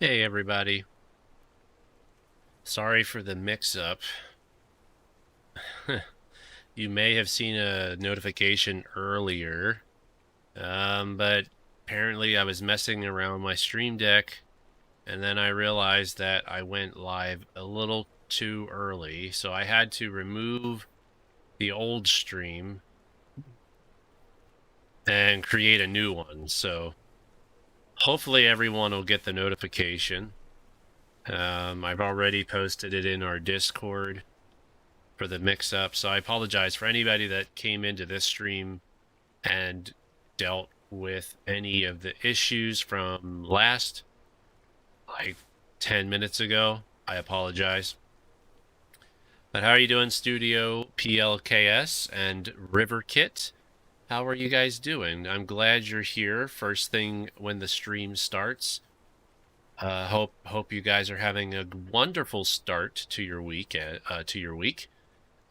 Hey everybody. Sorry for the mix-up. You may have seen a notification earlier, but apparently I was messing around my Stream Deck, and then I realized that I went live a little too early, so I had to remove the old stream and create a new one. So hopefully everyone will get the notification. I've already posted it in our Discord for the mix-up, so I apologize for anybody that came into this stream and dealt with any of the issues from last, like, 10 minutes ago. I apologize. But how are you doing, Studio PLKS and RiverKit? How are you guys doing? I'm glad you're here first thing when the stream starts. Hope you guys are having a wonderful start to your week.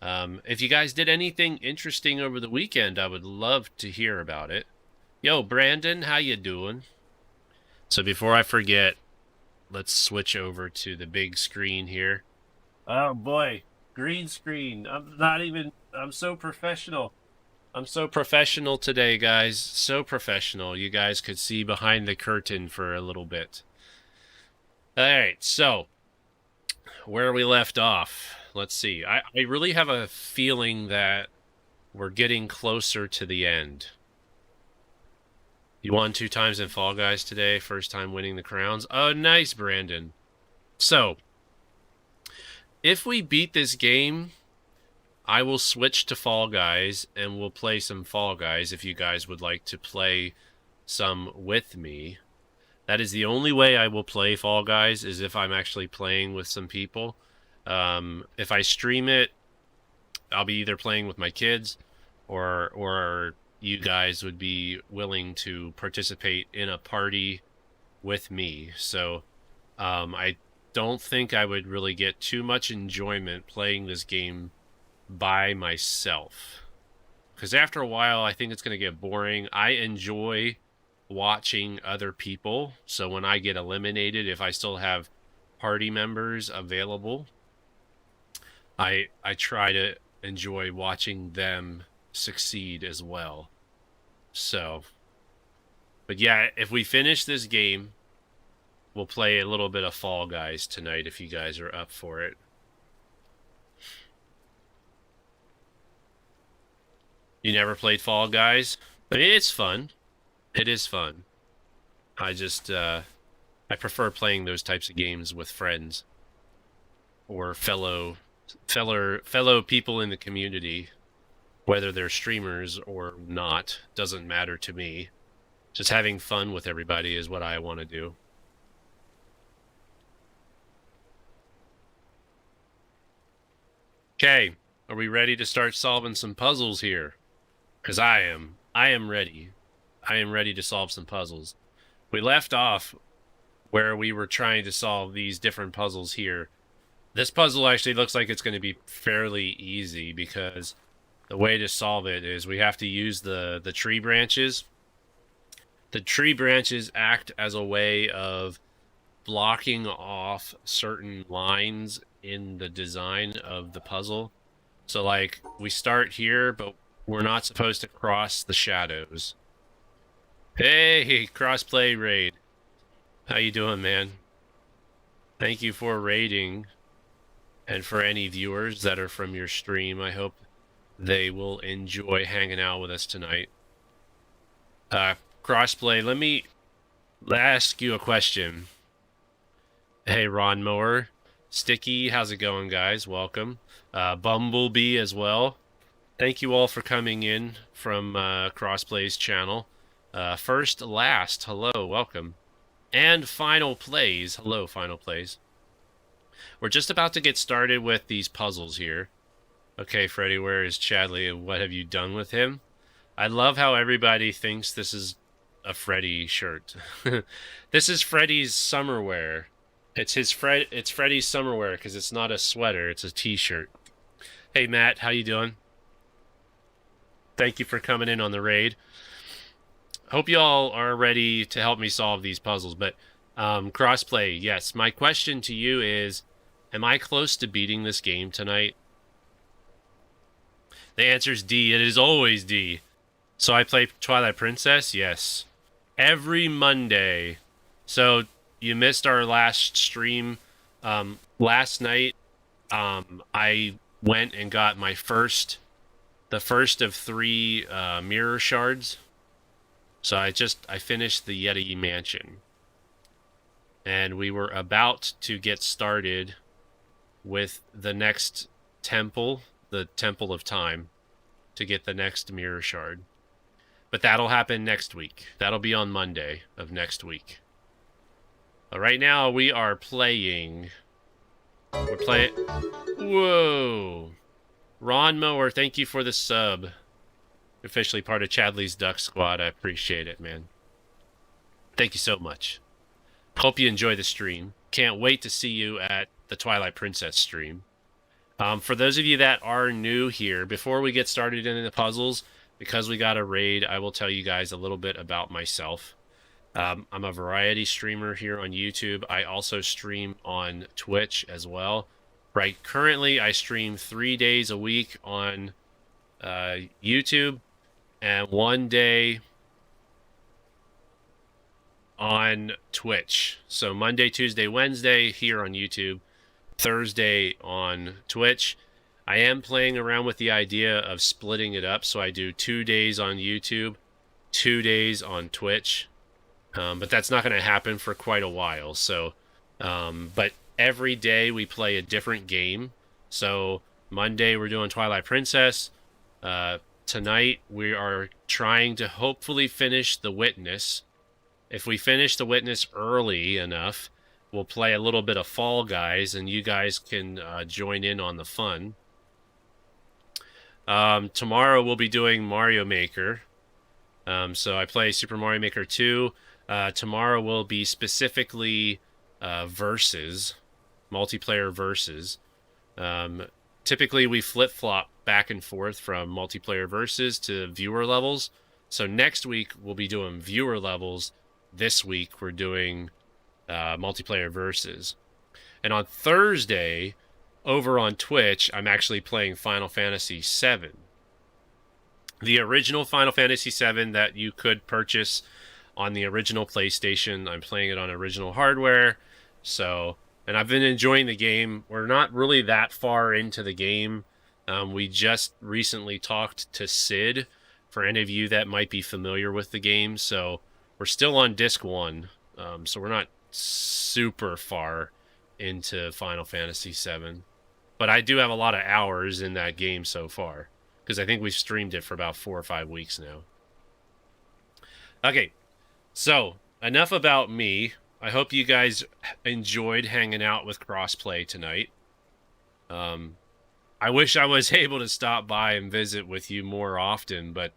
If you guys did anything interesting over the weekend, I would love to hear about it. Yo, Brandon, how you doing? So before I forget, let's switch over to the big screen here. Oh boy, green screen. I'm so professional. I'm so professional today, guys. So professional. You guys could see behind the curtain for a little bit. All right, so where we left off. Let's see. I really have a feeling that we're getting closer to the end. You won 2 times in Fall Guys today. First time winning the crowns. Oh, nice, Brandon. So, if we beat this game, I will switch to Fall Guys and we'll play some Fall Guys if you guys would like to play some with me. That is the only way I will play Fall Guys, is if I'm actually playing with some people. If I stream it, I'll be either playing with my kids or you guys would be willing to participate in a party with me. So I don't think I would really get too much enjoyment playing this game by myself, because after a while I think it's going to get boring. I enjoy watching other people, so when I get eliminated, if I still have party members available, I try to enjoy watching them succeed as well. So, but yeah, if we finish this game, we'll play a little bit of Fall Guys tonight if you guys are up for it. You never played Fall Guys? I mean, it's fun. It is fun. I just I prefer playing those types of games with friends or fellow people in the community, whether they're streamers or not, doesn't matter to me. Just having fun with everybody is what I want to do. Okay, are we ready to start solving some puzzles here? Because I am ready. I am ready to solve some puzzles. We left off where we were trying to solve these different puzzles here. This puzzle actually looks like it's going to be fairly easy, because the way to solve it is we have to use the tree branches. The tree branches act as a way of blocking off certain lines in the design of the puzzle. So, like, we start here, but we're not supposed to cross the shadows. Hey, crossplay raid. How you doing, man? Thank you for raiding. And for any viewers that are from your stream, I hope they will enjoy hanging out with us tonight. Crossplay, let me ask you a question. Hey, Ron Mower. Sticky, how's it going, guys? Welcome. Bumblebee as well. Thank you all for coming in from Crossplay's channel. First, last, hello, welcome. And Final Plays, hello, Final Plays. We're just about to get started with these puzzles here. Okay, Freddy, where is Chadley and what have you done with him? I love how everybody thinks this is a Freddy shirt. This is Freddy's summer wear. It's Freddy's summer wear because it's not a sweater, it's a t-shirt. Hey, Matt, how you doing? Thank you for coming in on the raid. Hope y'all are ready to help me solve these puzzles, but Crossplay, yes. My question to you is, am I close to beating this game tonight? The answer is D. It is always D. So I play Twilight Princess? Yes. Every Monday. So you missed our last stream. Last night, I went and got the first of 3 mirror shards. So I finished the Yeti Mansion. And we were about to get started with the next temple, the Temple of Time, to get the next mirror shard. But that'll happen next week. That'll be on Monday of next week. But right now we are playing. We're playing. Whoa. Ron Mower, thank you for the sub. Officially part of Chadley's Duck Squad. I appreciate it, man. Thank you so much. Hope you enjoy the stream. Can't wait to see you at the Twilight Princess stream. For those of you that are new here, before we get started in the puzzles, because we got a raid, I will tell you guys a little bit about myself. I'm a variety streamer here on YouTube. I also stream on Twitch as well. Right, currently I stream 3 days a week on YouTube and 1 day on Twitch. So Monday, Tuesday, Wednesday here on YouTube, Thursday on Twitch. I am playing around with the idea of splitting it up, so I do 2 days on YouTube, 2 days on Twitch, but that's not going to happen for quite a while. So, but every day we play a different game. So Monday we're doing Twilight Princess. Tonight we are trying to hopefully finish The Witness. If we finish The Witness early enough, we'll play a little bit of Fall Guys, and you guys can join in on the fun. Tomorrow we'll be doing Mario Maker. So I play Super Mario Maker 2. Tomorrow will be specifically versus, multiplayer versus. Typically we flip-flop back and forth from multiplayer versus to viewer levels. So next week we'll be doing viewer levels. This week we're doing multiplayer versus. And on Thursday, over on Twitch, I'm actually playing Final Fantasy VII. The original Final Fantasy VII that you could purchase on the original PlayStation. I'm playing it on original hardware. So, and I've been enjoying the game. We're not really that far into the game. We just recently talked to Sid, for any of you that might be familiar with the game. So we're still on disc 1. So we're not super far into Final Fantasy VII. But I do have a lot of hours in that game so far, because I think we've streamed it for about 4 or 5 weeks now. Okay, so enough about me. I hope you guys enjoyed hanging out with Crossplay tonight. I wish I was able to stop by and visit with you more often, but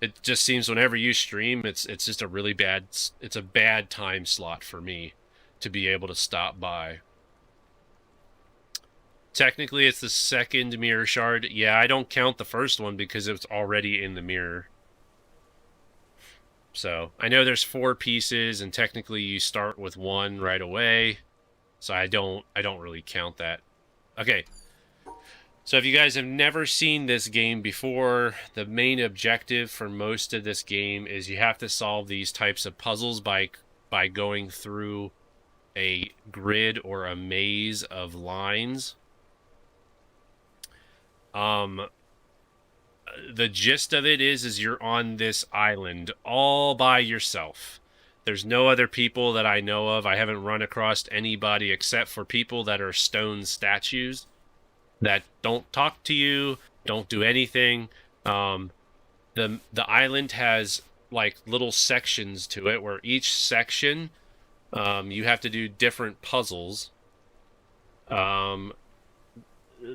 it just seems whenever you stream, it's just a really bad, it's a bad time slot for me to be able to stop by. Technically, it's the second mirror shard. Yeah, I don't count the first one because it's already in the mirror. So, I know there's 4 pieces, and technically you start with 1 right away. So I don't really count that. Okay. So if you guys have never seen this game before, the main objective for most of this game is you have to solve these types of puzzles by going through a grid or a maze of lines. The gist of it is you're on this island all by yourself. There's no other people that I know of. I haven't run across anybody except for people that are stone statues that don't talk to you, don't do anything. The island has like little sections to it where each section you have to do different puzzles. A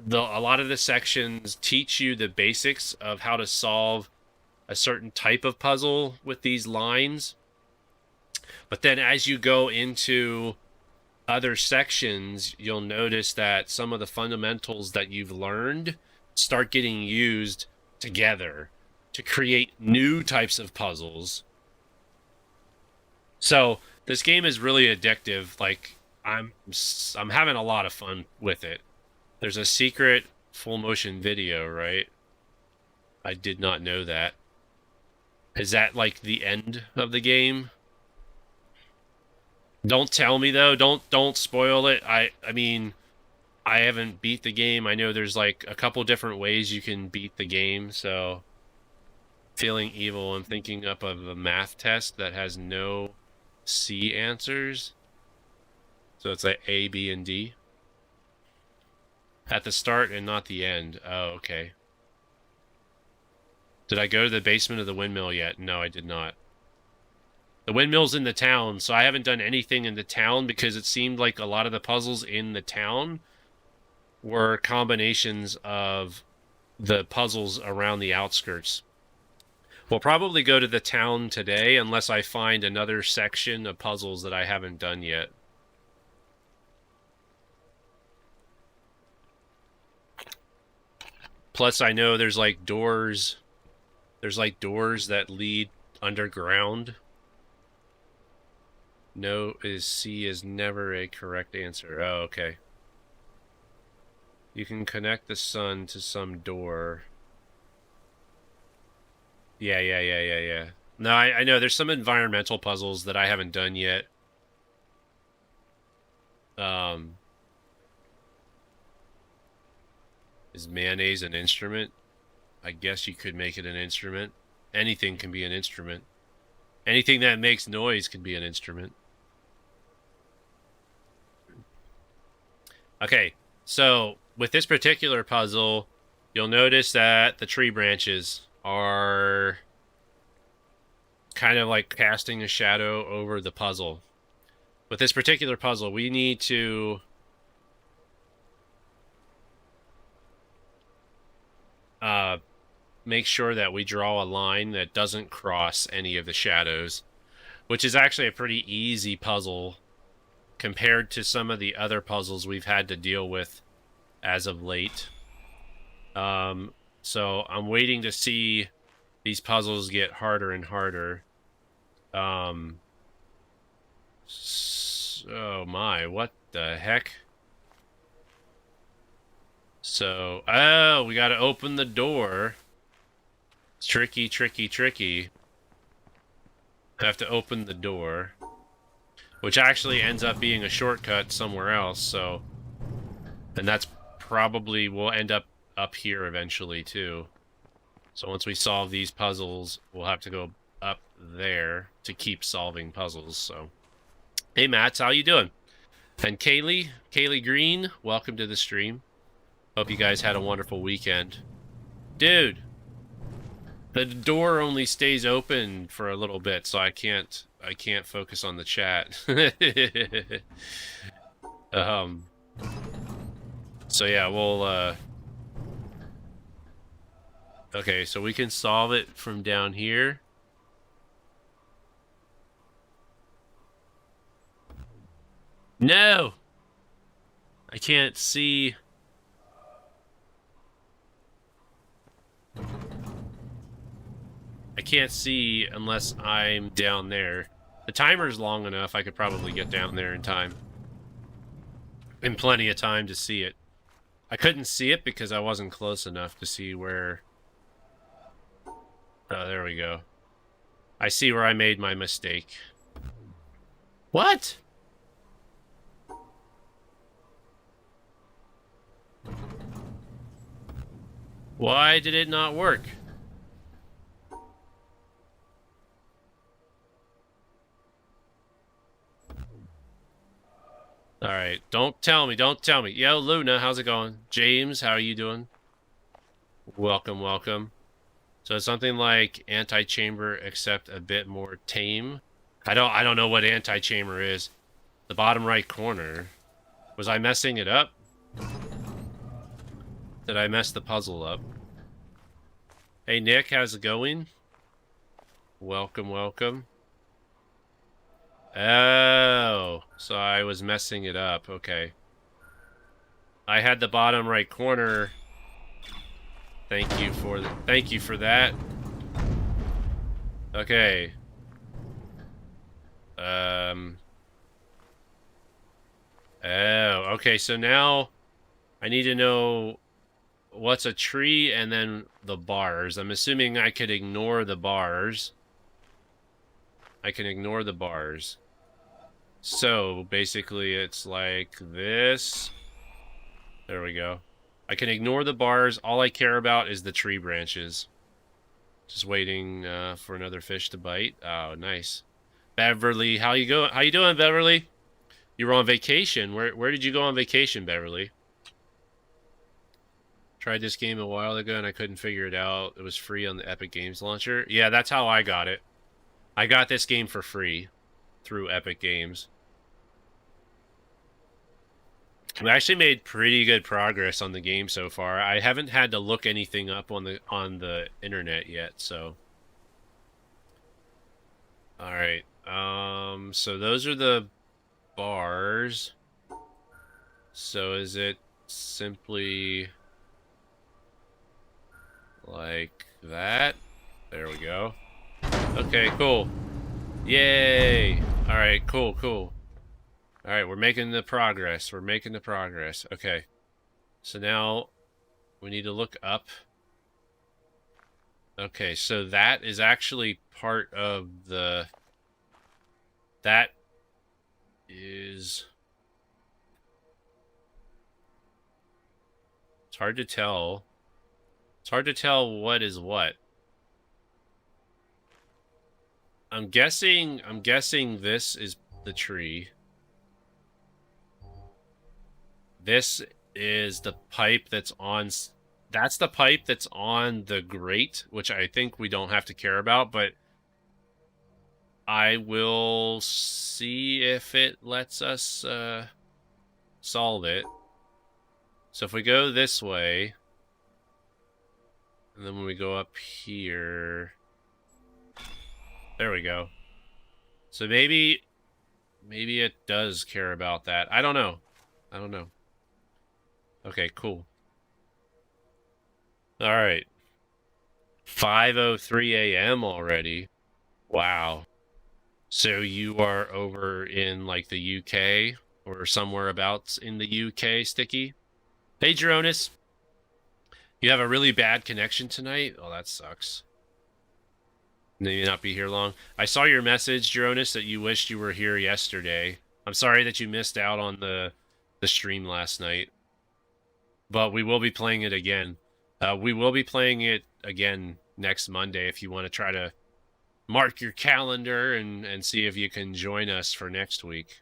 lot of the sections teach you the basics of how to solve a certain type of puzzle with these lines. But then as you go into other sections, you'll notice that some of the fundamentals that you've learned start getting used together to create new types of puzzles. So This game is really addictive. Like, I'm having a lot of fun with it. There's a secret full motion video, right? I did not know that. Is that like the end of the game? Don't tell me though. Don't spoil it. I mean, I haven't beat the game. I know there's like a couple different ways you can beat the game, so feeling evil. I'm thinking up of a math test that has no C answers. So it's like A, B, and D. At the start and not the end. Oh, okay. Did I go to the basement of the windmill yet? No, I did not. The windmill's in the town, so I haven't done anything in the town because it seemed like a lot of the puzzles in the town were combinations of the puzzles around the outskirts. We'll probably go to the town today unless I find another section of puzzles that I haven't done yet. Plus, I know there's like doors. There's like doors that lead underground. No is C is never a correct answer. Oh, okay. You can connect the sun to some door. Yeah. No, I know there's some environmental puzzles that I haven't done yet. Is mayonnaise an instrument? I guess you could make it an instrument. Anything can be an instrument. Anything that makes noise can be an instrument. Okay, so with this particular puzzle, you'll notice that the tree branches are kind of like casting a shadow over the puzzle. With this particular puzzle, we need to make sure that we draw a line that doesn't cross any of the shadows, which is actually a pretty easy puzzle compared to some of the other puzzles we've had to deal with as of late. So I'm waiting to see these puzzles get harder and harder. Oh my, what the heck? So, oh, we gotta open the door. It's tricky. I have to open the door, which actually ends up being a shortcut somewhere else, so... And that's probably will end up here eventually, too. So once we solve these puzzles, we'll have to go up there to keep solving puzzles, so... Hey, Mats, how you doing? And Kaylee Green, welcome to the stream. Hope you guys had a wonderful weekend. Dude! The door only stays open for a little bit, so I can't focus on the chat. So yeah, we'll okay, so we can solve it from down here. No! I can't see. I can't see unless I'm down there. The timer's long enough, I could probably get down there in time. In plenty of time to see it. I couldn't see it because I wasn't close enough to see where... Oh, there we go. I see where I made my mistake. What? Why did it not work? Alright, don't tell me. Yo, Luna, how's it going? James, how are you doing? Welcome. So it's something like anti-chamber, except a bit more tame. I don't know what anti-chamber is. The bottom right corner. Was I messing it up? Did I mess the puzzle up? Hey, Nick, how's it going? Welcome. Oh, so I was messing it up. Okay. I had the bottom right corner. Thank you for that. Okay. Oh, okay, so now I need to know what's a tree and then the bars. I'm assuming I could ignore the bars. I can ignore the bars. So basically it's like this. There we go. I can ignore the bars. All I care about is the tree branches. Just waiting for another fish to bite. Oh, nice. Beverly, how you go? How you doing, Beverly? You were on vacation. Where did you go on vacation, Beverly? Tried this game a while ago and I couldn't figure it out. It was free on the Epic Games launcher. Yeah, that's how I got it. I got this game for free through Epic Games. We actually made pretty good progress on the game so far. I haven't had to look anything up on the internet yet, so. All right. So those are the bars. So is it simply like that? There we go. Okay, cool. Yay! All right, cool, cool. All right, we're making the progress. We're making the progress. Okay. So now we need to look up. Okay, so that is actually part of the... That is... It's hard to tell. It's hard to tell what is what. I'm guessing this is the tree. This is the pipe that's on... That's the pipe that's on the grate, which I think we don't have to care about, but I will see if it lets us solve it. So if we go this way, and then when we go up here, there we go. So maybe it does care about that. I don't know. I don't know. Okay, cool. All right. 5:03 a.m. already. Wow. So you are over in like the UK or somewhere abouts in the UK, Sticky? Hey, Jeronis. You have a really bad connection tonight? Oh, that sucks. Maybe not be here long. I saw your message, Jeronis, that you wished you were here yesterday. I'm sorry that you missed out on the stream last night. But we will be playing it again. We will be playing it again next Monday if you want to try to mark your calendar and see if you can join us for next week.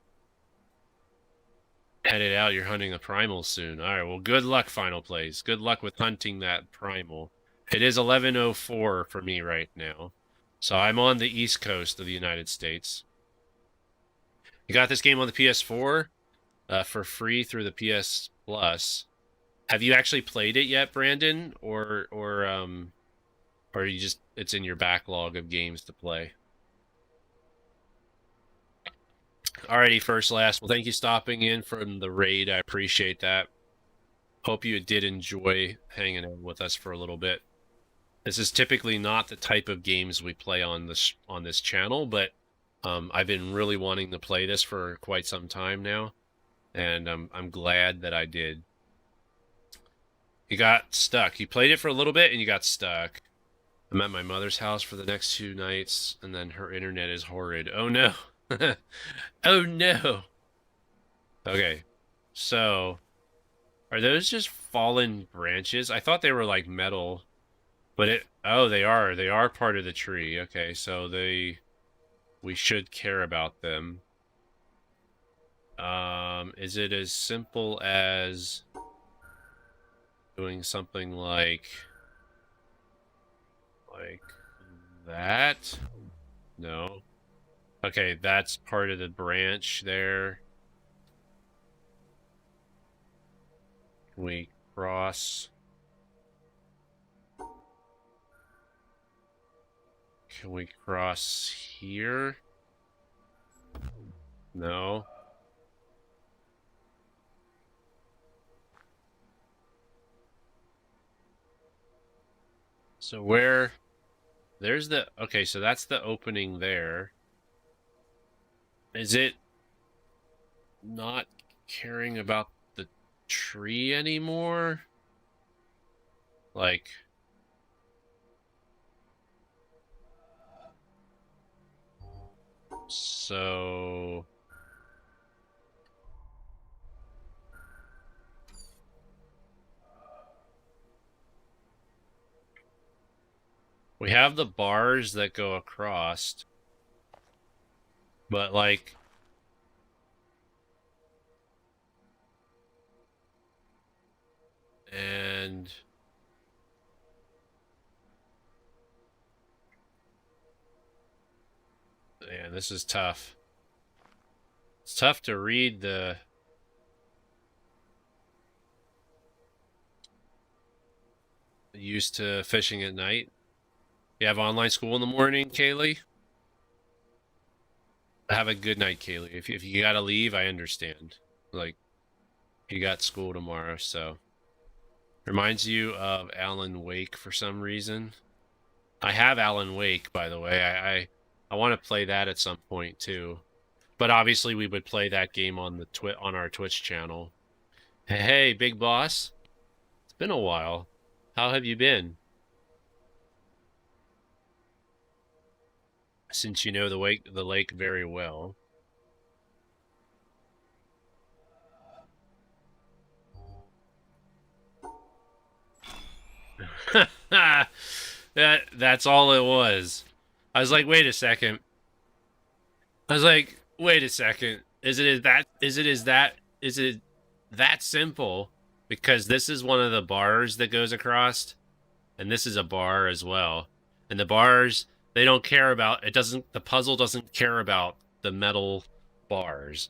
Headed out, you're hunting a primal soon. All right, well, good luck, Final Plays. Good luck with hunting that primal. It is 11:04 for me right now. So I'm on the East Coast of the United States. You got this game on the PS4 for free through the PS Plus. Have you actually played it yet, Brandon? Or you just it's in your backlog of games to play? Alrighty, first last. Well, thank you stopping in from the raid. I appreciate that. Hope you did enjoy hanging out with us for a little bit. This is typically not the type of games we play on this channel, but I've been really wanting to play this for quite some time now, and I'm glad that I did. You got stuck. You played it for a little bit and you got stuck. I'm at my mother's house for the next 2 nights, and then her internet is horrid. Oh no. Oh no. Okay. So, are those just fallen branches? I thought they were like metal, but oh, they are. They are part of the tree. Okay, so we should care about them. Is it as simple as doing something like that? No. Okay, that's part of the branch there. Can we cross? Can we cross here? No. So where... There's the... Okay, so that's the opening there. Is it not caring about the tree anymore? Like, so we have the bars that go across, but like, and man, this is tough. It's tough to read the used to fishing at night. You have online school in the morning, Kaylee? Have a good night, Kaylee. If you gotta leave, I understand. Like, you got school tomorrow, so. Reminds you of Alan Wake for some reason. I have Alan Wake, by the way. I want to play that at some point too. But obviously we would play that game on the on our Twitch channel. Hey, big boss. It's been a while. How have you been? Since you know the lake very well. That's all it was. I was like, wait a second. I was like, wait a second. Is it that simple? Because this is one of the bars that goes across, and this is a bar as well. And the bars, they don't care about it doesn't the puzzle doesn't care about the metal bars.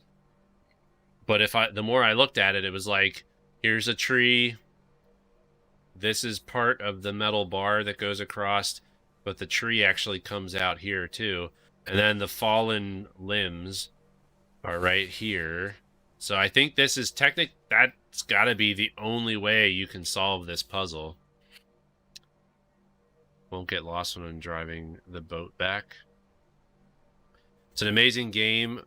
But the more I looked at it, it was like, here's a tree. This is part of the metal bar that goes across, but the tree actually comes out here too. And then the fallen limbs are right here. So I think this is that's got to be the only way you can solve this puzzle. Won't get lost when I'm driving the boat back. It's an amazing game.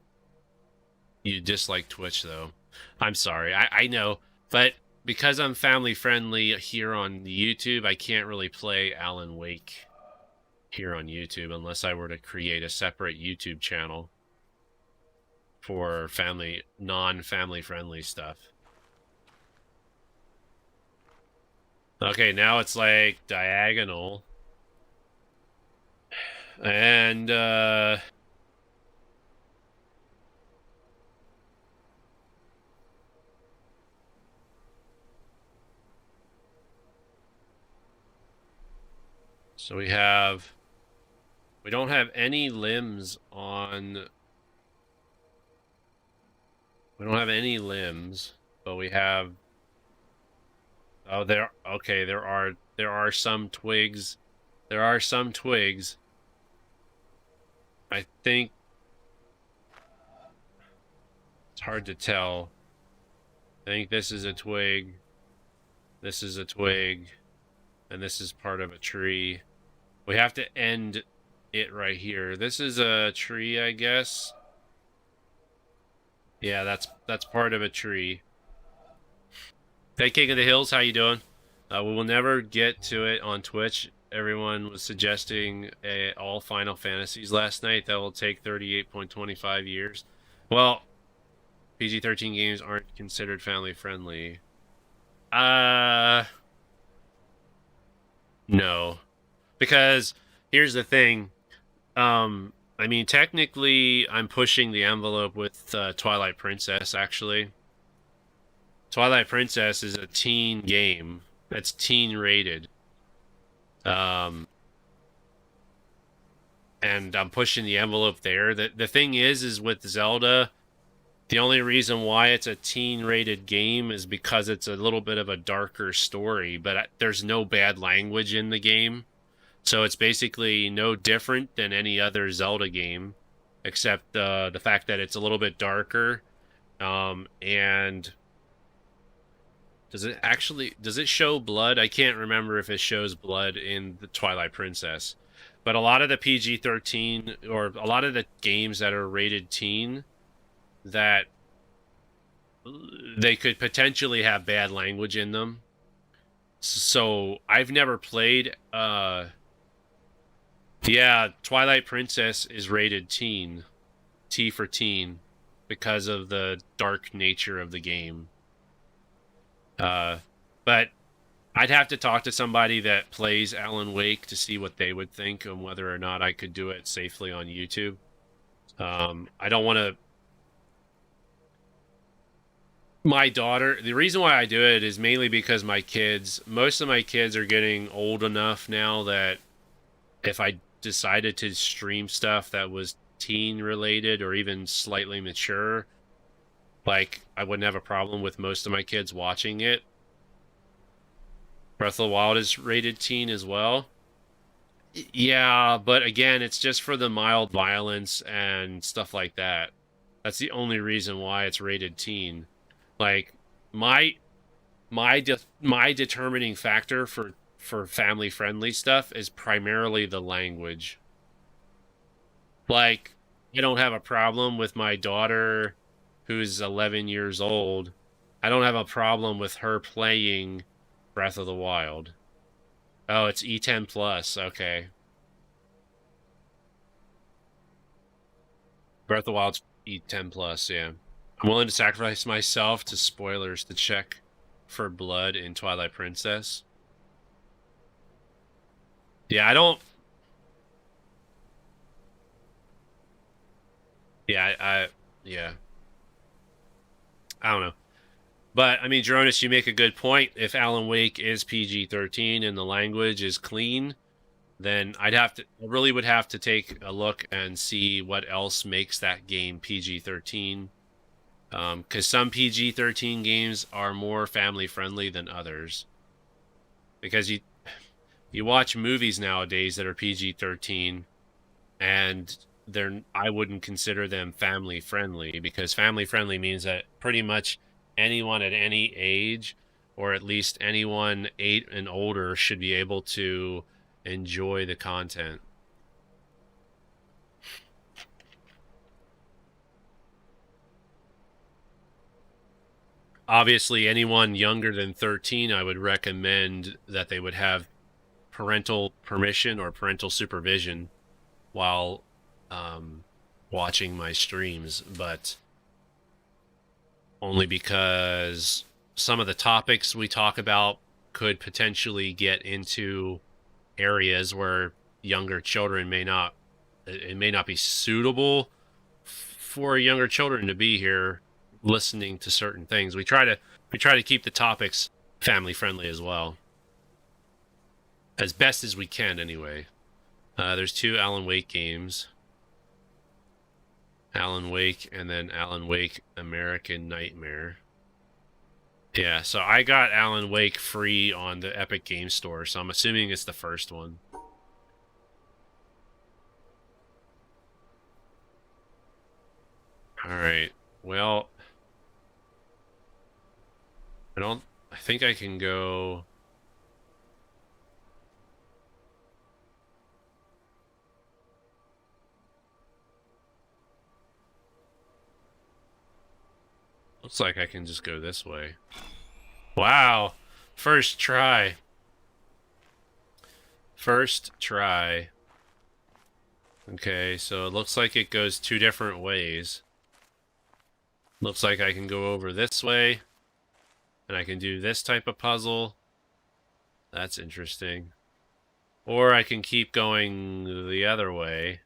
You dislike Twitch, though. I'm sorry. I know. But because I'm family friendly here on YouTube, I can't really play Alan Wake here on YouTube unless I were to create a separate YouTube channel for non-family friendly stuff. Okay, now it's like diagonal. And so we don't have any limbs on. We don't have any limbs, but we have. Oh, okay. There are some twigs. There are some twigs. I think it's hard to tell. I think this is a twig. This is a twig, and this is part of a tree. We have to end it right here. This is a tree, I guess. Yeah, that's part of a tree. Hey, King of the Hills, how you doing? We will never get to it on Twitch. Everyone was suggesting all Final Fantasies last night. That will take 38.25 years. Well, PG-13 games aren't considered family friendly. No. Because here's the thing. I mean, technically, I'm pushing the envelope with Twilight Princess, actually. Twilight Princess is a teen game. That's teen rated. And I'm pushing the envelope there. The thing is with Zelda, the only reason why it's a teen rated game is because it's a little bit of a darker story, but there's no bad language in the game. So it's basically no different than any other Zelda game, except the fact that it's a little bit darker. And does it show blood? I can't remember if it shows blood in the Twilight Princess. But a lot of the PG-13 or a lot of the games that are rated teen, that they could potentially have bad language in them. So I've never played. Yeah, Twilight Princess is rated teen, T for teen, because of the dark nature of the game. But I'd have to talk to somebody that plays Alan Wake to see what they would think and whether or not I could do it safely on YouTube. I don't want to. My daughter, the reason why I do it is mainly because most of my kids are getting old enough now that if I decided to stream stuff that was teen related or even slightly mature, like I wouldn't have a problem with most of my kids watching it. Breath of the Wild is rated teen as well. Yeah, but again, it's just for the mild violence and stuff like that. That's the only reason why it's rated teen. Like my my determining factor for family friendly stuff is primarily the language. Like I don't have a problem with my daughter who's 11 years old. I don't have a problem with her playing Breath of the Wild. Oh, it's E10 plus. Okay. Breath of the Wild's E10 plus, yeah. I'm willing to sacrifice myself to spoilers to check for blood in Twilight Princess. Yeah, I don't. Yeah, yeah. I don't know. But I mean, Jonas, you make a good point. If Alan Wake is PG-13 and the language is clean, then I really would have to take a look and see what else makes that game PG-13. Because some PG-13 games are more family friendly than others. Because you watch movies nowadays that are PG-13, and I wouldn't consider them family friendly, because family friendly means that pretty much anyone at any age, or at least anyone 8 and older, should be able to enjoy the content. Obviously, anyone younger than 13, I would recommend that they would have parental permission or parental supervision while watching my streams, but only because some of the topics we talk about could potentially get into areas where younger children it may not be suitable for younger children to be here listening to certain things. We try to keep the topics family friendly as well, as best as we can anyway. There's 2 Alan Wake games. Alan Wake and then Alan Wake American Nightmare. Yeah, so I got Alan Wake free on the Epic Game Store, so I'm assuming it's the first one. Alright, well, I think I can go. Looks like I can just go this way. Wow. First try. First try. Okay, so it looks like it goes 2 different ways. Looks like I can go over this way, and I can do this type of puzzle. That's interesting. Or I can keep going the other way.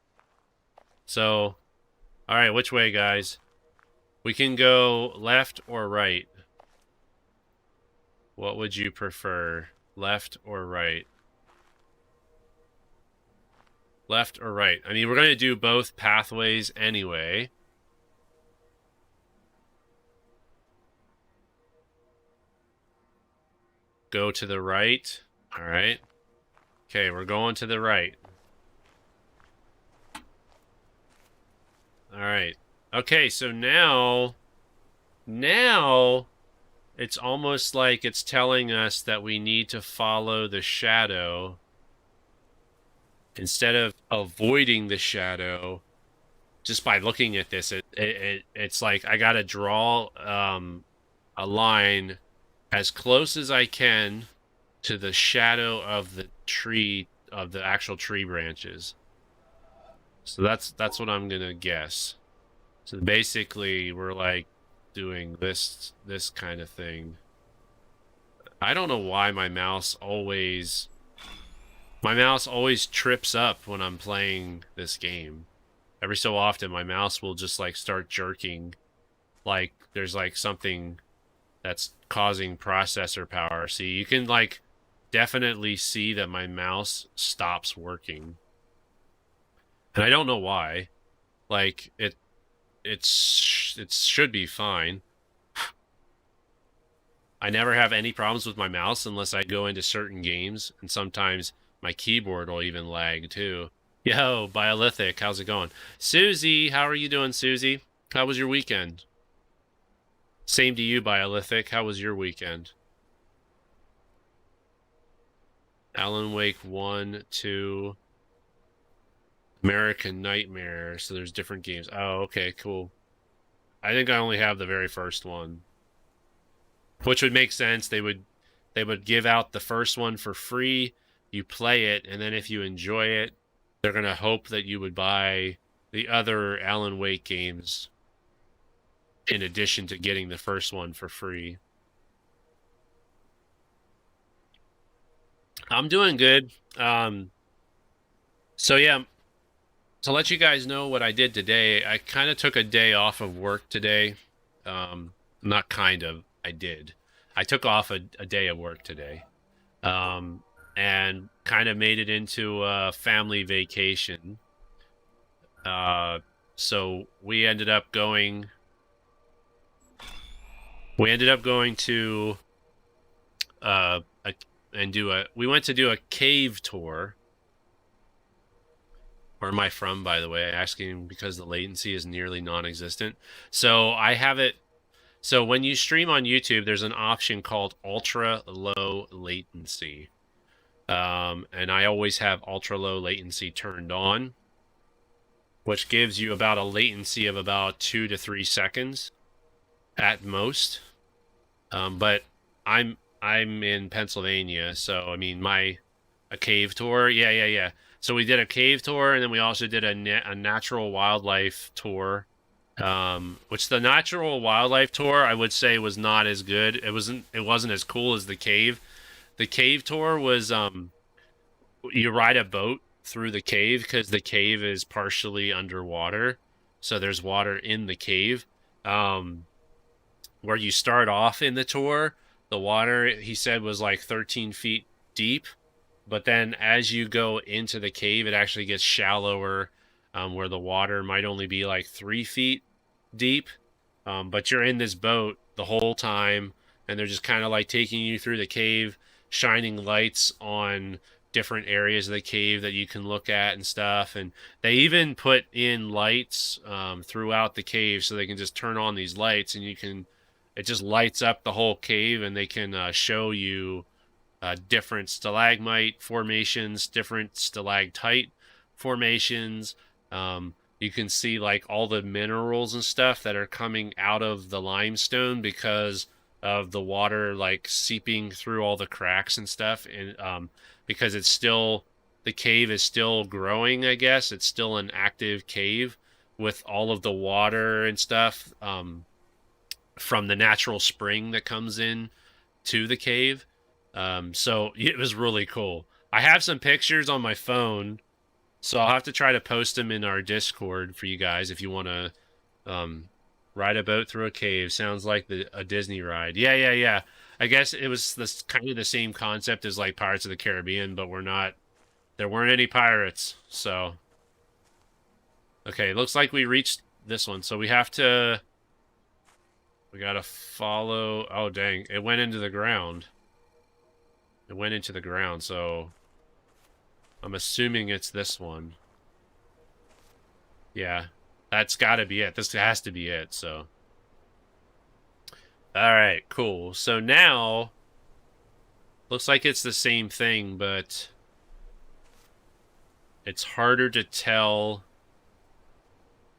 So, alright, which way, guys? We can go left or right. What would you prefer? Left or right? Left or right? I mean, we're going to do both pathways anyway. Go to the right. All right. Okay, we're going to the right. All right. Okay, so now it's almost like it's telling us that we need to follow the shadow. instead of avoiding the shadow, just by looking at this, it's like I gotta draw a line as close as I can to the shadow of the tree, of the actual tree branches. So that's what I'm gonna guess. So basically, we're like doing this kind of thing. I don't know why my mouse always trips up when I'm playing this game. Every so often my mouse will just like start jerking, like there's like something that's causing processor power. See, you can like definitely see that my mouse stops working. And I don't know why. Like it should be fine. I never have any problems with my mouse unless I go into certain games, and sometimes my keyboard will even lag too. Yo, Biolithic, how's it going? Susie, how are you doing, Susie? How was your weekend? Same to you, Biolithic. How was your weekend? Alan Wake 1, 2, American Nightmare. So there's different games. Oh, okay, cool. I think I only have the very first one, which would make sense. They would give out the first one for free. You play it, and then if you enjoy it, they're gonna hope that you would buy the other Alan Wake games in addition to getting the first one for free. I'm doing good. So yeah, to let you guys know what I did today, I kind of took a day off of work today. Not kind of, I did. I took off a day of work today. And kind of made it into a family vacation. So we ended up going to we went to do a cave tour. Where am I from, by the way? Asking because the latency is nearly non-existent. So I have it. So when you stream on YouTube, there's an option called ultra low latency. And I always have ultra low latency turned on, which gives you about a latency of about 2 to 3 seconds at most. But I'm in Pennsylvania, so I mean a cave tour. Yeah. So we did a cave tour, and then we also did a natural wildlife tour. Which the natural wildlife tour I would say was not as good. It wasn't as cool as the cave. The cave tour was you ride a boat through the cave because the cave is partially underwater, so there's water in the cave. Where you start off in the tour, the water he said was like 13 feet deep, but then as you go into the cave, it actually gets shallower, where the water might only be like 3 feet deep. But you're in this boat the whole time, and they're just kind of like taking you through the cave, shining lights on different areas of the cave that you can look at and stuff. And they even put in lights throughout the cave, so they can just turn on these lights, and it just lights up the whole cave, and they can show you different stalagmite formations, different stalactite formations. You can see like all the minerals and stuff that are coming out of the limestone because of the water like seeping through all the cracks and stuff. And because the cave is still growing, I guess it's still an active cave with all of the water and stuff from the natural spring that comes in to the cave. So it was really cool. I have some pictures on my phone, so I'll have to try to post them in our Discord for you guys if you want to ride a boat through a cave. Sounds like a Disney ride. Yeah. I guess it was this kind of the same concept as like Pirates of the Caribbean, but there weren't any pirates. So okay, looks like we reached this one. So we gotta follow. Oh dang, it went into the ground. So I'm assuming it's this one. Yeah, that's gotta be it. This has to be it, so. Alright, cool. So now, looks like it's the same thing, but it's harder to tell.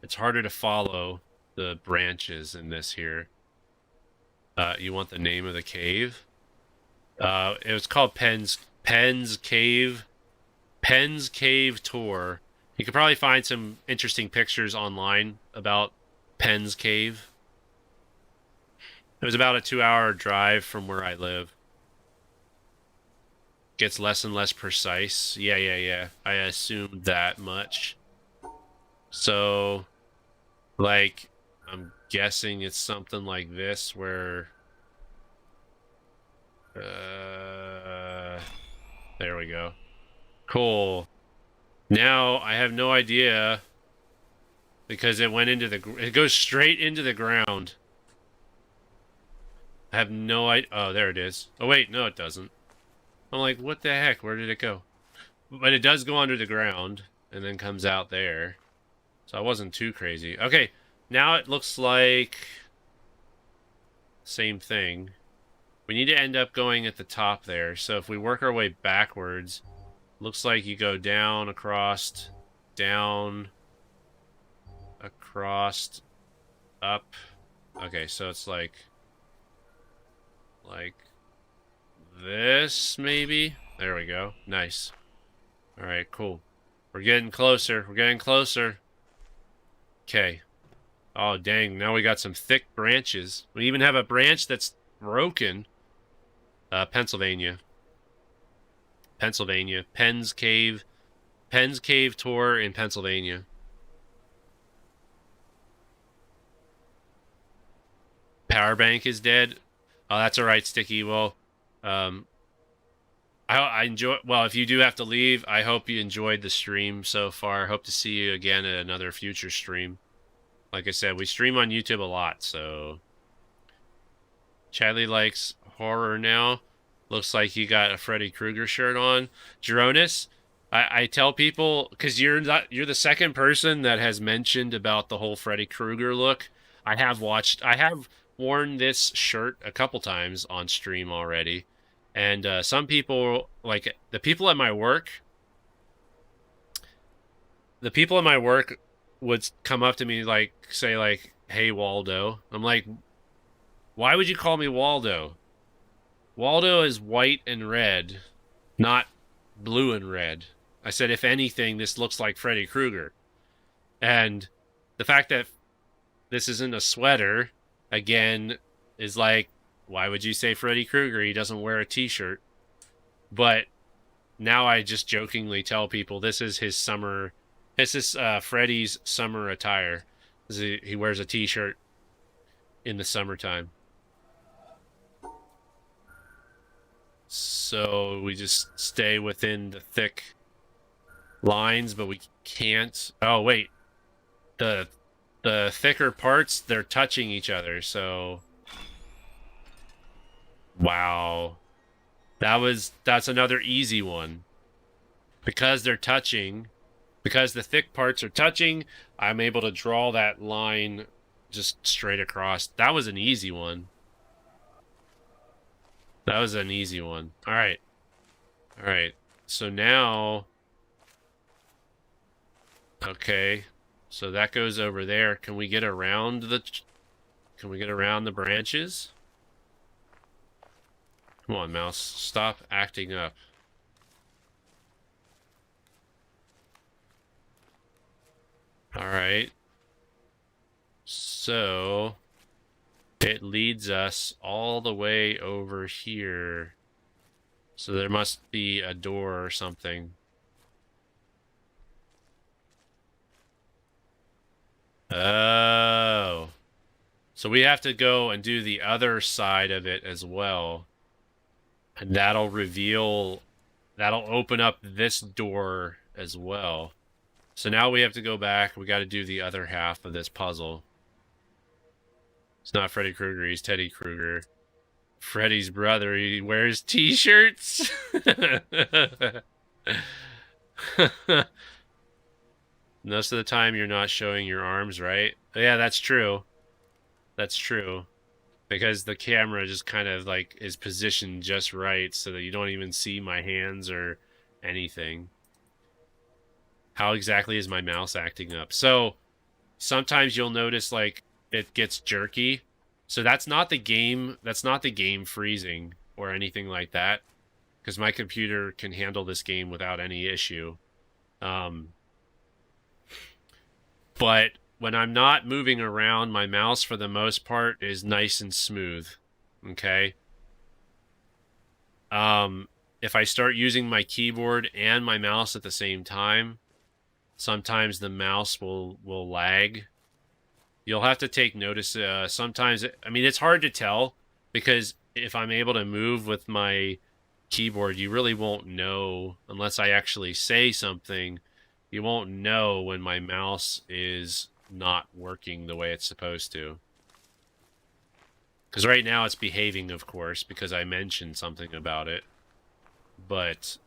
It's harder to follow the branches in this here. You want the name of the cave? It was called Penn's Cave Tour. You could probably find some interesting pictures online about Penn's Cave. It was about a 2-hour drive from where I live. Gets less and less precise. Yeah. I assumed that much. So, like, I'm guessing it's something like this where... there we go. Cool. Now, I have no idea because it went into the... It goes straight into the ground. I have no idea. Oh, there it is. Oh, wait. No, it doesn't. I'm like, what the heck? Where did it go? But it does go under the ground and then comes out there. So I wasn't too crazy. Okay, now it looks like same thing. We need to end up going at the top there. So if we work our way backwards, looks like you go down, across, down, across, up. Okay, so it's like this, maybe? There we go. Nice. All right, cool. We're getting closer. We're getting closer. Okay. Oh, dang. Now we got some thick branches. We even have a branch that's broken. Pennsylvania. Pennsylvania. Penn's Cave Tour in Pennsylvania. Power bank is dead. Oh, that's all right, Sticky. Well, I enjoy. Well, if you do have to leave, I hope you enjoyed the stream so far. Hope to see you again at another future stream. Like I said, we stream on YouTube a lot, so Chadley likes horror now. Looks like you got a Freddy Krueger shirt on. Jeronis, I tell people because you're the second person that has mentioned about the whole Freddy Krueger look. I have worn this shirt a couple times on stream already. And some people, like the people at my work, would come up to me like say like, "Hey Waldo." I'm like, "Why would you call me Waldo? Waldo is white and red, not blue and red." I said, "If anything, this looks like Freddy Krueger." And the fact that this isn't a sweater again is like, why would you say Freddy Krueger? He doesn't wear a t-shirt. But now I just jokingly tell people this is Freddy's summer attire. He wears a t-shirt in the summertime. So we just stay within the thick lines, but we can't. Oh, wait. The thicker parts, they're touching each other, so... Wow. That's another easy one. Because they're touching, because the thick parts are touching, I'm able to draw that line just straight across. That was an easy one. That was an easy one. All right. All right. So now... Okay. So that goes over there. Can we get around the... Can we get around the branches? Come on, mouse. Stop acting up. All right. So... It leads us all the way over here. So there must be a door or something. Oh. So we have to go and do the other side of it as well. And that'll open up this door as well. So now we have to go back. We got to do the other half of this puzzle. It's not Freddy Krueger, he's Teddy Krueger. Freddy's brother, he wears t-shirts. Most of the time you're not showing your arms, right? Yeah, that's true. That's true. Because the camera just kind of like is positioned just right so that you don't even see my hands or anything. how exactly is my mouse acting up? So sometimes you'll notice like it gets jerky. So that's not the game freezing or anything like that, because my computer can handle this game without any issue. But when I'm not moving around, my mouse for the most part is nice and smooth. Okay. If I start using my keyboard and my mouse at the same time, sometimes the mouse will lag. You'll have to take notice. Sometimes, I mean, it's hard to tell because if I'm able to move with my keyboard, you really won't know unless I actually say something. You won't know when my mouse is not working the way it's supposed to. Because right now it's behaving, of course, because I mentioned something about it. But,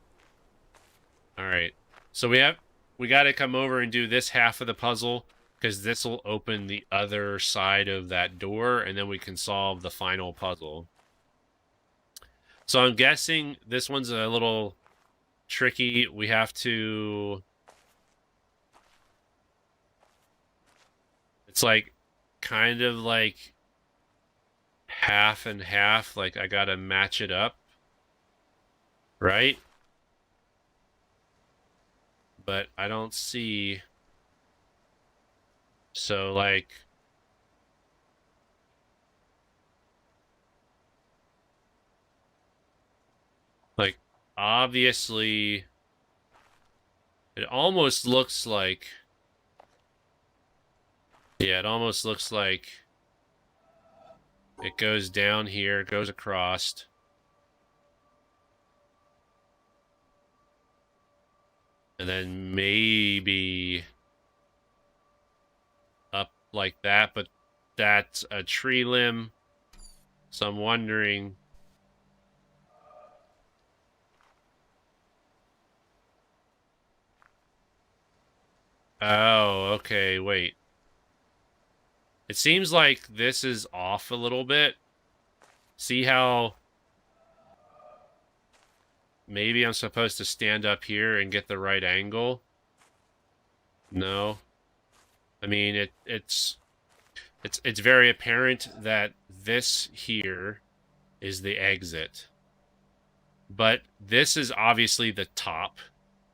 all right. So we got to come over and do this half of the puzzle, because this will open the other side of that door, and then we can solve the final puzzle. So I'm guessing this one's a little tricky. We have to... It's like, kind of like half and half. Like, I gotta match it up. Right? But I don't see... So, like... Like, obviously... It almost looks like... Yeah, it almost looks like... It goes down here, goes across... And then maybe... Up like that, but that's a tree limb. So I'm wondering... Oh, okay, wait. It seems like this is off a little bit. See how... Maybe I'm supposed to stand up here and get the right angle? No. I mean, it's very apparent that this here is the exit. But this is obviously the top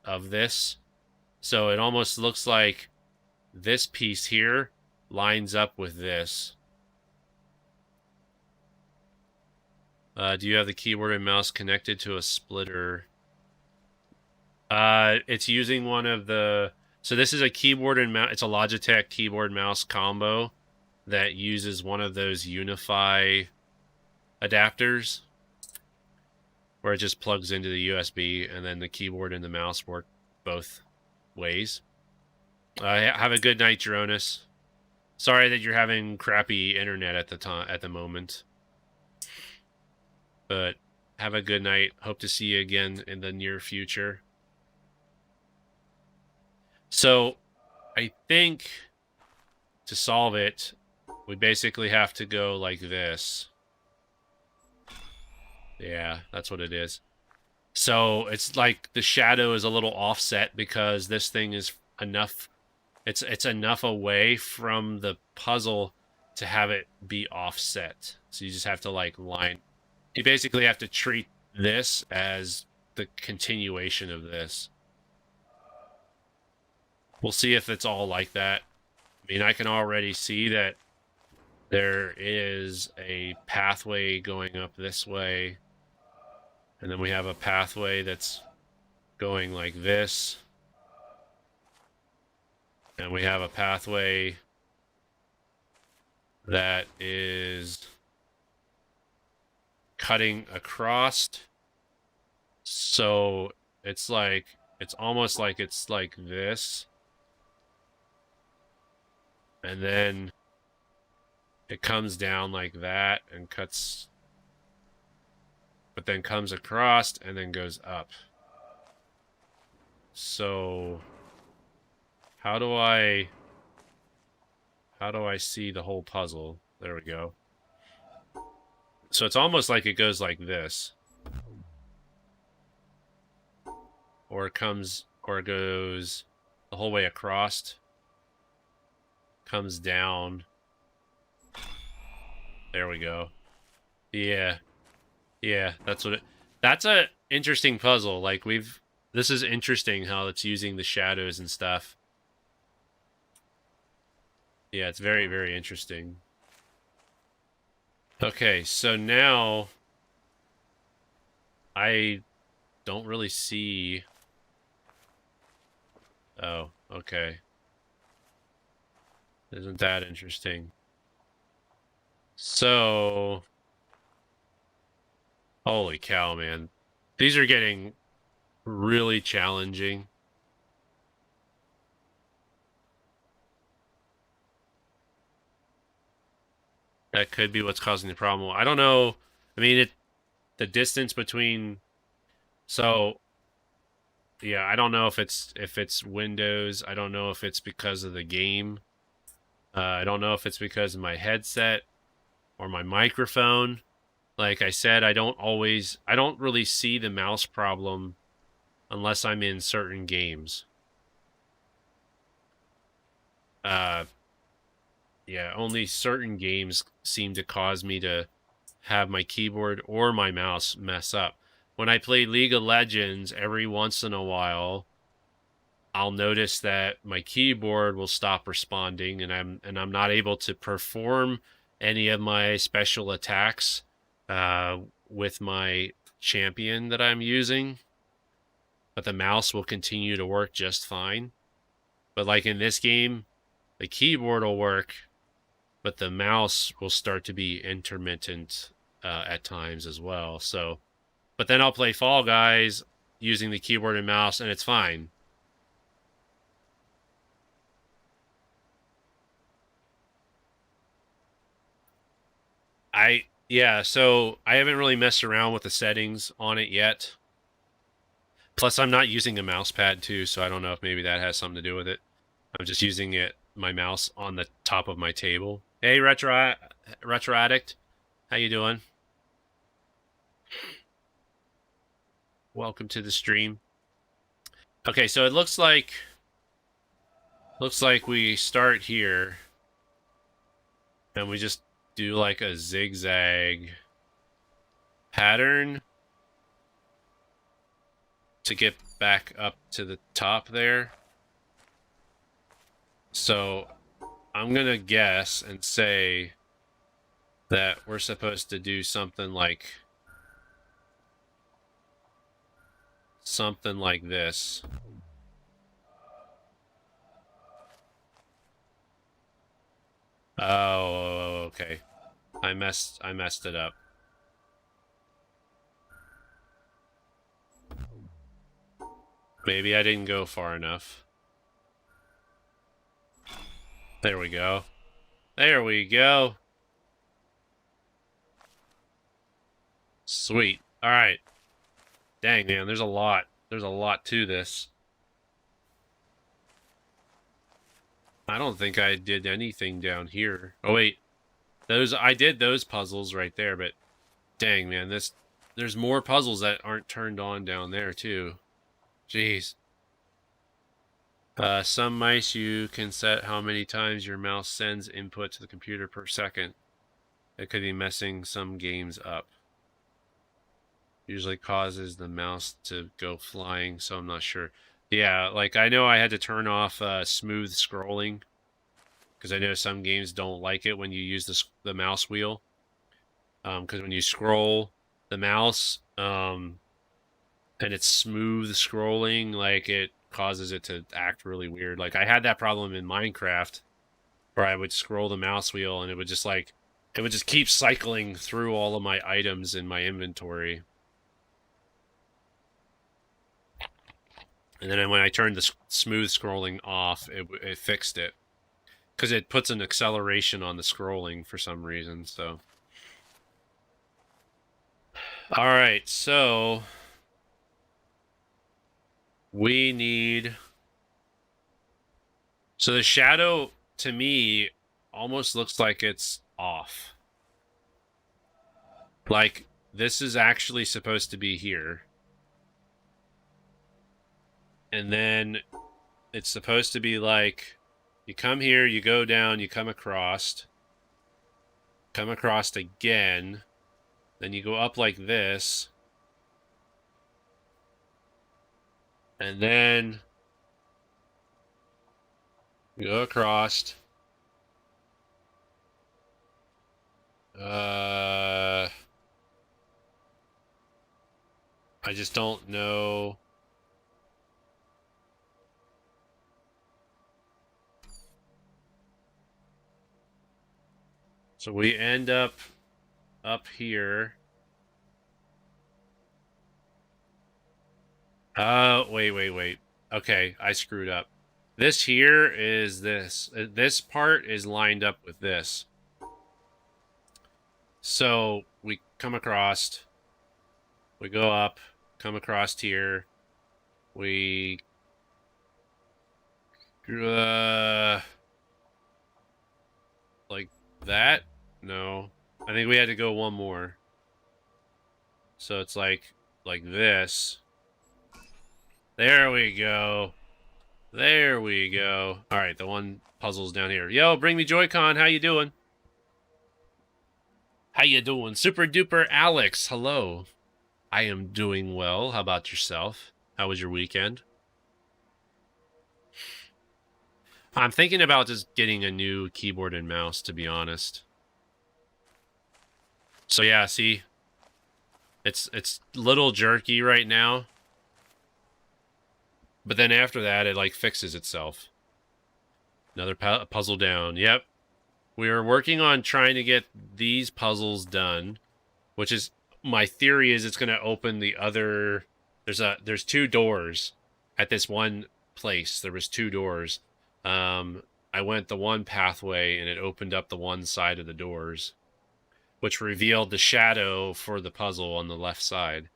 of this. So it almost looks like this piece here lines up with this. Do you have the keyboard and mouse connected to a splitter? It's using one of the... So this is a keyboard and mouse. It's a Logitech keyboard mouse combo that uses one of those Unify adapters where it just plugs into the USB, and then the keyboard and the mouse work both ways. Have a good night, Jeronis. Sorry that you're having crappy internet at the moment. But have a good night. Hope to see you again in the near future. So, I think to solve it, we basically have to go like this. Yeah, that's what it is. So, it's like the shadow is a little offset because this thing is enough... It's enough away from the puzzle to have it be offset. So you just have to like line... You basically have to treat this as the continuation of this. We'll see if it's all like that. I mean, I can already see that there is a pathway going up this way. And then we have a pathway that's going like this. And we have a pathway that is cutting across. So it's like, it's almost like it's like this. And then it comes down like that and cuts, but then comes across and then goes up. So how do I see the whole puzzle? There we go. So it's almost like it goes like this. Or it comes, or it goes the whole way across. Comes down. There we go. Yeah. Yeah, that's what it... That's a interesting puzzle. Like, this is interesting how it's using the shadows and stuff. Yeah, it's very, very interesting. Okay, so now I don't really see... Oh, okay. Isn't that interesting? So... Holy cow, man. These are getting really challenging. That could be what's causing the problem. I don't know. I mean, the distance between... So, yeah, I don't know if it's Windows. I don't know if it's because of the game. I don't know if it's because of my headset or my microphone. Like I said, I don't really see the mouse problem unless I'm in certain games. Yeah, only certain games seem to cause me to have my keyboard or my mouse mess up. When I play League of Legends, every once in a while, I'll notice that my keyboard will stop responding, and I'm not able to perform any of my special attacks with my champion that I'm using. But the mouse will continue to work just fine. But like in this game, the keyboard will work, but the mouse will start to be intermittent at times as well. So, but then I'll play Fall Guys using the keyboard and mouse, and it's fine. Yeah, so I haven't really messed around with the settings on it yet. Plus, I'm not using a mouse pad too, so I don't know if maybe that has something to do with it. I'm just using my mouse on the top of my table. Hey, Retro Addict, how you doing? Welcome to the stream. Okay, so it looks like we start here, and we just do like a zigzag pattern to get back up to the top there. So I'm gonna guess and say that we're supposed to do something like this. Oh, okay. I messed it up. Maybe I didn't go far enough. There we go. There we go. Sweet. All right. Dang, man, there's a lot. There's a lot to this. I don't think I did anything down here. Oh, wait. I did those puzzles right there, but dang, man, there's more puzzles that aren't turned on down there, too. Jeez. Some mice, you can set how many times your mouse sends input to the computer per second. It could be messing some games up. Usually causes the mouse to go flying, so I'm not sure. Yeah, like I know I had to turn off smooth scrolling because I know some games don't like it when you use the mouse wheel. Because when you scroll the mouse and it's smooth scrolling, like it causes it to act really weird. Like I had that problem in Minecraft where I would scroll the mouse wheel and it would just keep cycling through all of my items in my inventory. And then when I turned the smooth scrolling off, it fixed it. Because it puts an acceleration on the scrolling for some reason, so. Alright, so we need... So the shadow, to me, almost looks like it's off. Like, this is actually supposed to be here. And then it's supposed to be like, you come here, you go down, you come across again, then you go up like this, and then you go across. I just don't know. So we end up here. Wait. Okay, I screwed up. This here is this. This part is lined up with this. So we come across. We go up, come across here. We like that? No. I think we had to go one more. So it's like this. There we go. There we go. All right, the one puzzle's down here. Yo, bring me Joy-Con. How you doing? How you doing? Super duper Alex. Hello. I am doing well. How about yourself? How was your weekend? I'm thinking about just getting a new keyboard and mouse, to be honest. So yeah, see, it's a little jerky right now, but then after that, it like fixes itself. Another puzzle down. Yep, we are working on trying to get these puzzles done, which is my theory is it's going to open the other. There's two doors at this one place. There was two doors. I went the one pathway and it opened up the one side of the doors, which revealed the shadow for the puzzle on the left side.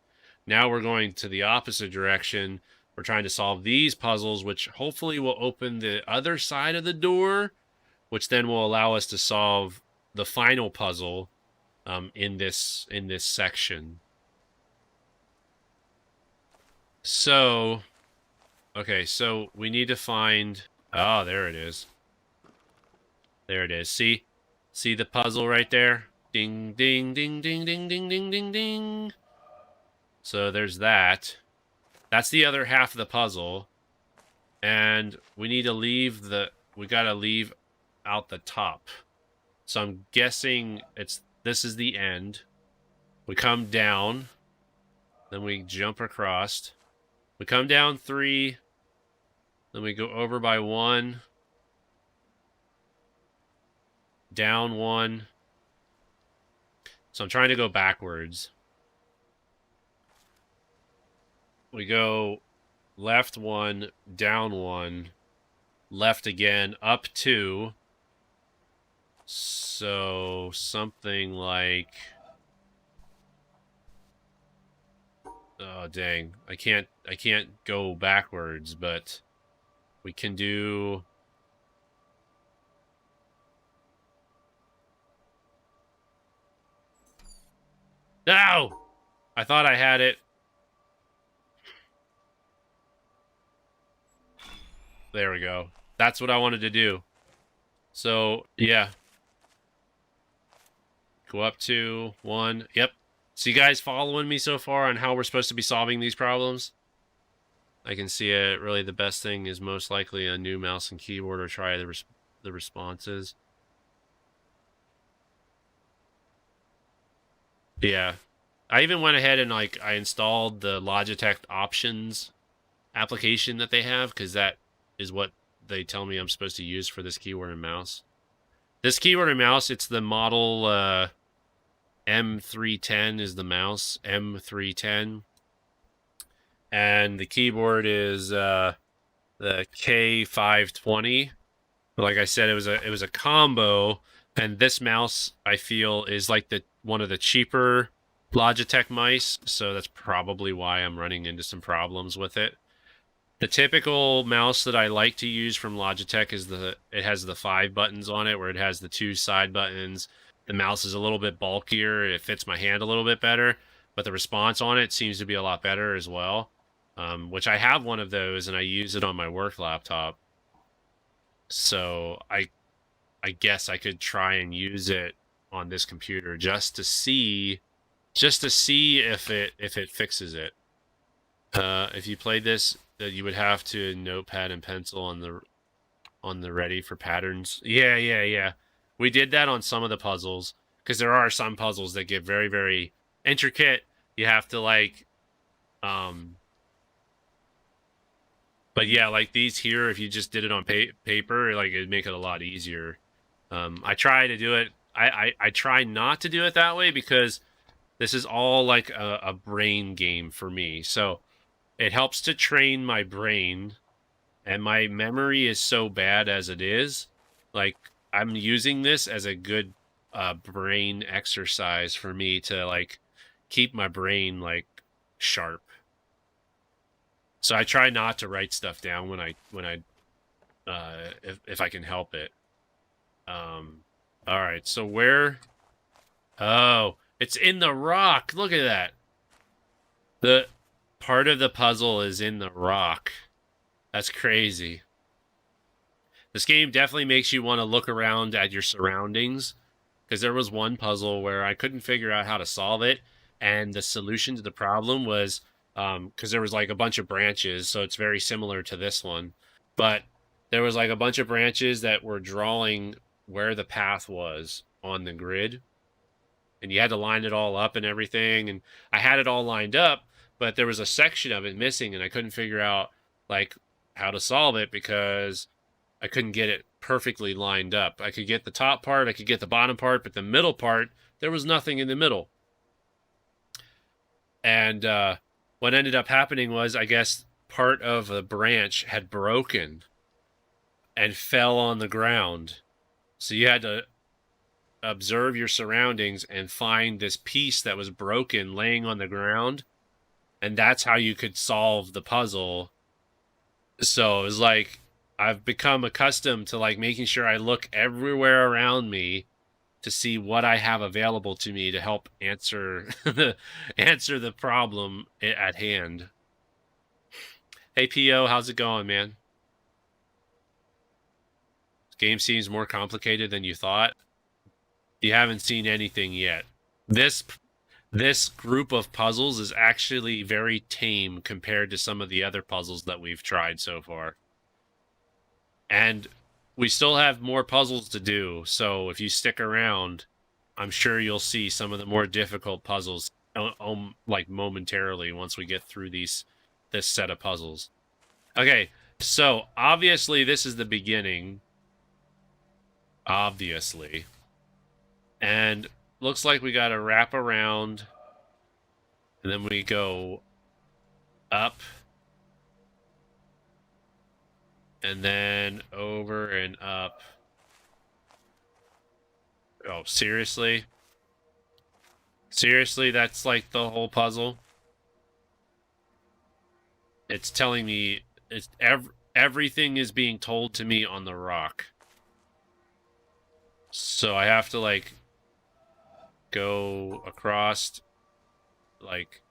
Now we're going to the opposite direction. We're trying to solve these puzzles, which hopefully will open the other side of the door, which then will allow us to solve the final puzzle in this section. So, okay, so we need to find... Oh, there it is. There it is. See the puzzle right there? Ding, ding, ding, ding, ding, ding, ding, ding, ding. So there's that. That's the other half of the puzzle. And we need to leave we gotta leave out the top. So I'm guessing this is the end. We come down. Then we jump across. We come down 3. Then we go over by 1. Down 1. So I'm trying to go backwards. We go left 1, down 1, left again, up 2. So something like... Oh, dang. I can't go backwards, but we can do... No! I thought I had it. There we go. That's what I wanted to do. So, yeah. Go up to 1. Yep. So you guys following me so far on how we're supposed to be solving these problems? I can see it. Really, the best thing is most likely a new mouse and keyboard, or try the responses. Yeah. I even went ahead and I installed the Logitech options application that they have, because that is what they tell me I'm supposed to use for this keyboard and mouse. This keyboard and mouse, it's the model M310 is the mouse, M310. And the keyboard is the K520. But like I said, it was a combo, and this mouse I feel is like one of the cheaper Logitech mice, so that's probably why I'm running into some problems with it. The typical mouse that I like to use from Logitech is it has the 5 buttons on it, where it has the 2 side buttons. The mouse is a little bit bulkier. It fits my hand a little bit better, but the response on it seems to be a lot better as well. which I have one of those and I use it on my work laptop. So I guess I could try and use it on this computer just to see if it fixes it. If you played this, that you would have to notepad and pencil on the ready for patterns. Yeah. We did that on some of the puzzles because there are some puzzles that get very, very intricate. You have to like, but yeah, like these here, if you just did it on paper, like it'd make it a lot easier. I try to do it. I try not to do it that way because this is all like a brain game for me. So it helps to train my brain, and my memory is so bad as it is. Like I'm using this as a good brain exercise for me to like keep my brain like sharp. So I try not to write stuff down when I if I can help it. All right. So where? Oh, it's in the rock. Look at that. The part of the puzzle is in the rock. That's crazy. This game definitely makes you want to look around at your surroundings, because there was one puzzle where I couldn't figure out how to solve it, and the solution to the problem was because there was like a bunch of branches, so it's very similar to this one, but there was like a bunch of branches that were drawing where the path was on the grid, and you had to line it all up and everything, and I had it all lined up, but there was a section of it missing, and I couldn't figure out like how to solve it because I couldn't get it perfectly lined up. I could get the top part, I could get the bottom part, but the middle part, there was nothing in the middle. And what ended up happening was, I guess, part of the branch had broken and fell on the ground. So you had to observe your surroundings and find this piece that was broken laying on the ground. And that's how you could solve the puzzle. So it was like, I've become accustomed to like making sure I look everywhere around me to see what I have available to me to help answer answer the problem at hand. Hey PO, how's it going, man? This game seems more complicated than you thought. You haven't seen anything yet. This group of puzzles is actually very tame compared to some of the other puzzles that we've tried so far. And we still have more puzzles to do, so if you stick around, I'm sure you'll see some of the more difficult puzzles like momentarily once we get through this set of puzzles. Okay, so obviously this is the beginning. Obviously. And looks like we got to wrap around, and then we go up, and then over and up. Oh, seriously? Seriously, that's like the whole puzzle? It's telling me everything is being told to me on the rock. So I have to like go across like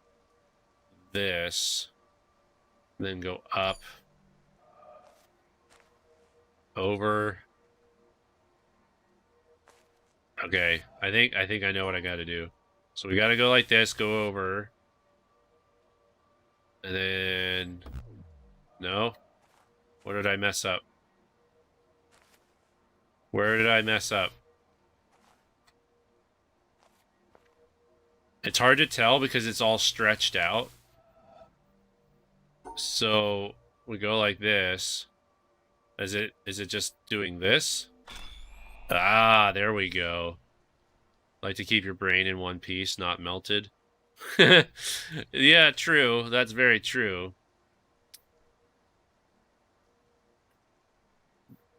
this, then go up, over. Okay, I think I know what I got to do. So we got to go like this, go over, and then no. What did I mess up? Where did I mess up? It's hard to tell because it's all stretched out. So we go like this. Is it just doing this? Ah, there we go. Like to keep your brain in one piece, not melted. Yeah, true. That's very true.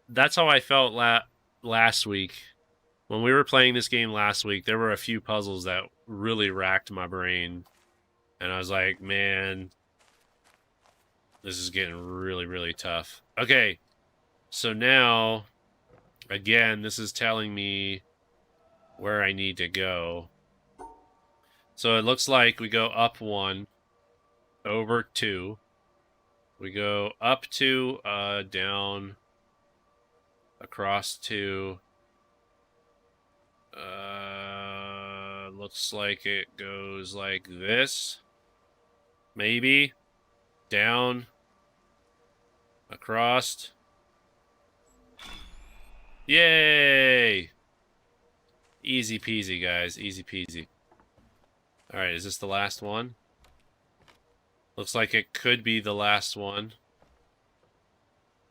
That's how I felt last week. When we were playing this game last week, there were a few puzzles that really racked my brain. And I was like, man, this is getting really, really tough. Okay, so now, again, this is telling me where I need to go. So it looks like we go up 1, over 2. We go up 2, down, across 2. Looks like it goes like this. Maybe. Down. Across. Yay! Easy peasy, guys. Easy peasy. Alright, is this the last one? Looks like it could be the last one.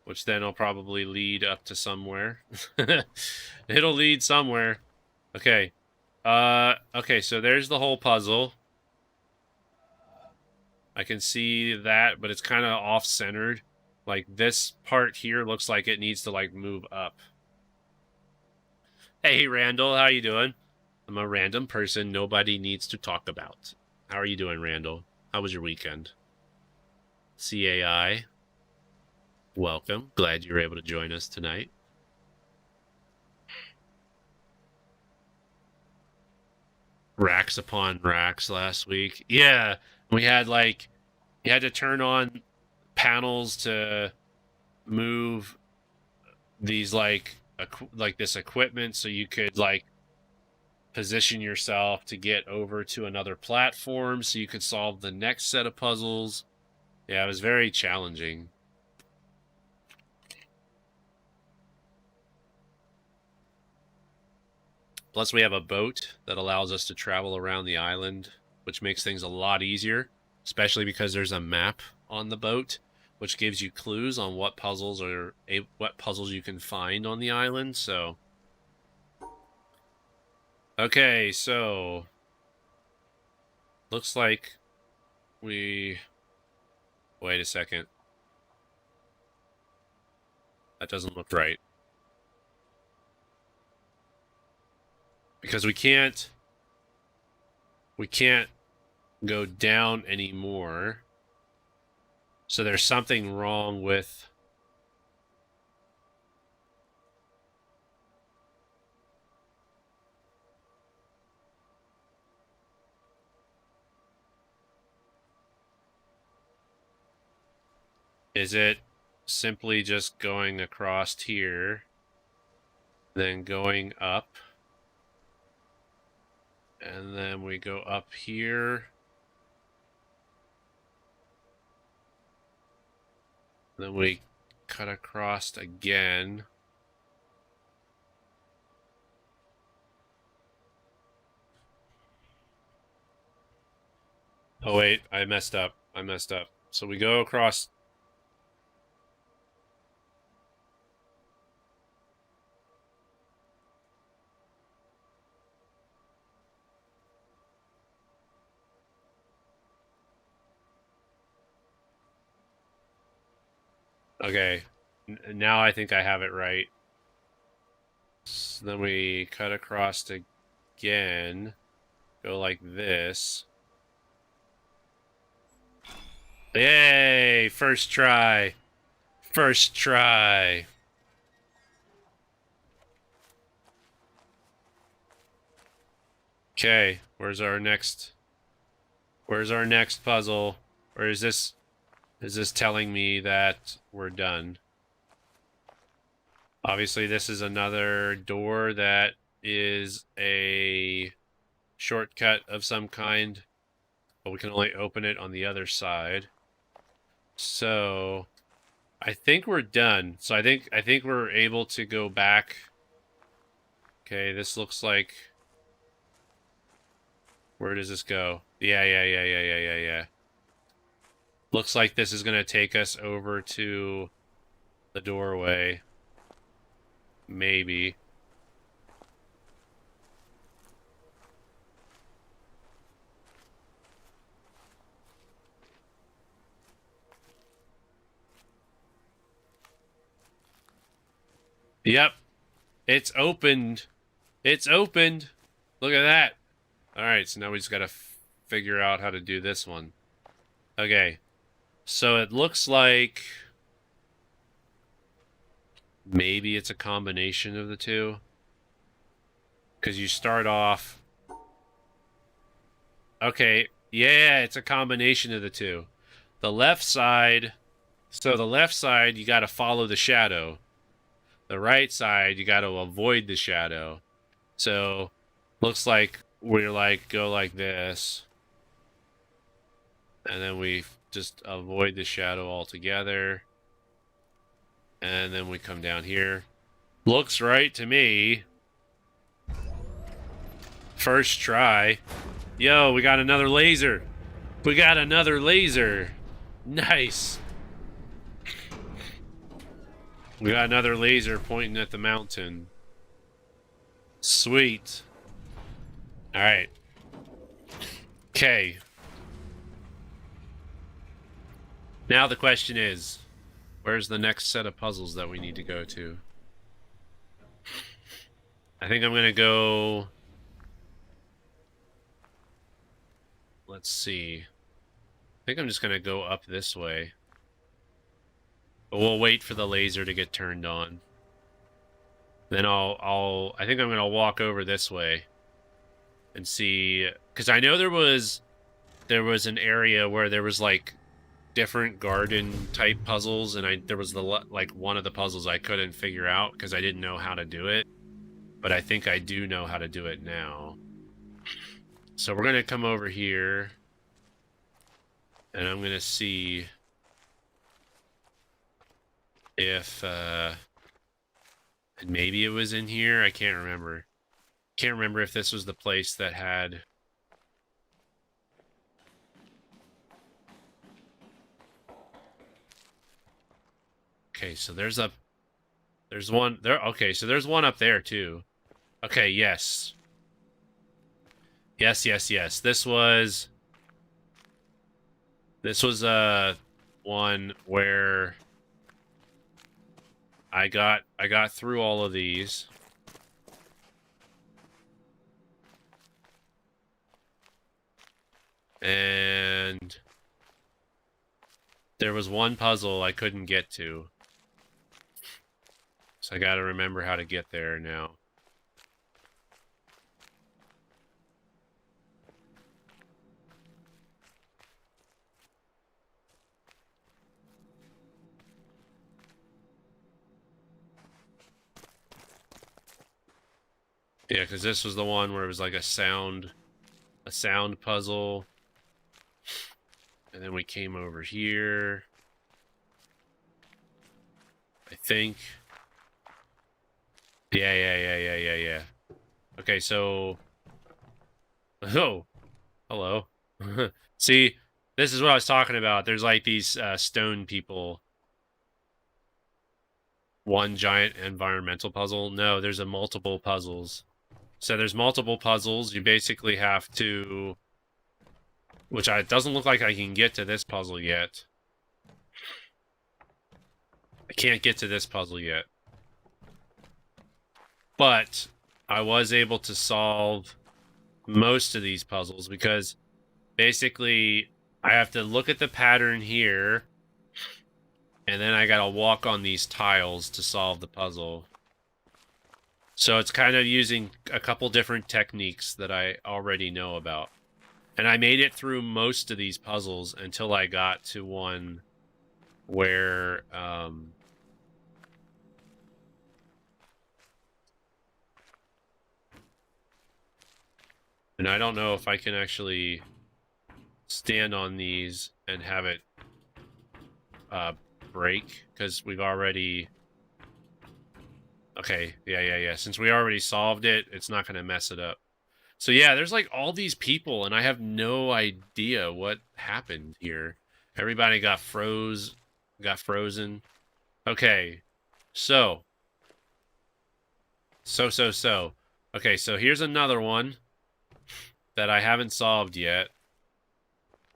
Which then will probably lead up to somewhere. It'll lead somewhere. Okay. Okay, so there's the whole puzzle. I can see that, but it's kind of off-centered. Like, this part here looks like it needs to, like, move up. Hey, Randall, how you doing? I'm a random person nobody needs to talk about. How are you doing, Randall? How was your weekend? CAI, welcome. Glad you were able to join us tonight. Racks upon racks last week. Yeah, we had, like, you had to turn on panels to move these, like this equipment so you could, like, position yourself to get over to another platform so you could solve the next set of puzzles. Yeah, it was very challenging. Plus, we have a boat that allows us to travel around the island, which makes things a lot easier, especially because there's a map on the boat, which gives you clues on what puzzles you can find on the island. So, okay, so looks like we... Wait a second. That doesn't look right. Because we can't go down anymore. So there's something wrong with... Is it simply just going across here, then going up, and then we go up here, then we cut across again. Oh wait, I messed up. So we go across... Okay, now I think I have it right. So then we cut across again, go like this. Yay! First try. First try. Okay, where's our next puzzle? Or is this telling me that we're done? Obviously, this is another door that is a shortcut of some kind, but we can only open it on the other side. So, I think we're done. So I think we're able to go back. Okay, this looks like... Where does this go? Yeah. Looks like this is going to take us over to the doorway. Maybe. Yep. It's opened. It's opened. Look at that. Alright, so now we just gotta figure out how to do this one. Okay. So it looks like... maybe it's a combination of the two. Because you start off... Okay, yeah, it's a combination of the two. The left side So the left side, you got to follow the shadow. The right side, you got to avoid the shadow. So looks like we're like, go like this. And then we just avoid the shadow altogether. And then we come down here. Looks right to me. First try. Yo, we got another laser. We got another laser. Nice. We got another laser pointing at the mountain. Sweet. All right. Okay. Now the question is, where's the next set of puzzles that we need to go to? I think I'm going to go... Let's see. I think I'm just going to go up this way. But we'll wait for the laser to get turned on. Then I think I'm going to walk over this way and see, because I know there was an area where there was like different garden type puzzles, and there was like one of the puzzles I couldn't figure out because I didn't know how to do it. But I think I do know how to do it now. So we're going to come over here, and I'm going to see if, maybe it was in here. I can't remember. Can't remember if this was the place that had... Okay, so there's one there. Okay, so there's one up there too. Okay, yes. Yes. This was one where I got through all of these. And there was one puzzle I couldn't get to. So I got to remember how to get there now. Yeah, because this was the one where it was like a sound puzzle. And then we came over here. I think. Yeah. Okay, so... Oh! Hello. See, this is what I was talking about. There's like these stone people. One giant environmental puzzle. No, there's multiple puzzles. So there's multiple puzzles. You basically have to... Which it doesn't look like I can get to this puzzle yet. I can't get to this puzzle yet. But I was able to solve most of these puzzles because basically I have to look at the pattern here and then I gotta walk on these tiles to solve the puzzle. So it's kind of using a couple different techniques that I already know about. And I made it through most of these puzzles until I got to one where... And I don't know if I can actually stand on these and have it break, because we've already... Okay, yeah. Since we already solved it, it's not going to mess it up. So yeah, there's like all these people, and I have no idea what happened here. Everybody got frozen. Okay, so. Okay, so here's another one that I haven't solved yet.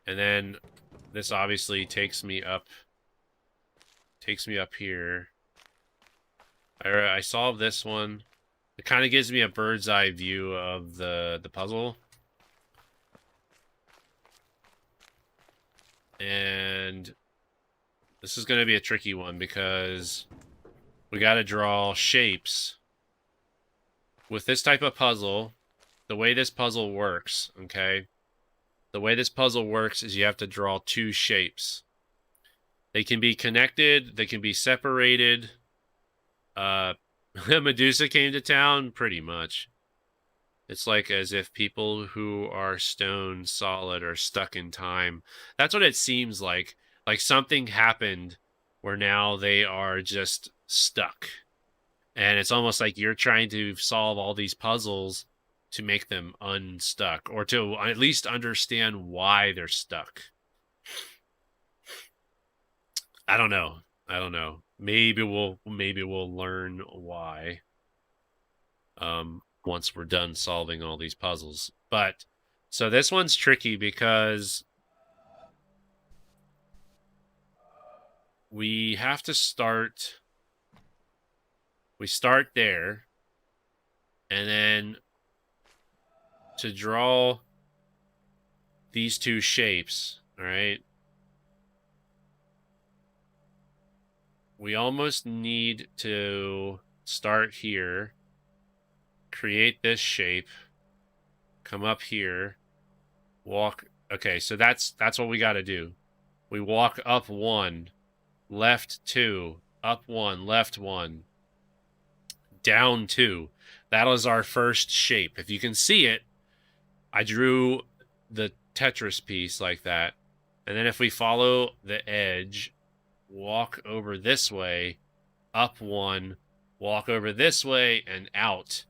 And then this obviously takes me up here. I solved this one. It kind of gives me a bird's eye view of the puzzle. And this is going to be a tricky one because we got to draw shapes. With this type of puzzle, the way this puzzle works, okay? The way this puzzle works is you have to draw two shapes. They can be connected. They can be separated. Medusa came to town, pretty much. It's like as if people who are stone solid are stuck in time. That's what it seems like. Like something happened where now they are just stuck. And it's almost like you're trying to solve all these puzzles to make them unstuck or to at least understand why they're stuck. I don't know. I don't know. Maybe we'll learn why once we're done solving all these puzzles. But so this one's tricky because we have to start there, and then to draw these two shapes, all right? We almost need to start here, create this shape, come up here, walk. Okay, so that's what we got to do. We walk up 1, left 2, up 1, left 1, down 2. That is our first shape. If you can see it, I drew the Tetris piece like that. And then if we follow the edge, walk over this way, up 1, walk over this way, and out.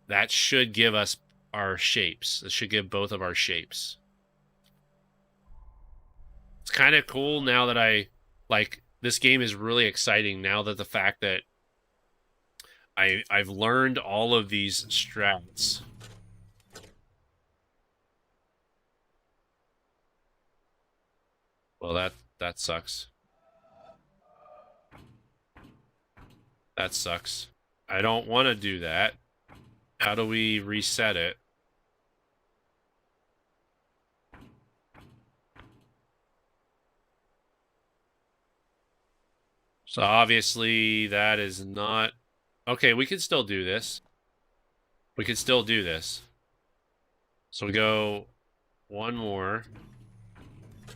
That should give us our shapes. It should give both of our shapes. It's kind of cool now that this game is really exciting now that the fact that I've learned all of these strats. Well, that sucks. That sucks. I don't want to do that. How do we reset it? So obviously that is not... Okay, we can still do this. We can still do this. So we go 1 more.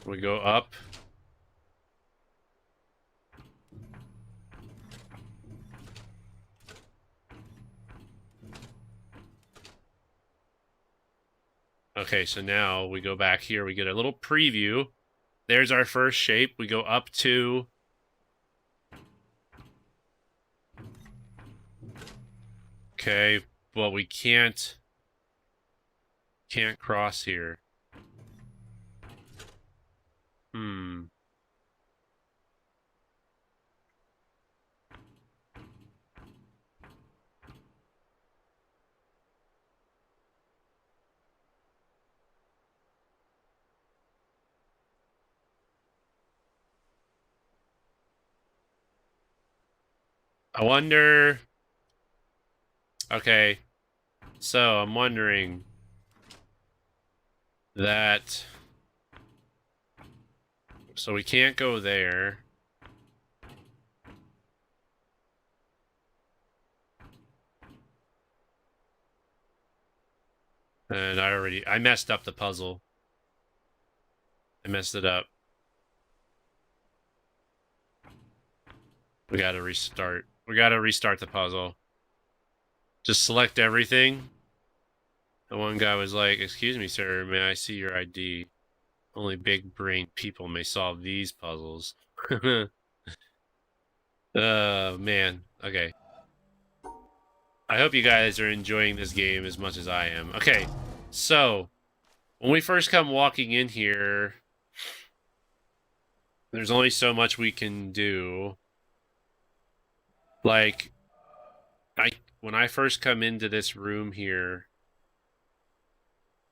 We go up. Okay, so now we go back here. We get a little preview. There's our first shape. We go up 2. Okay, well, we can't cross here. I wonder... Okay, so I'm wondering that... So we can't go there. And I messed up the puzzle. I messed it up. We gotta restart. We gotta restart the puzzle. Just select everything. The one guy was like, "Excuse me, sir, may I see your ID? Only big-brained people may solve these puzzles." Oh, man. Okay. I hope you guys are enjoying this game as much as I am. Okay, so when we first come walking in here, there's only so much we can do. Like, when I first come into this room here...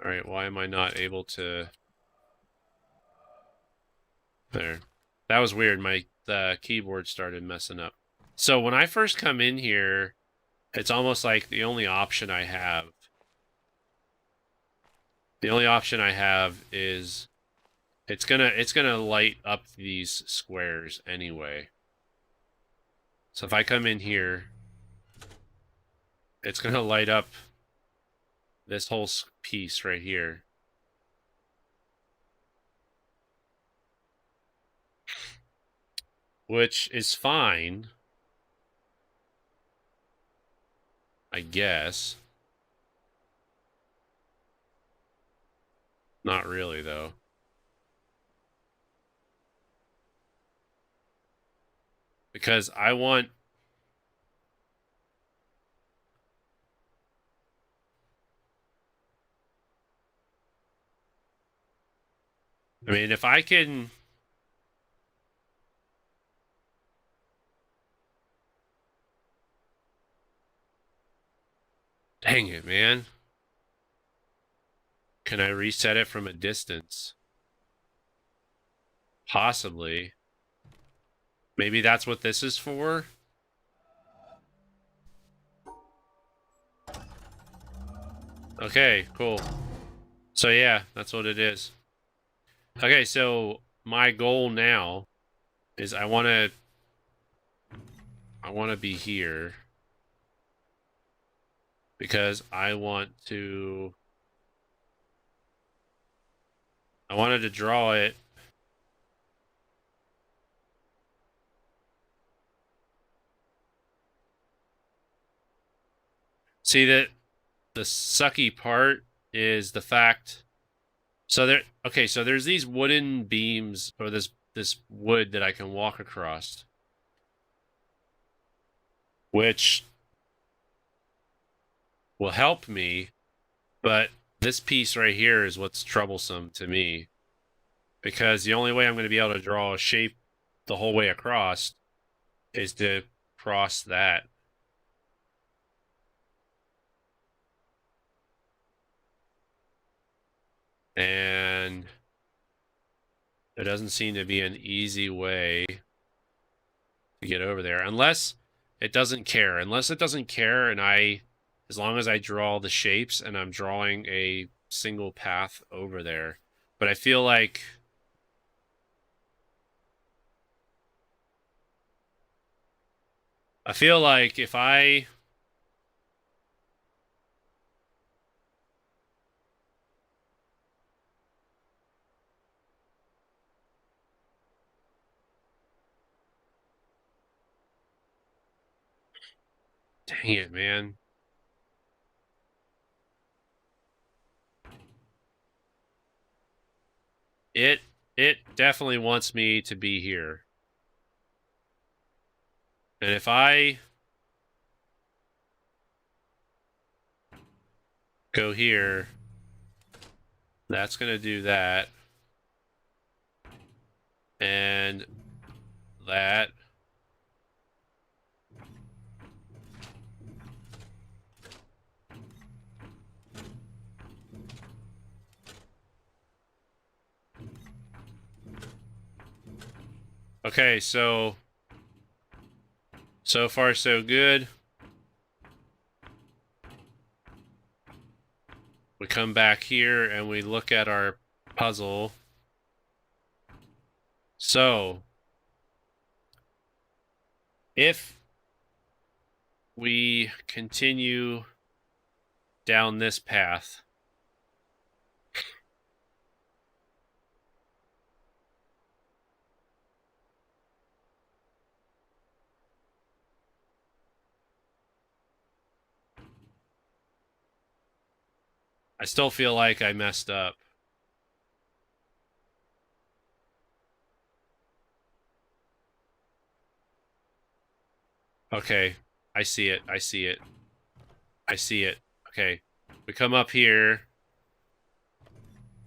Alright, why am I not able to... There. That was weird. The keyboard started messing up. So when I first come in here, it's almost like the only option I have... The only option I have is... It's gonna light up these squares anyway. So if I come in here, it's gonna light up this whole piece right here. which is fine, I guess. Not really, though. Because I want... I mean, if I can... Dang it, man. Can I reset it from a distance? Possibly. Maybe that's what this is for? Okay, cool. So yeah, that's what it is. Okay, so my goal now is I want to be here because I wanted to draw it. See that the sucky part is the fact. So there, okay, so there's these wooden beams or this wood that I can walk across, which will help me, but this piece right here is what's troublesome to me because the only way I'm going to be able to draw a shape the whole way across is to cross that. And there doesn't seem to be an easy way to get over there unless it doesn't care. Unless it doesn't care and as long as I draw the shapes and I'm drawing a single path over there. But I feel like if I dang it, man. It definitely wants me to be here. And if I go here, that's going to do that. And that. Okay, so far so good. We come back here and we look at our puzzle. So if we continue down this path, I still feel like I messed up. Okay, I see it. I see it. I see it. Okay, we come up here.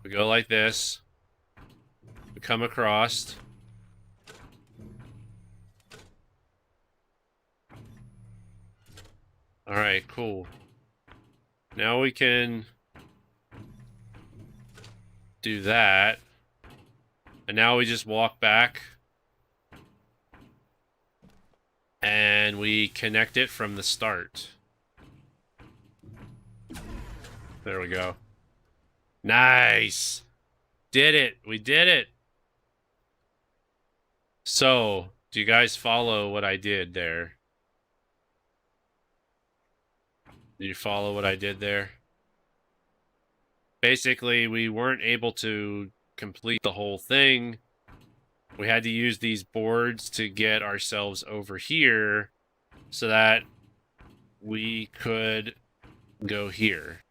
We go like this. We come across. All right, cool. Now we can do that. And now we just walk back. And we connect it from the start. There we go. Nice. Did it. We did it. So, do you guys follow what I did there? Do you follow what I did there? Basically, we weren't able to complete the whole thing we had to use these boards to get ourselves over here so that we could go here.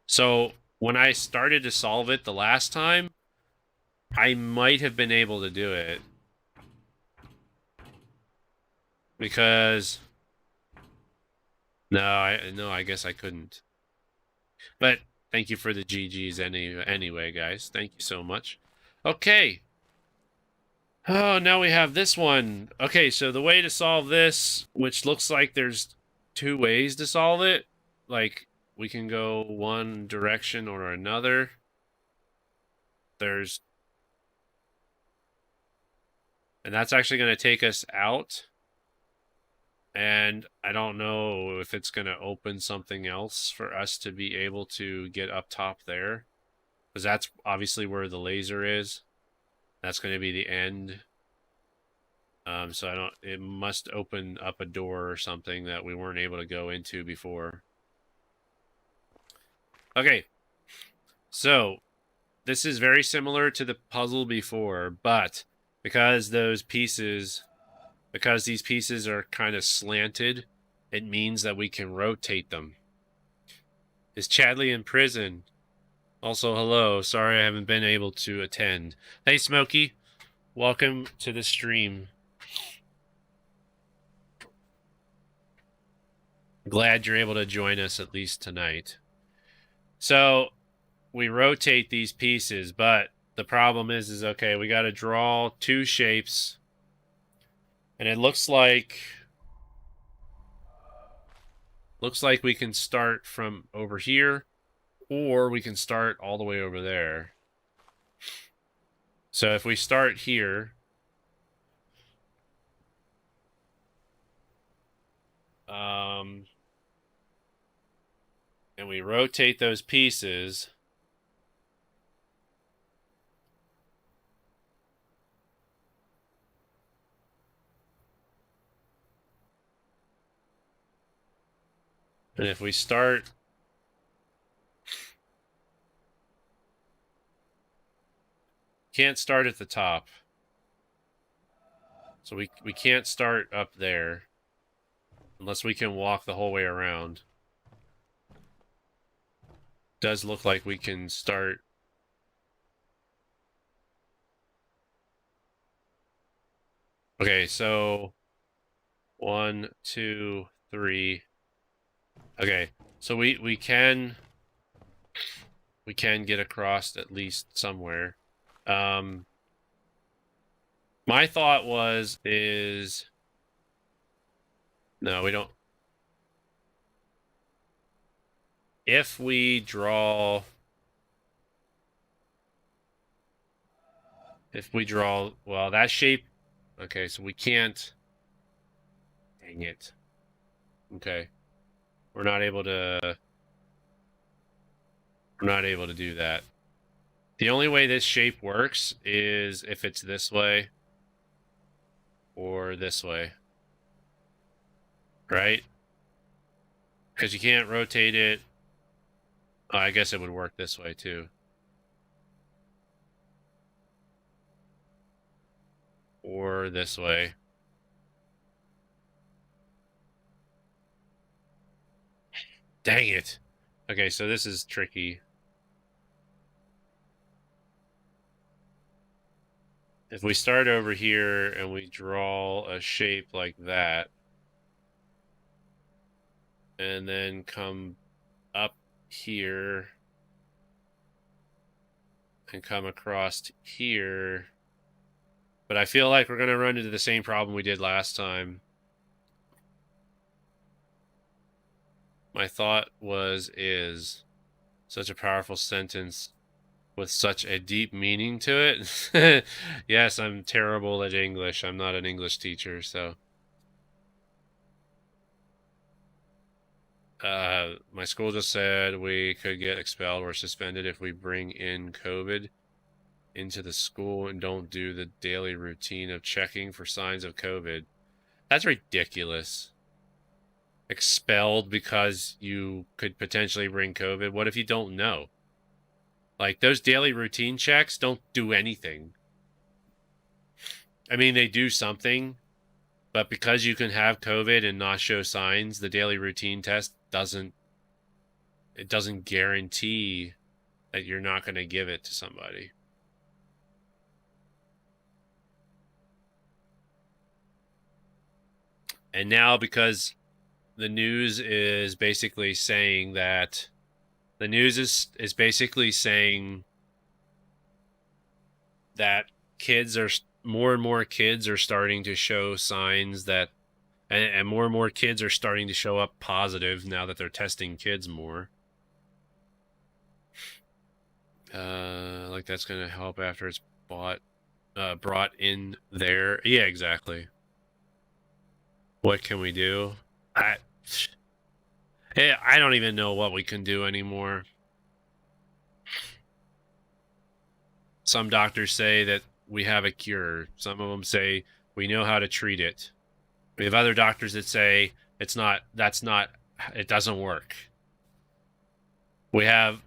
So when I started to solve it the last time, I might have been able to do it. Because no, I guess I couldn't. But thank you for the GGs anyway, guys. Thank you so much. Okay. Oh, now we have this one. Okay, so the way to solve this, which looks like there's two ways to solve it, like we can go one direction or another. And that's actually going to take us out. And I don't know if it's going to open something else for us to be able to get up top there. Because that's obviously where the laser is. That's going to be the end. So it must open up a door or something that we weren't able to go into before. Okay. So this is very similar to the puzzle before, but because these pieces are kind of slanted, it means that we can rotate them. Is Chadley in prison? Also, hello. Sorry I haven't been able to attend. Hey, Smokey. Welcome to the stream. Glad you're able to join us at least tonight. So, we rotate these pieces, but the problem is okay, we got to draw two shapes. And it looks like we can start from over here, or we can start all the way over there. So if we start here, and we rotate those pieces, and if we start can't start at the top. So we can't start up there unless we can walk the whole way around. Does look like we can start. Okay, so 1, 2, 3. Okay, so we can get across at least somewhere. My thought is no, we don't. If we draw, well, that shape, okay, so we can't, dang it. Okay. We're not able to do that. The only way this shape works is if it's this way or this way. Right? Because you can't rotate it. Oh, I guess it would work this way too. Or this way. Dang it. Okay, so this is tricky. If we start over here and we draw a shape like that, and then come up here and come across here. But I feel like we're going to run into the same problem we did last time. My thought is such a powerful sentence with such a deep meaning to it. Yes, I'm terrible at English. I'm not an English teacher, so. My school just said we could get expelled or suspended if we bring in COVID into the school and don't do the daily routine of checking for signs of COVID. That's ridiculous. Expelled because you could potentially bring COVID. What if you don't know? Like, those daily routine checks don't do anything. I mean, they do something, but because you can have COVID and not show signs, the daily routine test doesn't guarantee that you're not going to give it to somebody. And now, because the news is basically saying that basically saying that more and more kids are starting to show signs that, and more kids are starting to show up positive now that they're testing kids more. Like that's going to help after it's brought in there. Yeah, exactly. What can we do? I don't even know what we can do anymore. Some doctors say that we have a cure. Some of them say we know how to treat it. We have other doctors that say it doesn't work. We have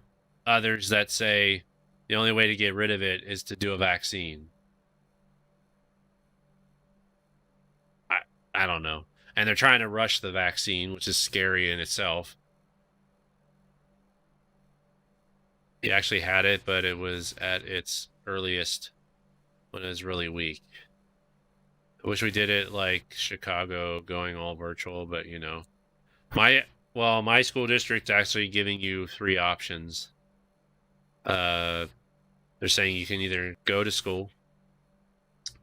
others that say the only way to get rid of it is to do a vaccine. I don't know. And they're trying to rush the vaccine, which is scary in itself. He actually had it, but it was at its earliest when it was really weak. I wish we did it like Chicago, going all virtual, but you know, my school district's actually giving you 3 options. They're saying you can either go to school,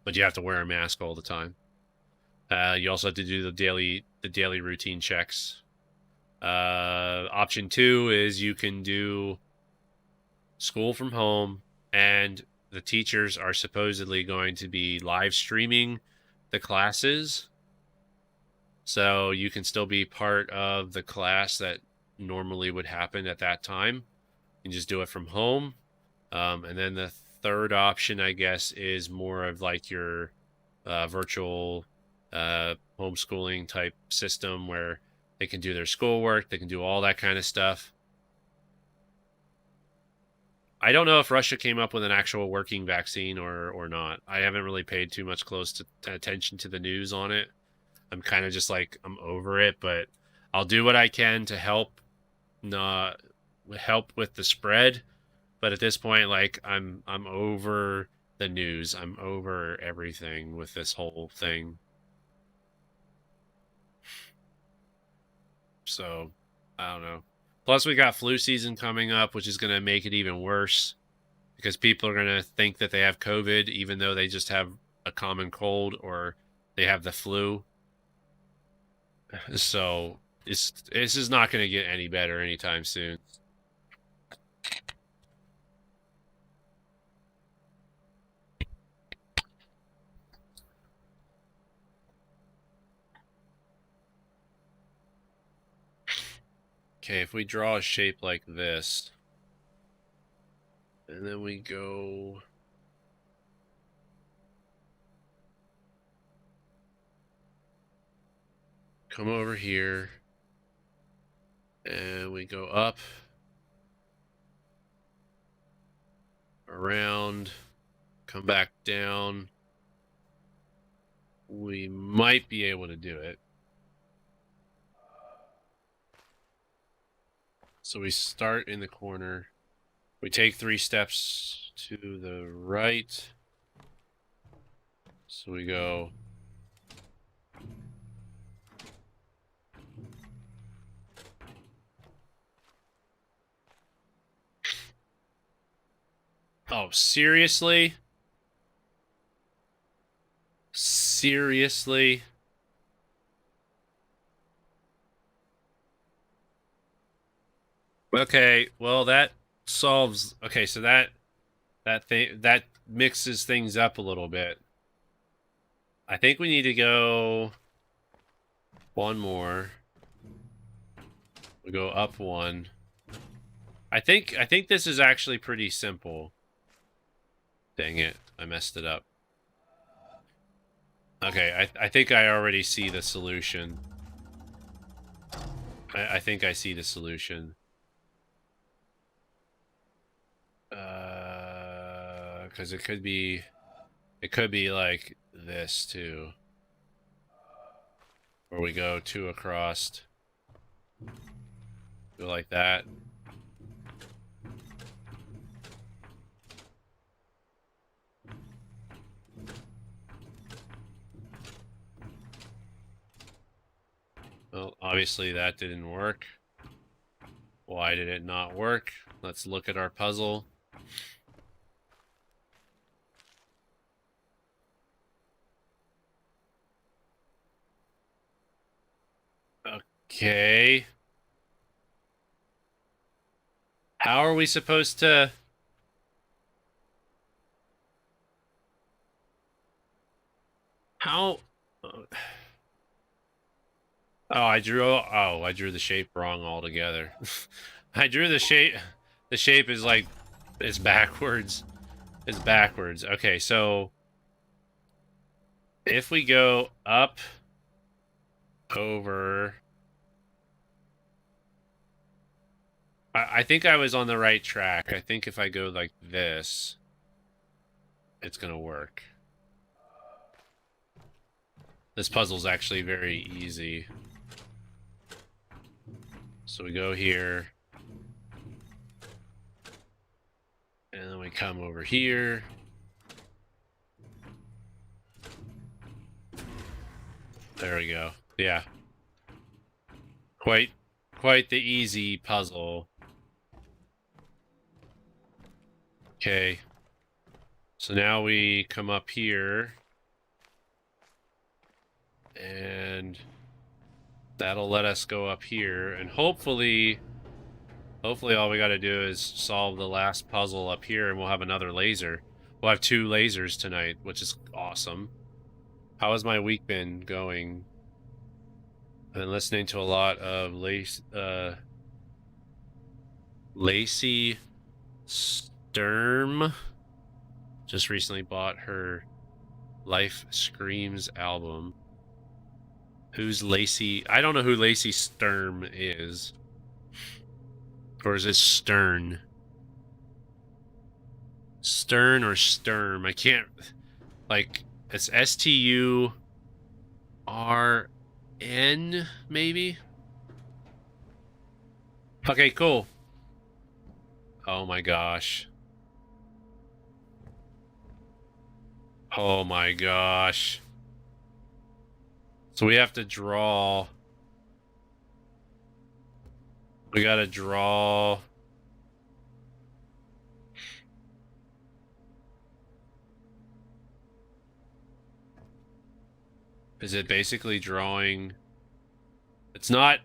but you have to wear a mask all the time. You also have to do the daily routine checks. Option 2 is you can do school from home, and the teachers are supposedly going to be live streaming the classes, so you can still be part of the class that normally would happen at that time. You can just do it from home. And then the third option, I guess, is more of like your virtual homeschooling type system where they can do their schoolwork, they can do all that kind of stuff. I don't know if Russia came up with an actual working vaccine or not. I haven't really paid too much close attention to the news on it. I'm kind of just like, I'm over it, but I'll do what I can to help with the spread. But at this point, like I'm over the news. I'm over everything with this whole thing. So, I don't know. Plus, we got flu season coming up, which is going to make it even worse because people are going to think that they have COVID, even though they just have a common cold or they have the flu. So, this is not going to get any better anytime soon. Okay, if we draw a shape like this, and then we go come over here, and we go up, around, come back down. We might be able to do it. So we start in the corner. We take 3 steps to the right. So we go oh, seriously? Seriously? Okay, well that solves. Okay, so that mixes things up a little bit. I think we need to go one more. We go up 1. I think this is actually pretty simple. Dang it, I messed it up. Okay, I think I already see the solution. I think I see the solution. Because it could be like this too. Where we go two across. Go like that. Well, obviously that didn't work. Why did it not work? Let's look at our puzzle. Okay. How are we supposed to... How... Oh, I drew the shape wrong altogether. I drew the shape. The shape is like, it's backwards. It's backwards. Okay, so if we go up, over, I think I was on the right track. I think if I go like this, it's gonna work. This puzzle's actually very easy. So we go here. And then we come over here. There we go. Yeah. Quite the easy puzzle. Okay. So now we come up here. And that'll let us go up here. And hopefully all we gotta do is solve the last puzzle up here and we'll have another laser. We'll have 2 lasers tonight, which is awesome. How has my week been going? I've been listening to a lot of Lacey Sturm. Just recently bought her Life Screams album. Who's Lacey? I don't know who Lacey Sturm is. Or is it Stern? Stern or Sturm? I can't... Like, it's S-T-U-R-N, maybe? Okay, cool. Oh my gosh. Oh my gosh. So we have to draw... We gotta draw... Is it basically drawing... It's not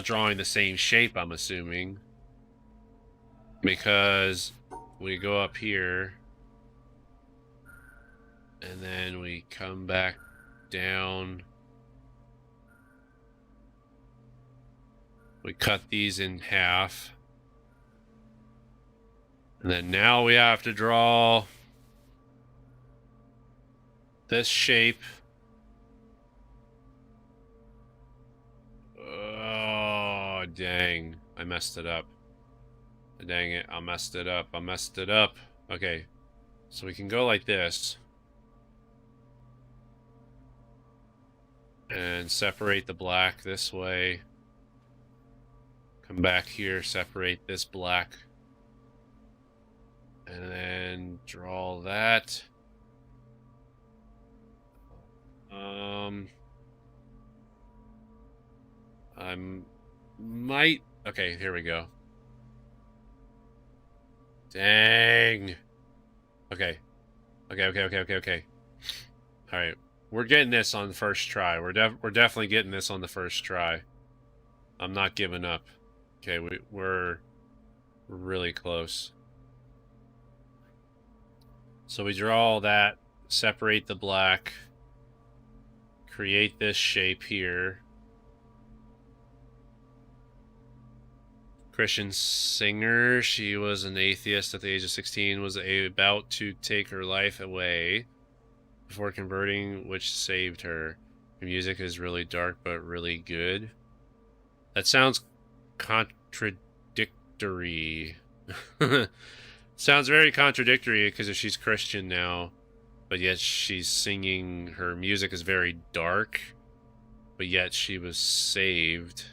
drawing the same shape, I'm assuming. Because we go up here. And then we come back down. We cut these in half. And then now we have to draw this shape. Oh, dang. I messed it up. Dang it, I messed it up. I messed it up. Okay. So we can go like this. And separate the black this way. Come back here, separate this black. And then draw that. Okay, here we go. Dang. Okay. Okay. All right. We're getting this on the first try. We're definitely getting this on the first try. I'm not giving up. Okay, we're really close. So we draw all that, separate the black, create this shape here. Christian singer, she was an atheist at the age of 16, was about to take her life away before converting, which saved her. Her music is really dark but really good. That sounds contradictory. Sounds very contradictory because if she's Christian now, but yet she's singing, her music is very dark, but yet she was saved.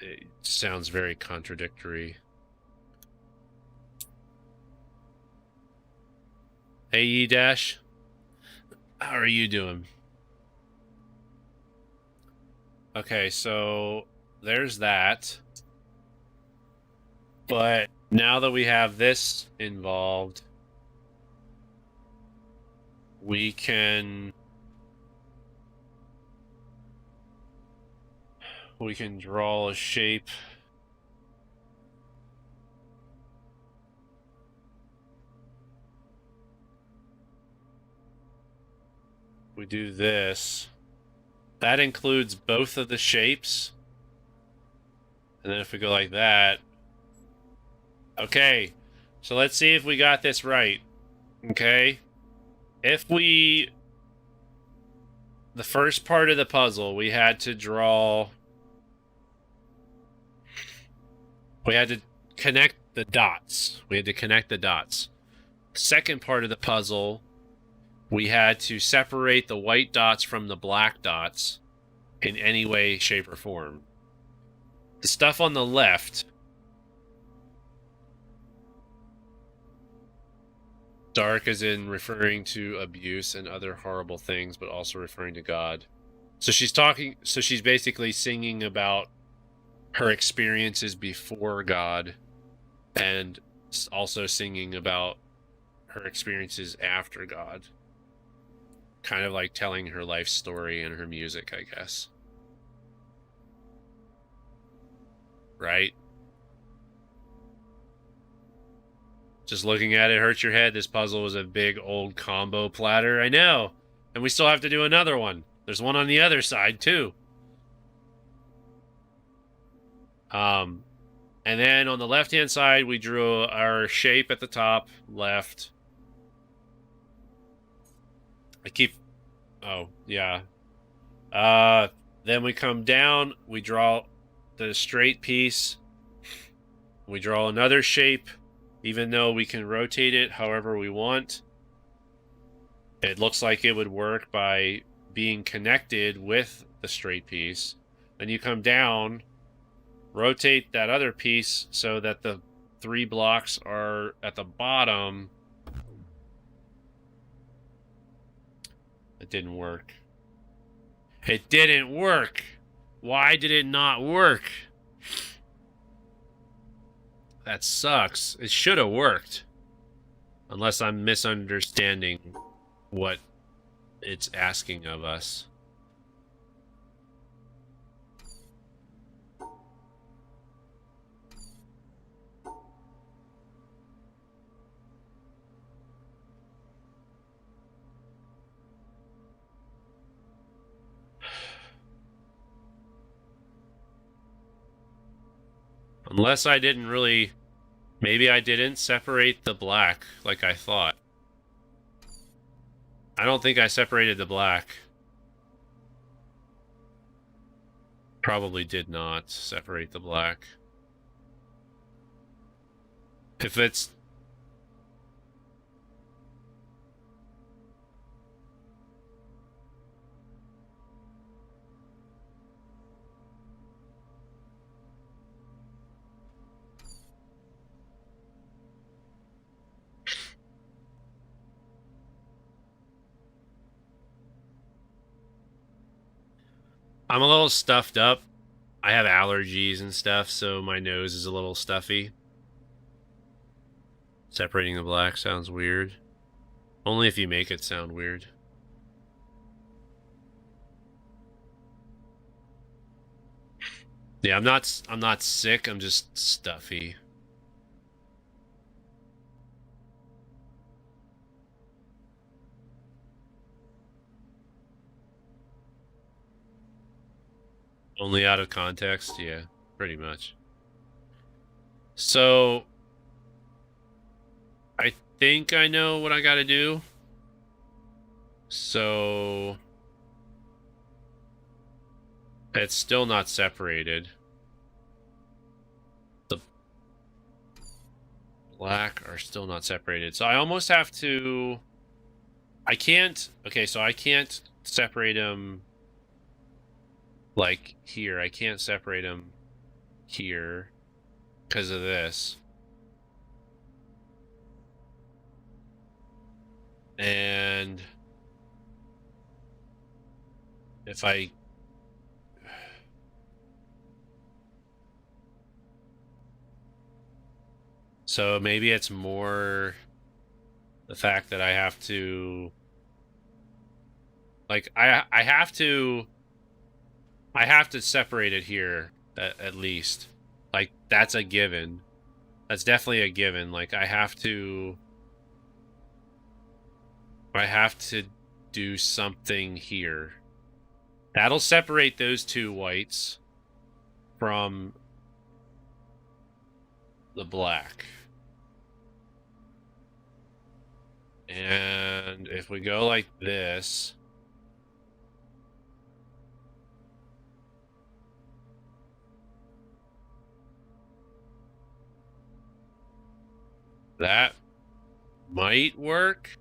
It sounds very contradictory. Hey, E-Dash. How are you doing? Okay, so there's that. But now that we have this involved, we can draw a shape. We do this. That includes both of the shapes. And then if we go like that. Okay. So let's see if we got this right. Okay. If we... The first part of the puzzle, we had to draw... We had to connect the dots. We had to connect the dots. Second part of the puzzle, we had to separate the white dots from the black dots in any way, shape, or form. The stuff on the left, dark as in referring to abuse and other horrible things, but also referring to God. So she's basically singing about her experiences before God and also singing about her experiences after God. Kind of like telling her life story in her music, I guess. Right? Just looking at it hurts your head. This puzzle was a big old combo platter. I know. And we still have to do another one. There's one on the other side, too. And then on the left-hand side, we drew our shape at the top, left. Oh, yeah. Then we come down, we draw the straight piece. We draw another shape, even though we can rotate it however we want. It looks like it would work by being connected with the straight piece. Then you come down, rotate that other piece so that the 3 blocks are at the bottom. It didn't work. It didn't work. Why did it not work? That sucks. It should have worked. Unless I'm misunderstanding what it's asking of us. Unless I didn't really... Maybe I didn't separate the black like I thought. I don't think I separated the black. Probably did not separate the black. If it's... I'm a little stuffed up. I have allergies and stuff, so my nose is a little stuffy. Separating the black sounds weird. Only if you make it sound weird. Yeah, I'm not sick, I'm just stuffy. Only out of context? Yeah, pretty much. So, I think I know what I gotta do. So, it's still not separated. The black are still not separated. So I almost have to... I can't... Okay, so I can't separate them like here. I can't separate them here because of this. And if I... So maybe it's more the fact that I have to... Like, I have to separate it here, at least. Like, that's a given. That's definitely a given. Like, I have to do something here. That'll separate those two whites from the black. And if we go like this... That might work.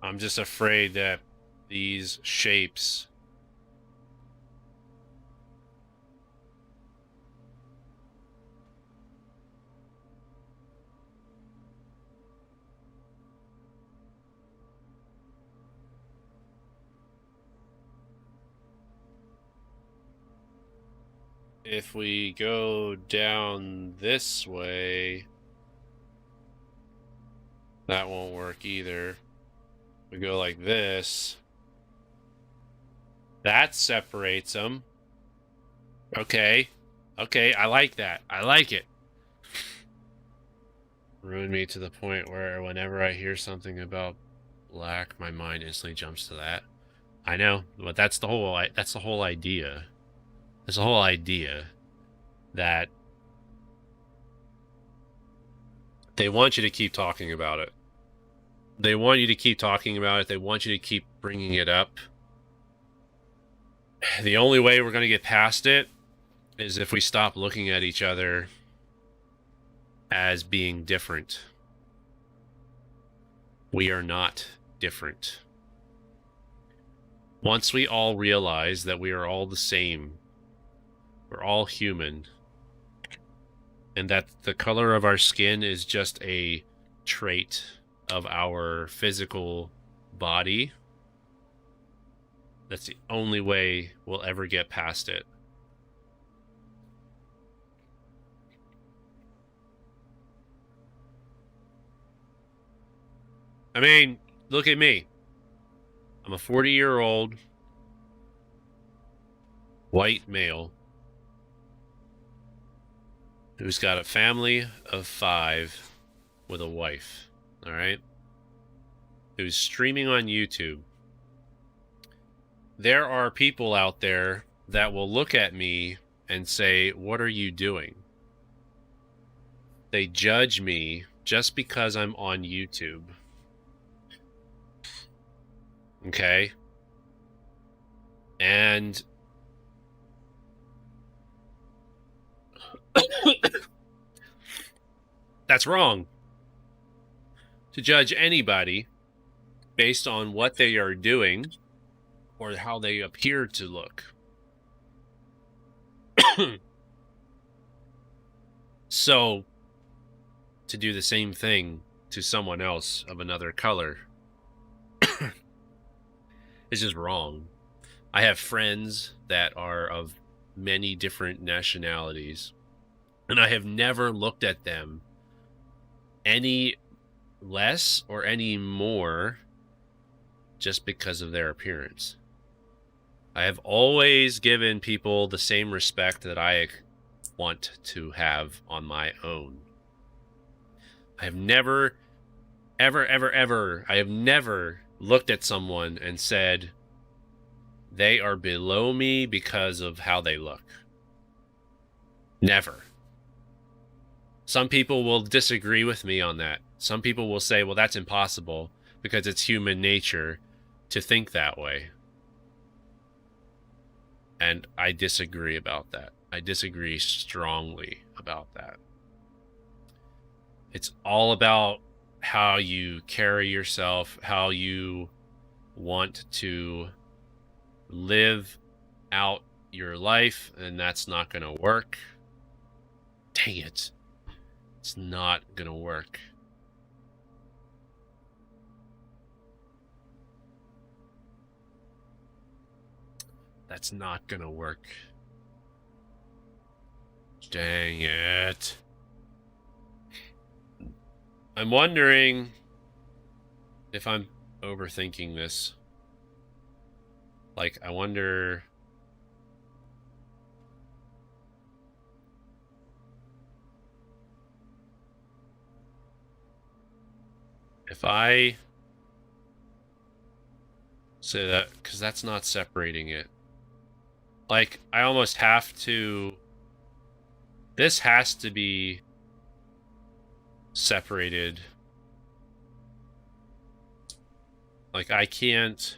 I'm just afraid that these shapes... If we go down this way, that won't work either. We go like this. That separates them. Okay. Okay, I like that. I like it. Ruined me to the point where whenever I hear something about black, my mind instantly jumps to that. I know, but that's the whole idea. That's the whole idea that they want you to keep talking about it. They want you to keep talking about it. They want you to keep bringing it up. The only way we're going to get past it is if we stop looking at each other as being different. We are not different. Once we all realize that we are all the same, we're all human, and that the color of our skin is just a trait of our physical body, that's the only way we'll ever get past it. I mean, look at me. I'm a 40-year-old white male who's got a family of 5 with a wife, all right? Who's streaming on YouTube. There are people out there that will look at me and say, "What are you doing?" They judge me just because I'm on YouTube. Okay? And that's wrong. To judge anybody based on what they are doing or how they appear to look. So, to do the same thing to someone else of another color is just wrong. I have friends that are of many different nationalities, and I have never looked at them any less or any more just because of their appearance. I have always given people the same respect that I want to have on my own. I have never, ever, I have never looked at someone and said they are below me because of how they look. Never. Some people will disagree with me on that. Some people will say, well, that's impossible because it's human nature to think that way. And I disagree about that. I disagree strongly about that. It's all about how you carry yourself, how you want to live out your life, and that's not going to work. Dang it. It's not going to work. That's not going to work. Dang it. I'm wondering if I'm overthinking this. Like, I wonder... if I say that, because that's not separating it. Like, I almost have to... This has to be separated. Like, I can't...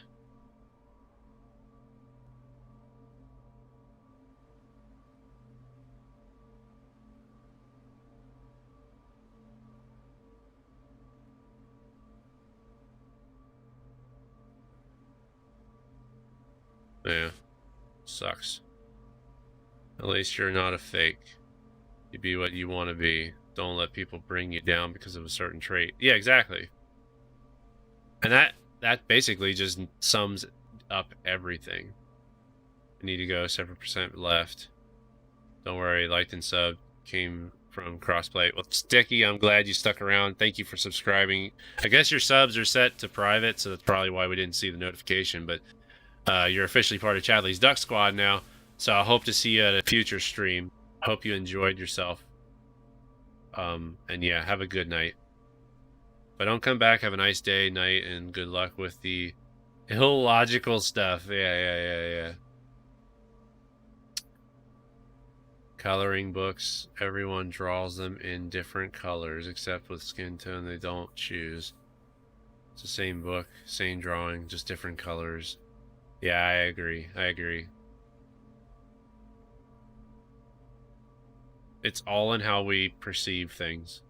Yeah. Sucks. At least you're not a fake. You be what you want to be. Don't let people bring you down because of a certain trait. Yeah, exactly. And that basically just sums up everything. I need to go 7% left. Don't worry, liked and sub came from crossplay. Well, Sticky, I'm glad you stuck around. Thank you for subscribing. I guess your subs are set to private, so that's probably why we didn't see the notification, but you're officially part of Chadley's Duck Squad now, so I hope to see you at a future stream. Hope you enjoyed yourself. And yeah, have a good night. If I don't come back, have a nice day, night, and good luck with the illogical stuff. Yeah. Coloring books, everyone draws them in different colors, except with skin tone they don't choose. It's the same book, same drawing, just different colors. Yeah, I agree. It's all in how we perceive things.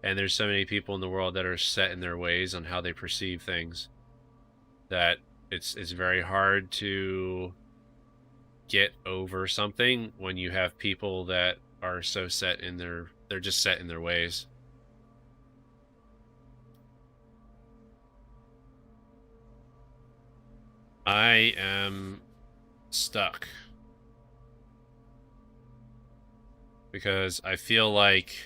And there's so many people in the world that are set in their ways on how they perceive things that it's very hard to get over something when you have people that are so set in they're just set in their ways. I am stuck because I feel like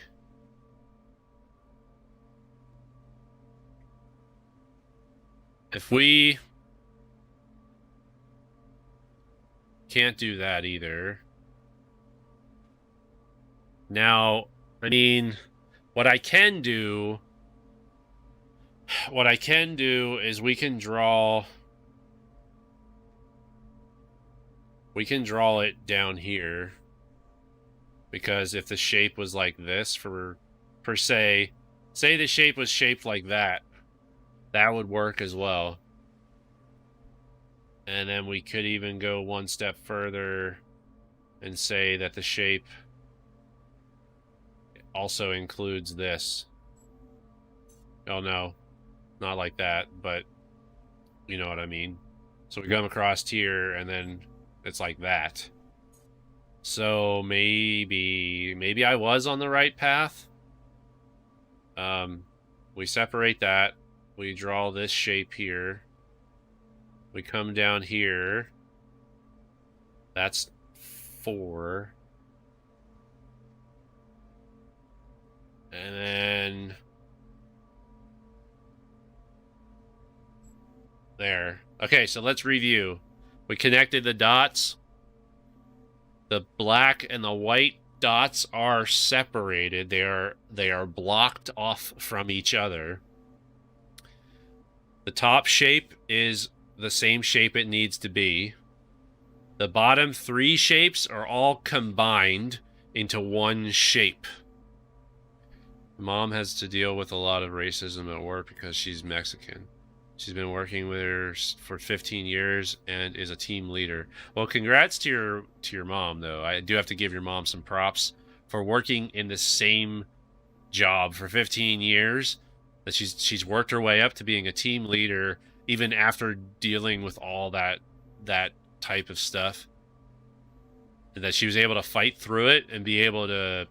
if we can't do that either. Now, I mean, what I can do is we can draw it down here, because if the shape was like this per se the shape was shaped like that would work as well. And then we could even go one step further and say that the shape also includes this. Oh no, not like that, but you know what I mean. So we come across here and then it's like that. So maybe I was on the right path. We separate that. We draw this shape here. We come down here. That's 4. And then there. Okay, so let's review. We connected the dots. The black and the white dots are separated. They are blocked off from each other. The top shape is the same shape it needs to be. The bottom 3 shapes are all combined into one shape. Mom has to deal with a lot of racism at work because she's Mexican. She's been working with her for 15 years and is a team leader. Well, congrats to your mom, though. I do have to give your mom some props for working in the same job for 15 years, that she's worked her way up to being a team leader even after dealing with all that type of stuff, and that she was able to fight through it and be able to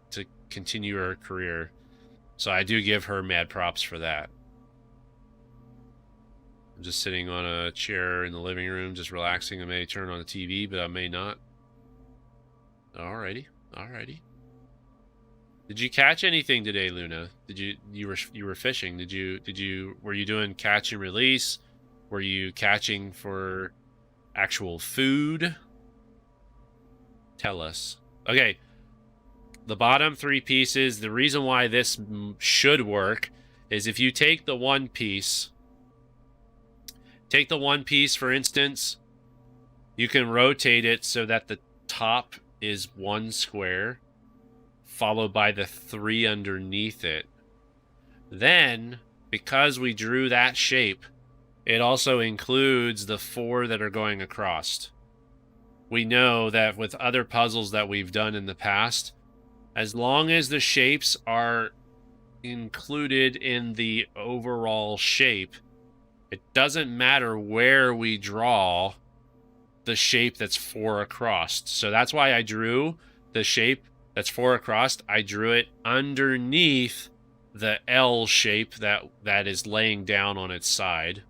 continue her career. So I do give her mad props for that. I'm just sitting on a chair in the living room, just relaxing. I may turn on the TV, but I may not. Alrighty. Did you catch anything today, Luna? Did you were fishing? Were you doing catch and release? Were you catching for actual food? Tell us. Okay. The bottom 3 pieces, the reason why this should work is if you take the one piece, for instance, you can rotate it so that the top is 1 square, followed by the 3 underneath it. Then, because we drew that shape, it also includes the 4 that are going across. We know that with other puzzles that we've done in the past, as long as the shapes are included in the overall shape, it doesn't matter where we draw the shape that's 4 across. So that's why I drew the shape that's 4 across. I drew it underneath the L shape that is laying down on its side.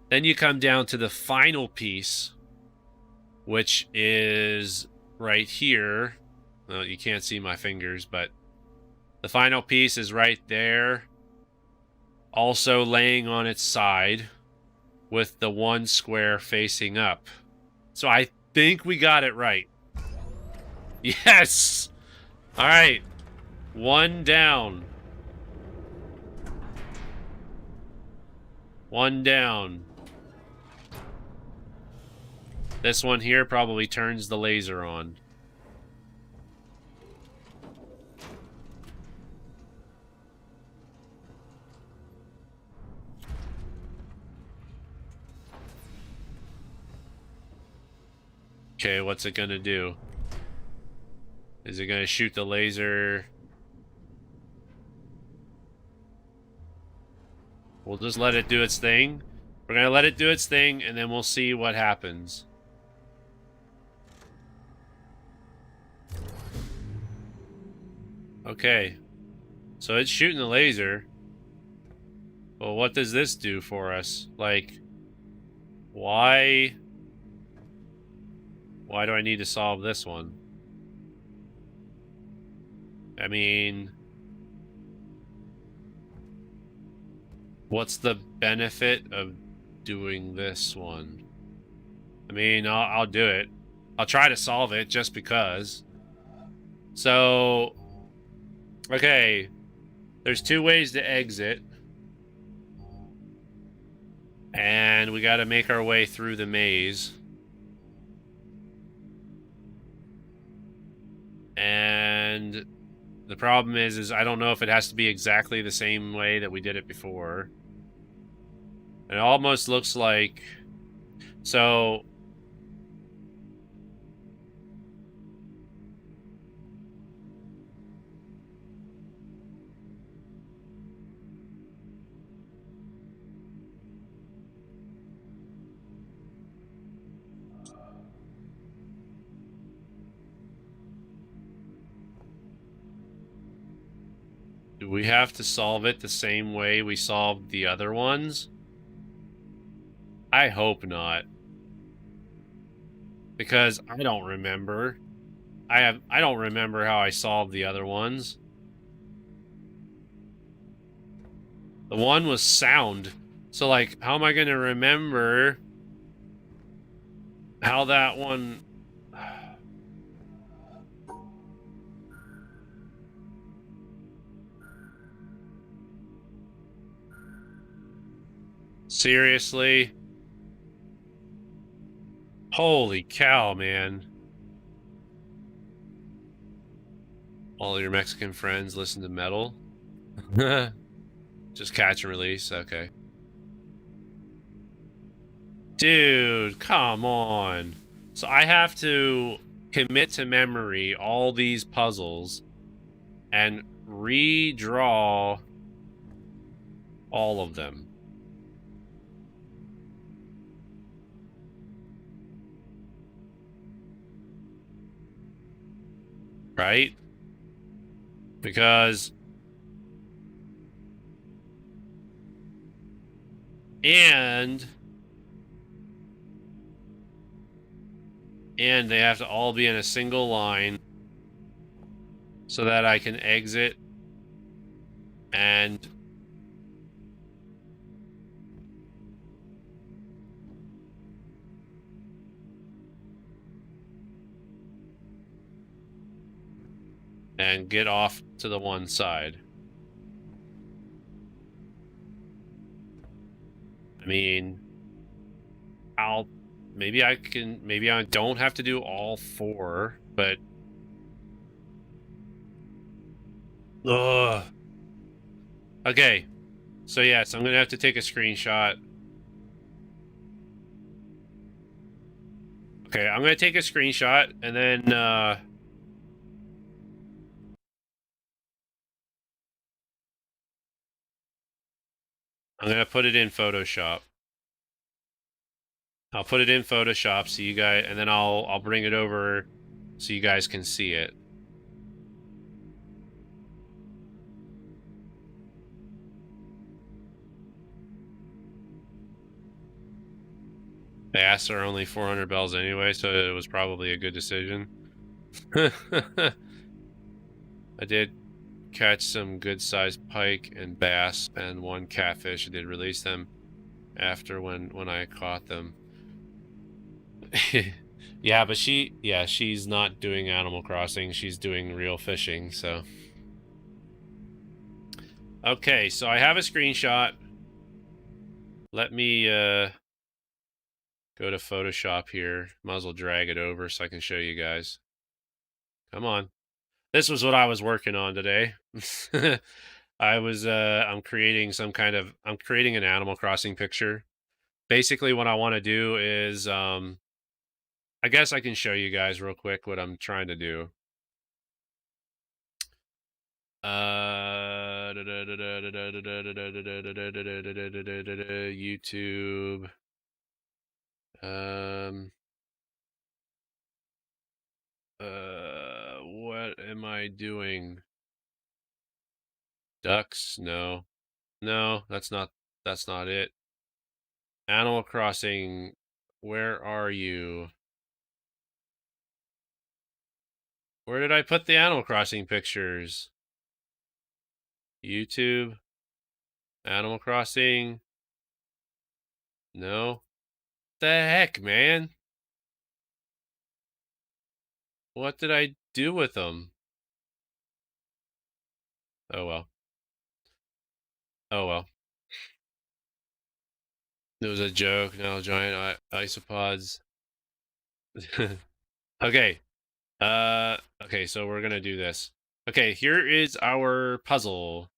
Then you come down to the final piece, which is right here. Well, you can't see my fingers, but the final piece is right there, also laying on its side with the 1 square facing up. So I think we got it right. Yes! All right. 1 down. 1 down. This one here probably turns the laser on. Okay, what's it gonna do? Is it gonna shoot the laser? We'll just let it do its thing. We're gonna let it do its thing, and then we'll see what happens. Okay. So it's shooting the laser. Well, what does this do for us? Like, why do I need to solve this one? I mean, what's the benefit of doing this one? I mean, I'll do it. I'll try to solve it just because. So, okay, there's 2 ways to exit. And we got to make our way through the maze. And the problem is I don't know if it has to be exactly the same way that we did it before. It almost looks like... So... Do we have to solve it the same way we solved the other ones? I hope not. Because I don't remember. I don't remember how I solved the other ones. The one was sound. So, like, how am I going to remember how that one... Seriously? Holy cow, man. All your Mexican friends listen to metal? Just catch and release? Okay. Dude, come on. So I have to commit to memory all these puzzles and redraw all of them. Right? Because... And they have to all be in a single line so that I can exit and get off to the one side. I mean, maybe I don't have to do all 4, but ugh. Okay. So yes, I'm going to have to take a screenshot. Okay, I'm going to take a screenshot and then I'm going to put it in Photoshop. I'll put it in Photoshop so you guys, and then I'll bring it over so you guys can see it. Bass are only 400 bells anyway, so it was probably a good decision. I did catch some good-sized pike and bass and 1 catfish. I did release them after when I caught them. Yeah, but she's not doing Animal Crossing. She's doing real fishing, so. Okay, so I have a screenshot. Let me go to Photoshop here. Might as well drag it over so I can show you guys. Come on. This was what I was working on today. I'm creating I'm creating an Animal Crossing picture. Basically what I want to do is, I guess I can show you guys real quick what I'm trying to do. YouTube. What am I doing? Ducks? No. No, that's not it. Animal Crossing, where are you? Where did I put the Animal Crossing pictures? YouTube? Animal Crossing? No. The heck, man? What did I do with them? Oh well. Oh well. It was a joke. No, giant isopods. Okay. Okay, so we're gonna do this. Okay, here is our puzzle.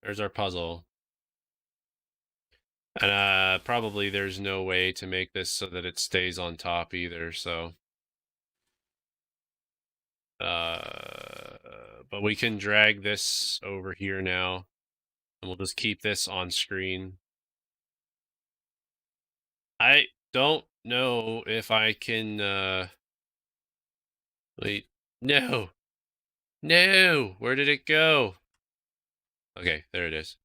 There's our puzzle. And probably there's no way to make this so that it stays on top either, so. But we can drag this over here now. And we'll just keep this on screen. I don't know if I can, wait. No! No! Where did it go? Okay, there it is.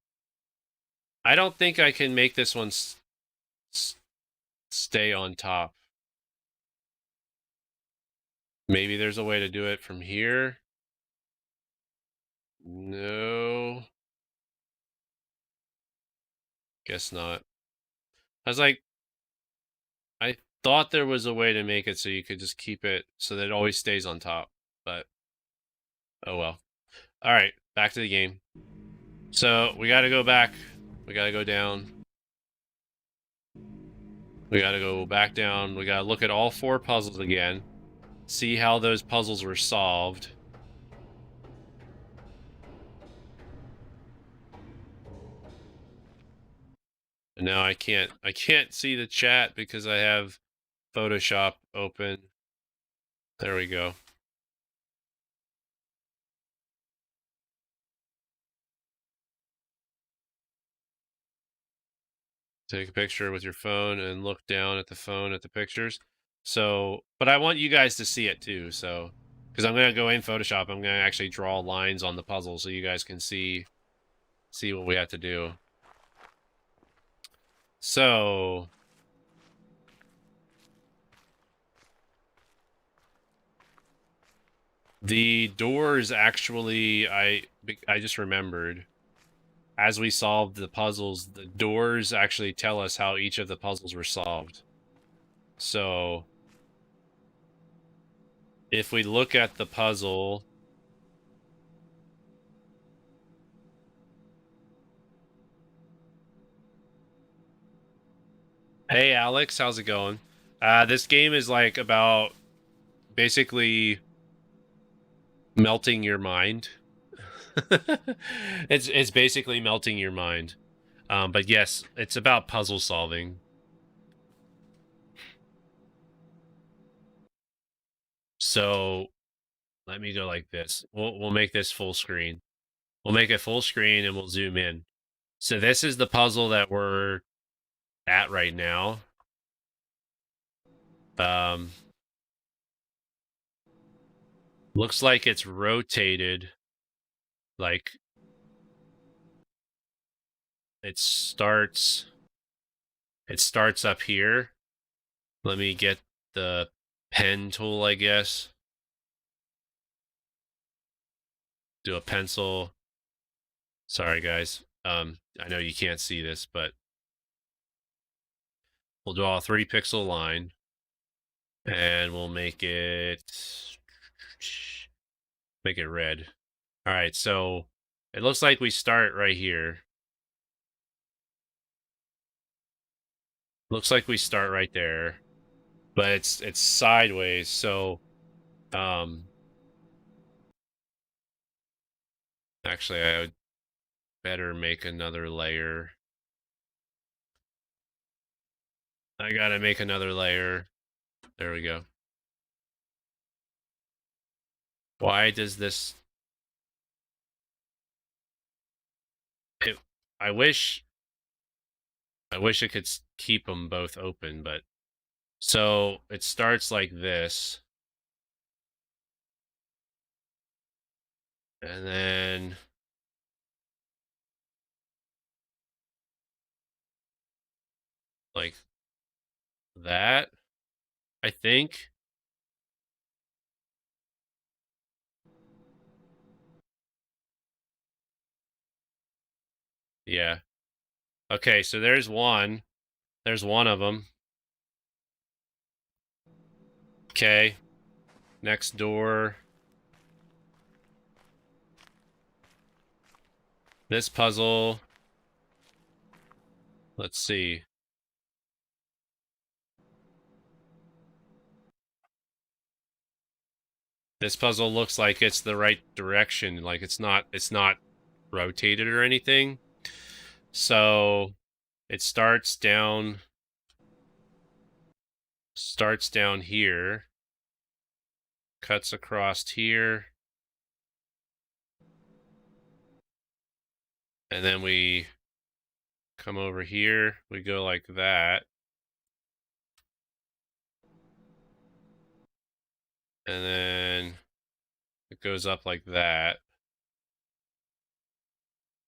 I don't think I can make this one stay on top. Maybe there's a way to do it from here. No. Guess not. I was like, I thought there was a way to make it so you could just keep it so that it always stays on top, but oh well. All right, back to the game. So we got to go back. We got to go down. We got to go back down. We got to look at all 4 puzzles again. See how those puzzles were solved. And now I can't see the chat because I have Photoshop open. There we go. Take a picture with your phone and look down at the phone at the pictures. So, but I want you guys to see it too. So, because I'm gonna go in Photoshop, I'm gonna actually draw lines on the puzzle so you guys can see what we have to do. So, the doors actually, I just remembered. As we solved the puzzles, the doors actually tell us how each of the puzzles were solved. So, if we look at the puzzle, hey Alex, how's it going? This game is like about basically melting your mind. It's basically melting your mind. But yes, it's about puzzle solving. So let me go like this. We'll make this full screen. We'll make it full screen and we'll zoom in. So this is the puzzle that we're at right now. Looks like it's rotated. Like it starts up here. Let me get the pen tool, I guess. Do a pencil. Sorry, guys. I know you can't see this, but we'll draw a 3-pixel line. And we'll make it red. All right, so it looks like we start right here. Looks like we start right there. But it's sideways, so actually I would better make another layer. I gotta make another layer. There we go. Why does this... I wish it could keep them both open, but... So, it starts like this. And then... like that, I think. Yeah. Okay, so there's one. There's one of them. Okay. Next door. This puzzle. Let's see. This puzzle looks like it's the right direction. Like it's not rotated or anything. So it starts down here. Cuts across here. And then we come over here. We go like that. And then it goes up like that.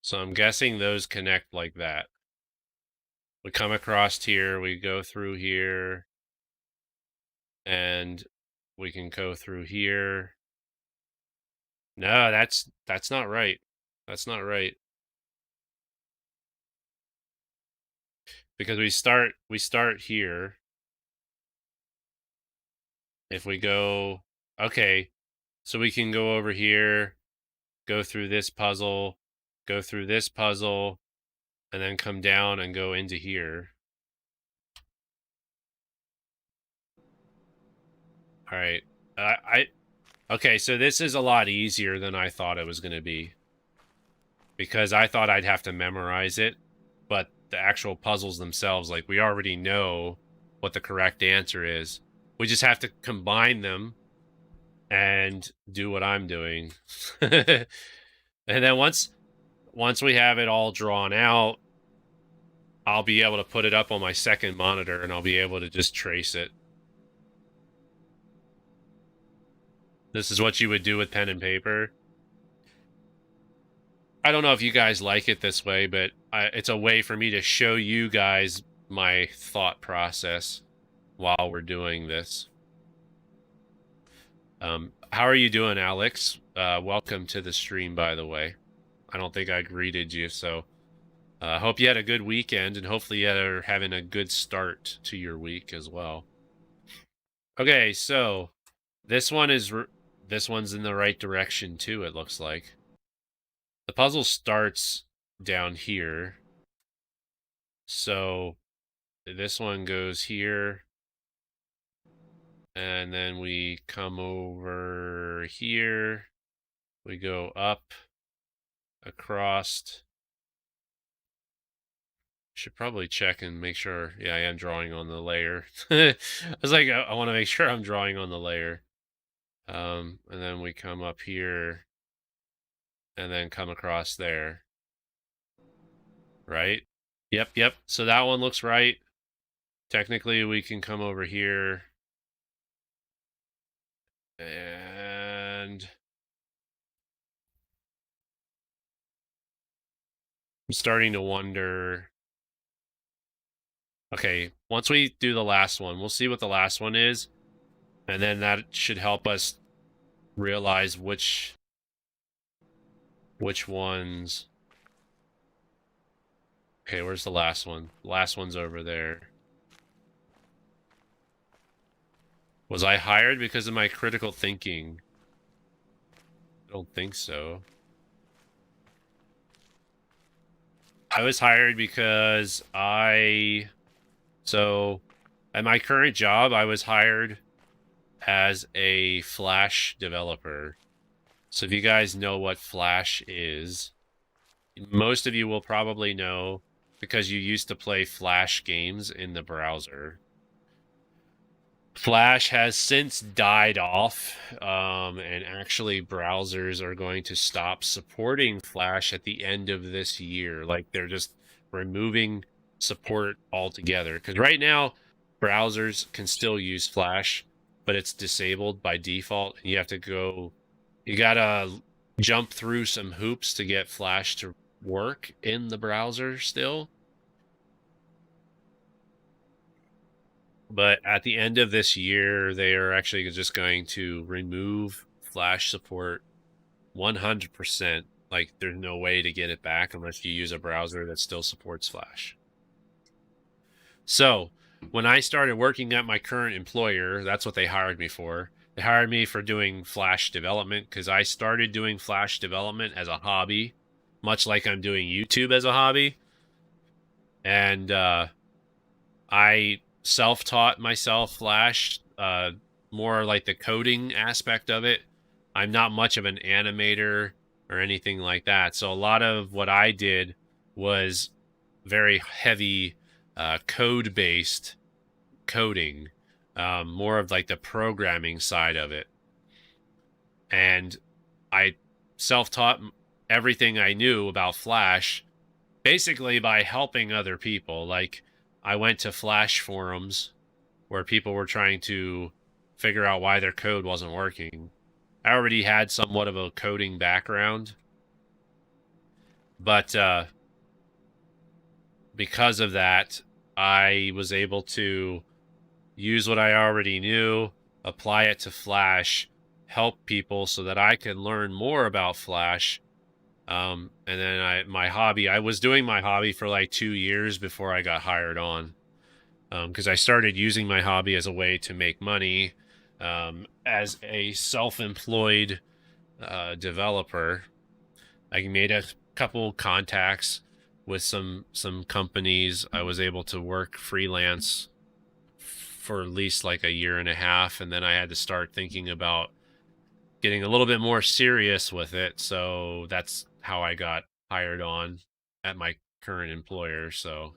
So I'm guessing those connect like that. We come across here, we go through here, and we can go through here. No, that's not right. That's not right. Because we start here. If we go, okay, so we can go over here, go through this puzzle, go through this puzzle, and then come down and go into here. All right. Okay, so this is a lot easier than I thought it was going to be. Because I thought I'd have to memorize it, but the actual puzzles themselves, like we already know what the correct answer is. We just have to combine them and do what I'm doing. And then once we have it all drawn out, I'll be able to put it up on my second monitor and I'll be able to just trace it. This is what you would do with pen and paper. I don't know if you guys like it this way, but it's a way for me to show you guys my thought process while we're doing this. How are you doing, Alex? Welcome to the stream, by the way. I don't think I greeted you, so hope you had a good weekend, and hopefully you're having a good start to your week as well. Okay, so this one's in the right direction too, it looks like. The puzzle starts down here. So this one goes here. And then we come over here. We go up, across. Should probably check and make sure. Yeah, I am drawing on the layer. I was like, I want to make sure I'm drawing on the layer. And then we come up here and then come across there. Right? Yep. So that one looks right. Technically, we can come over here. And I'm starting to wonder. Okay, once we do the last one, we'll see what the last one is. And then that should help us realize which ones. Okay, where's the last one? The last one's over there. Was I hired because of my critical thinking? I don't think so. I was hired because so at my current job, I was hired as a Flash developer. So if you guys know what Flash is, most of you will probably know because you used to play Flash games in the browser. Flash has since died off, and actually browsers are going to stop supporting Flash at the end of this year. Like, they're just removing support altogether. Because right now, browsers can still use Flash, but it's disabled by default. And you gotta jump through some hoops to get Flash to work in the browser still. But at the end of this year, they are actually just going to remove Flash support 100%. Like, there's no way to get it back unless you use a browser that still supports Flash. So, when I started working at my current employer, that's what they hired me for. They hired me for doing Flash development because I started doing Flash development as a hobby, much like I'm doing YouTube as a hobby. And I self-taught myself Flash, more like the coding aspect of it. I'm not much of an animator or anything like that. So a lot of what I did was very heavy code-based coding, more of like the programming side of it. And I self-taught everything I knew about Flash basically by helping other people. Like, I went to Flash forums where people were trying to figure out why their code wasn't working. I already had somewhat of a coding background, but because of that, I was able to use what I already knew, apply it to Flash, help people so that I could learn more about Flash. And then my hobby, I was doing my hobby for like 2 years before I got hired on. Because I started using my hobby as a way to make money as a self-employed developer. I made a couple contacts with some companies. I was able to work freelance for at least like a year and a half, and then I had to start thinking about getting a little bit more serious with it. So that's how I got hired on at my current employer. So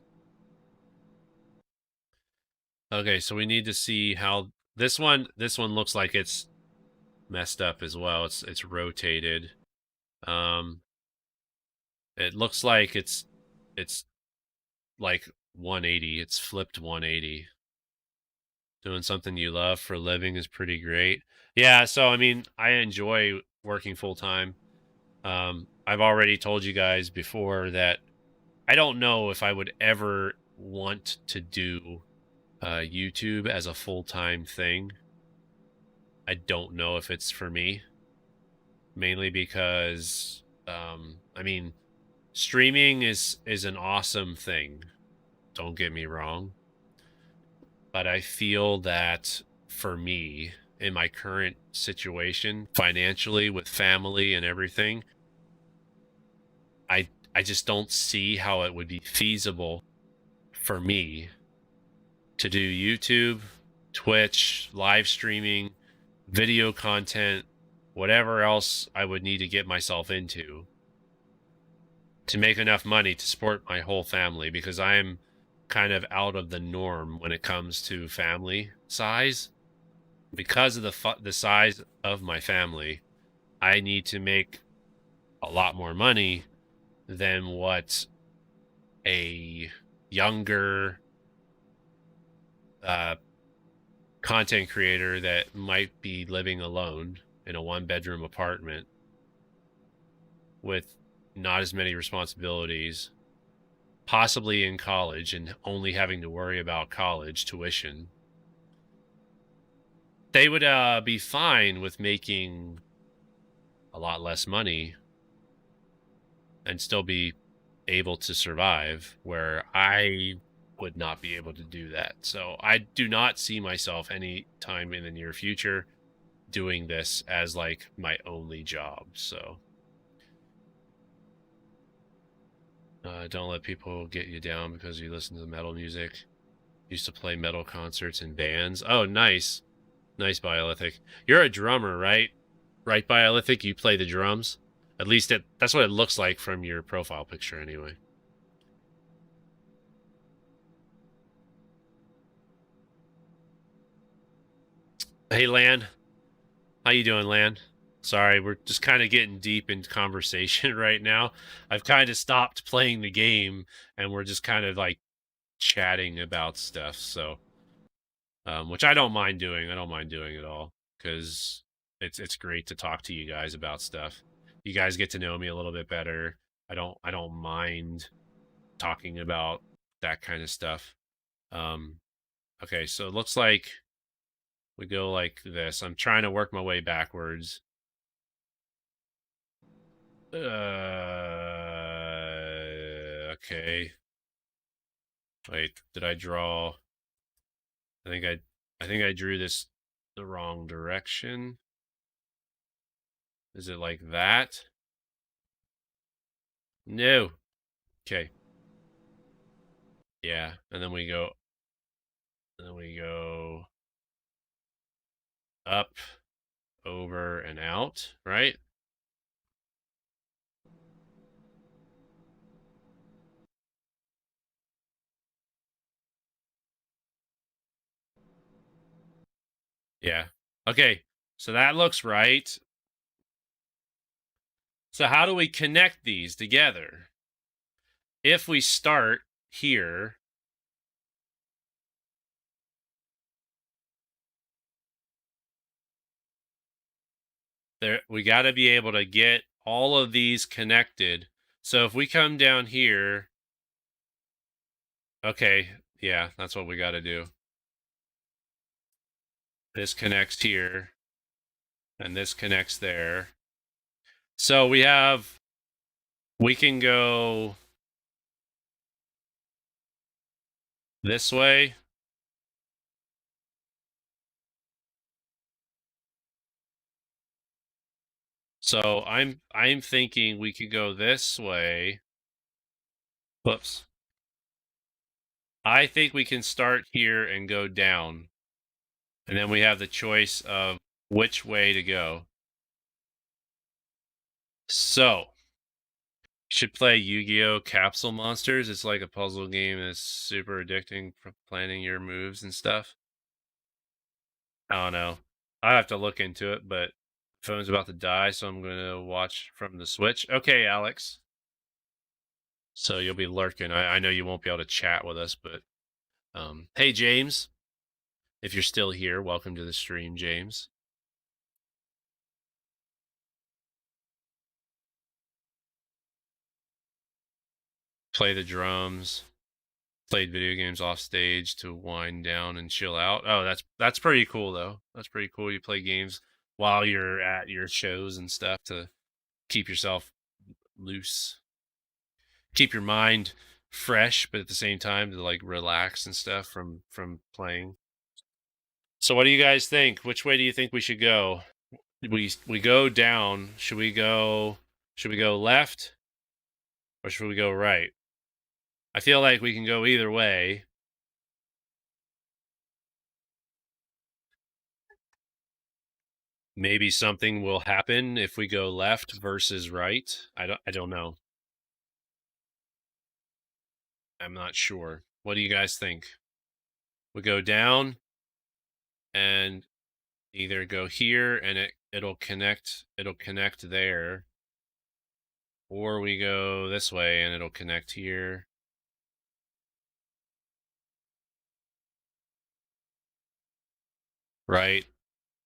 okay, so we need to see how this one looks like it's messed up as well. It's rotated. It looks like it's like 180. It's flipped 180. Doing something you love for a living is pretty great. Yeah, so I mean, I enjoy working full time. I've already told you guys before that I don't know if I would ever want to do YouTube as a full time thing. I don't know if it's for me, mainly because I mean, streaming is an awesome thing. Don't get me wrong, but I feel that for me in my current situation financially with family and everything, I just don't see how it would be feasible for me to do YouTube, Twitch, live streaming, video content, whatever else I would need to get myself into to make enough money to support my whole family, because I am kind of out of the norm when it comes to family size. Because of the size of my family, I need to make a lot more money than what a younger content creator that might be living alone in a one-bedroom apartment with not as many responsibilities, possibly in college and only having to worry about college tuition. They would be fine with making a lot less money and still be able to survive, where I would not be able to do that. So I do not see myself any time in the near future doing this as like my only job. So don't let people get you down because you listen to metal music. Used to play metal concerts in bands. Oh, nice. Nice, Biolithic. You're a drummer, right? Right, Biolithic? You play the drums? At least that's what it looks like from your profile picture anyway. Hey, Lan. How you doing, Lan? Sorry, we're just kind of getting deep into conversation right now. I've kind of stopped playing the game, and we're just kind of like chatting about stuff. So, which I don't mind doing. I don't mind doing it all because it's great to talk to you guys about stuff. You guys get to know me a little bit better. I don't mind talking about that kind of stuff. Um, okay, so it looks like we go like this. I'm trying to work my way backwards. Okay. Wait, did I draw? I think I drew this the wrong direction. Is it like that? No. Okay. Yeah, and then we go up, over, and out, right? Yeah. Okay. So that looks right. So how do we connect these together? If we start here, there we got to be able to get all of these connected. So if we come down here, okay, yeah, that's what we got to do. This connects here, and this connects there. So we can go this way. So I'm thinking we could go this way. Whoops. I think we can start here and go down. And then we have the choice of which way to go. So, should play Yu-Gi-Oh! Capsule Monsters. It's like a puzzle game that's super addicting for planning your moves and stuff. I don't know. I have to look into it, but phone's about to die, so I'm going to watch from the Switch. Okay, Alex. So you'll be lurking. I know you won't be able to chat with us, but hey, James, if you're still here, welcome to the stream, James. Play the drums. Played video games off stage to wind down and chill out. Oh, that's pretty cool though. That's pretty cool. You play games while you're at your shows and stuff to keep yourself loose, keep your mind fresh, but at the same time to like relax and stuff from playing. So what do you guys think? Which way do you think we should go? We go down. Should we go left or should we go right? I feel like we can go either way. Maybe something will happen if we go left versus right. I don't know. I'm not sure. What do you guys think? We go down and either go here and it'll connect there, or we go this way and it'll connect here. Right,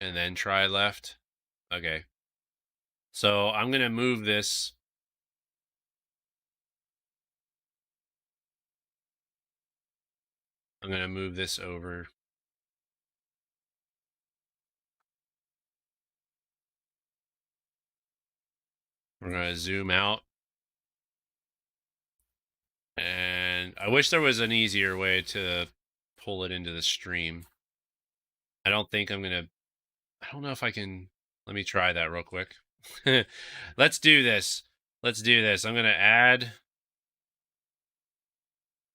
and then try left. Okay. So I'm going to move this. I'm going to move this over. We're going to zoom out. And I wish there was an easier way to pull it into the stream. I don't think I'm going to... I don't know if I can... Let me try that real quick. Let's do this. Let's do this. I'm going to add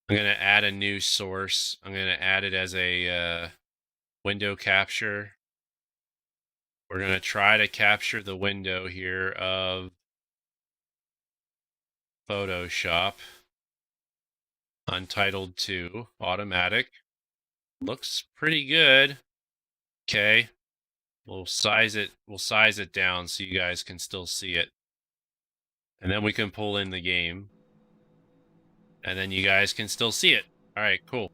a new source. I'm going to add it as a window capture. We're going to try to capture the window here of Photoshop. Untitled 2, automatic. Looks pretty good. Okay. We'll size it down so you guys can still see it. And then we can pull in the game. And then you guys can still see it. All right, cool.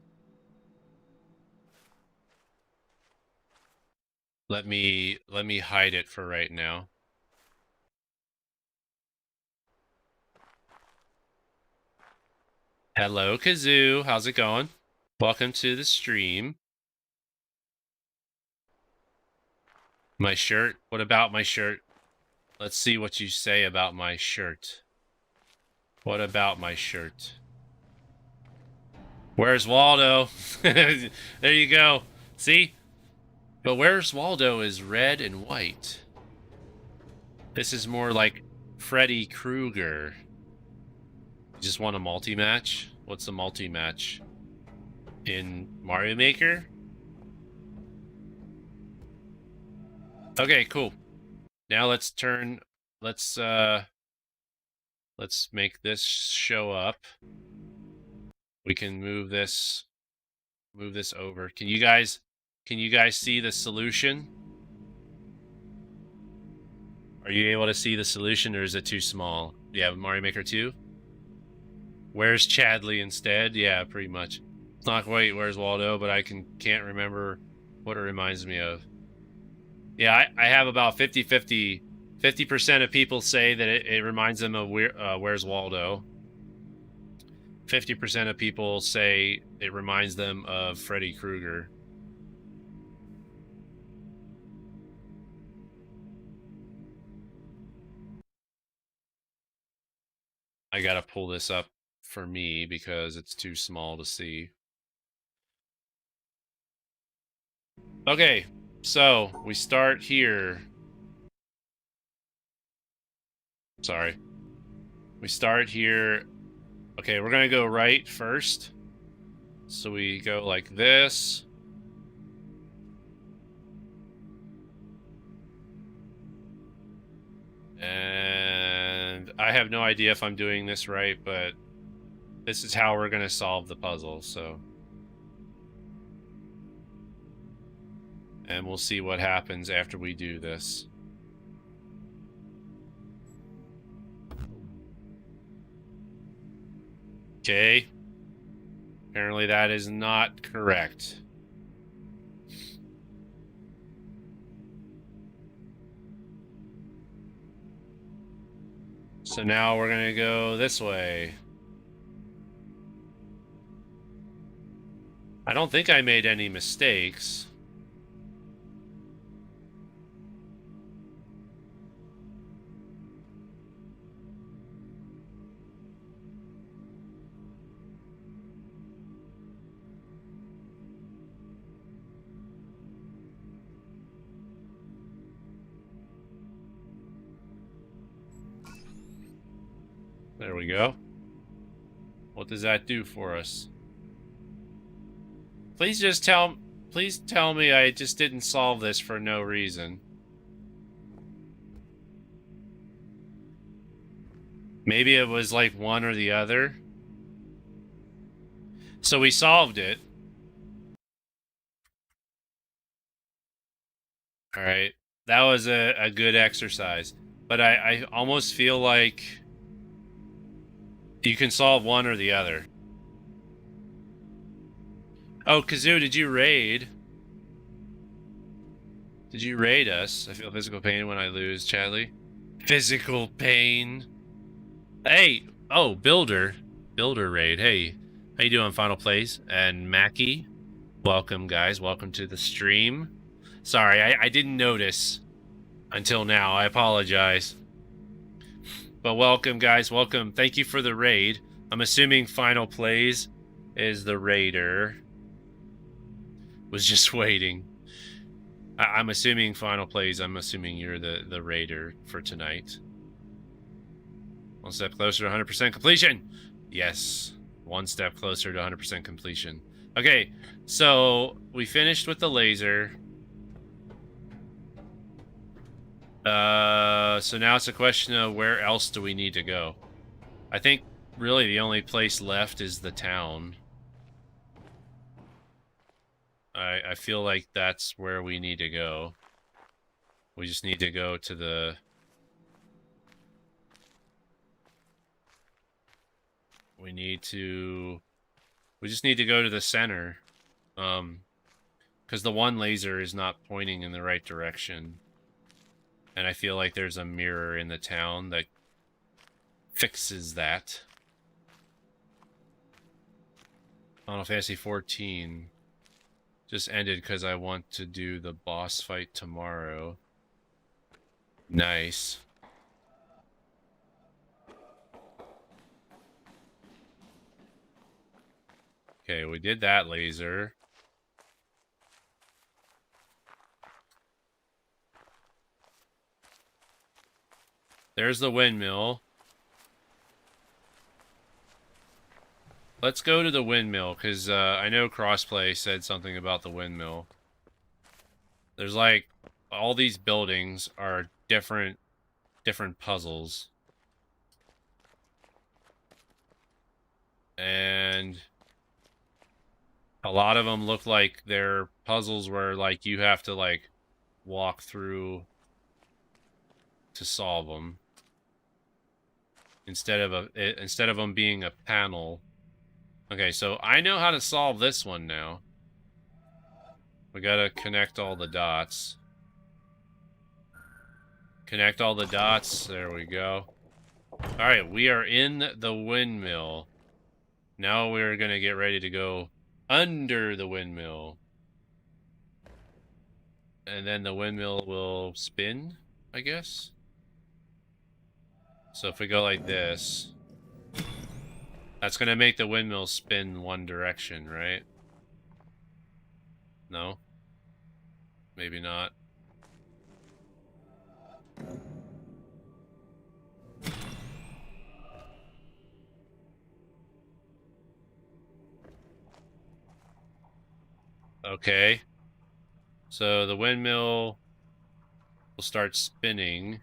Let me hide it for right now. Hello, Kazoo. How's it going? Welcome to the stream. My shirt? What about my shirt? Let's see what you say about my shirt. What about my shirt? Where's Waldo? There you go. See? But Where's Waldo is red and white. This is more like Freddy Krueger. You just want a multi-match? What's a multi-match? In Mario Maker? Okay, cool. Now let's make this show up. We can move this over. Can you guys see the solution? Are you able to see the solution, or is it too small? Yeah, Mario Maker 2? Where's Chadley instead? Yeah, pretty much. It's not quite Where's Waldo, but I can't remember what it reminds me of. Yeah, I have about 50-50. 50% of people say that it reminds them of Where's Waldo. 50% of people say it reminds them of Freddy Krueger. I gotta pull this up for me because it's too small to see. Okay, so we start here. Sorry. We start here. Okay, we're gonna go right first. So we go like this. And I have no idea if I'm doing this right, but this is how we're gonna solve the puzzle, so. And we'll see what happens after we do this. Okay. Apparently that is not correct. So now we're gonna go this way. I don't think I made any mistakes. There we go. What does that do for us? Please tell me I just didn't solve this for no reason. Maybe it was like one or the other. So we solved it. All right. That was a good exercise. But I almost feel like you can solve one or the other. Oh, Kazoo, did you raid? Did you raid us? I feel physical pain when I lose, Chadley. Physical pain. Hey, oh, Builder raid. Hey, how you doing, Final Place? And Mackie, welcome, guys. Welcome to the stream. Sorry, I didn't notice until now. I apologize. But welcome, guys. Welcome. Thank you for the raid. I'm assuming Final Plays is the raider. Was just waiting. I'm assuming Final Plays. I'm assuming you're the raider for tonight. One step closer to 100% completion. Yes. One step closer to 100% completion. Okay, so we finished with the laser. So now it's a question of where else do we need to go? I think really the only place left is the town. I feel like that's where we need to go. We just need to go to the... We just need to go to the center. Because the one laser is not pointing in the right direction. And I feel like there's a mirror in the town that fixes that. Final Fantasy 14 just ended because I want to do the boss fight tomorrow. Nice. Okay, we did that laser. There's the windmill. Let's go to the windmill, because I know Crossplay said something about the windmill. There's like, all these buildings are different puzzles. And a lot of them look like they're puzzles where like you have to like walk through to solve them. Instead of them being a panel. Okay, so I know how to solve this one now. We gotta connect all the dots. Connect all the dots. There we go. Alright, we are in the windmill. Now we're gonna get ready to go under the windmill. And then the windmill will spin, I guess. So if we go like this, that's gonna make the windmill spin one direction, right? No? Maybe not. Okay. So the windmill will start spinning.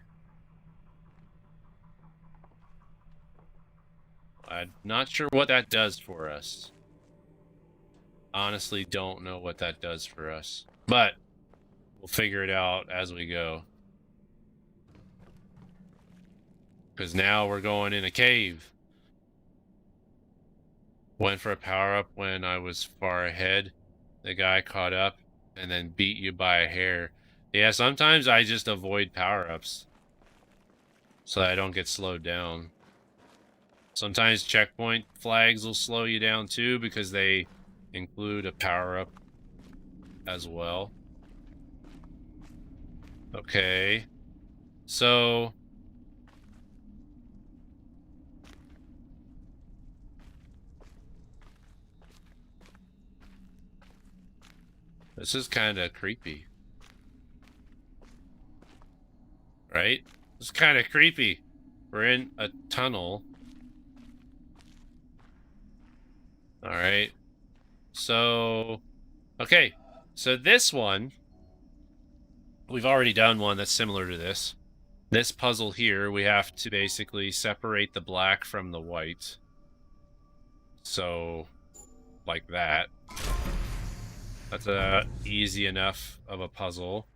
I'm not sure what that does for us. Honestly, don't know what that does for us. But we'll figure it out as we go. Because now we're going in a cave. Went for a power-up when I was far ahead. The guy caught up and then beat you by a hair. Yeah, sometimes I just avoid power-ups so I don't get slowed down. Sometimes checkpoint flags will slow you down too because they include a power-up as well. Okay. So this is kind of creepy. Right? It's kind of creepy. We're in a tunnel. All right. So, okay. So this one, we've already done one that's similar to this. This puzzle here, we have to basically separate the black from the white. So, like that. That's easy enough of a puzzle.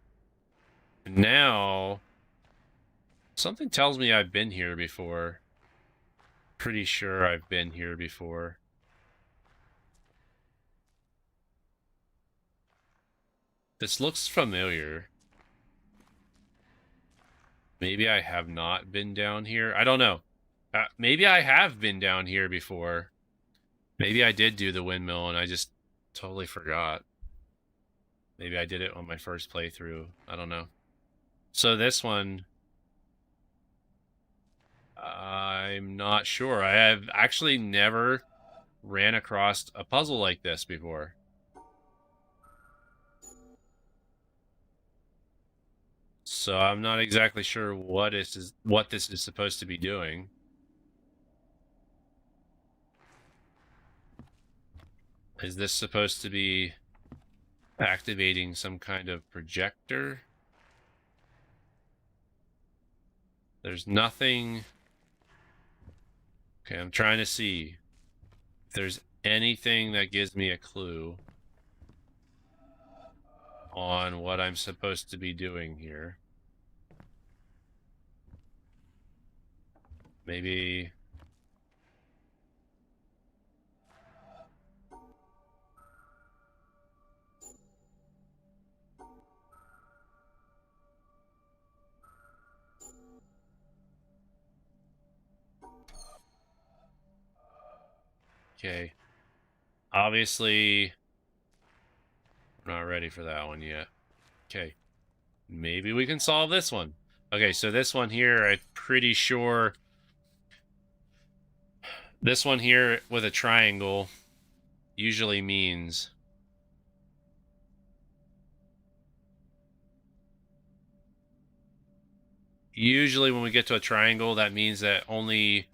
Now, something tells me I've been here before. Pretty sure I've been here before. This looks familiar. Maybe I have not been down here. I don't know. Maybe I have been down here before. Maybe I did do the windmill and I just totally forgot. Maybe I did it on my first playthrough. I don't know. So this one, I'm not sure. I have actually never ran across a puzzle like this before. So I'm not exactly sure what this is supposed to be doing. Is this supposed to be activating some kind of projector? There's nothing. Okay, I'm trying to see if there's anything that gives me a clue on what I'm supposed to be doing here. Maybe. Okay. Obviously, I'm not ready for that one yet. Okay. Maybe we can solve this one. Okay, so this one here, I'm pretty sure. This one here with a triangle usually means when we get to a triangle, that means that only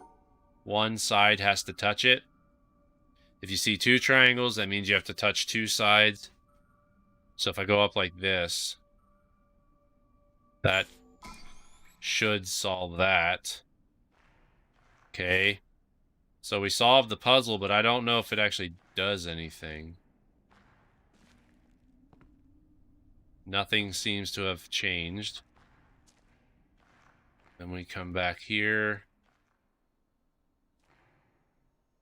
one side has to touch it. If you see two triangles, that means you have to touch two sides. So if I go up like this, that should solve that. Okay. So we solved the puzzle, but I don't know if it actually does anything. Nothing seems to have changed. Then we come back here.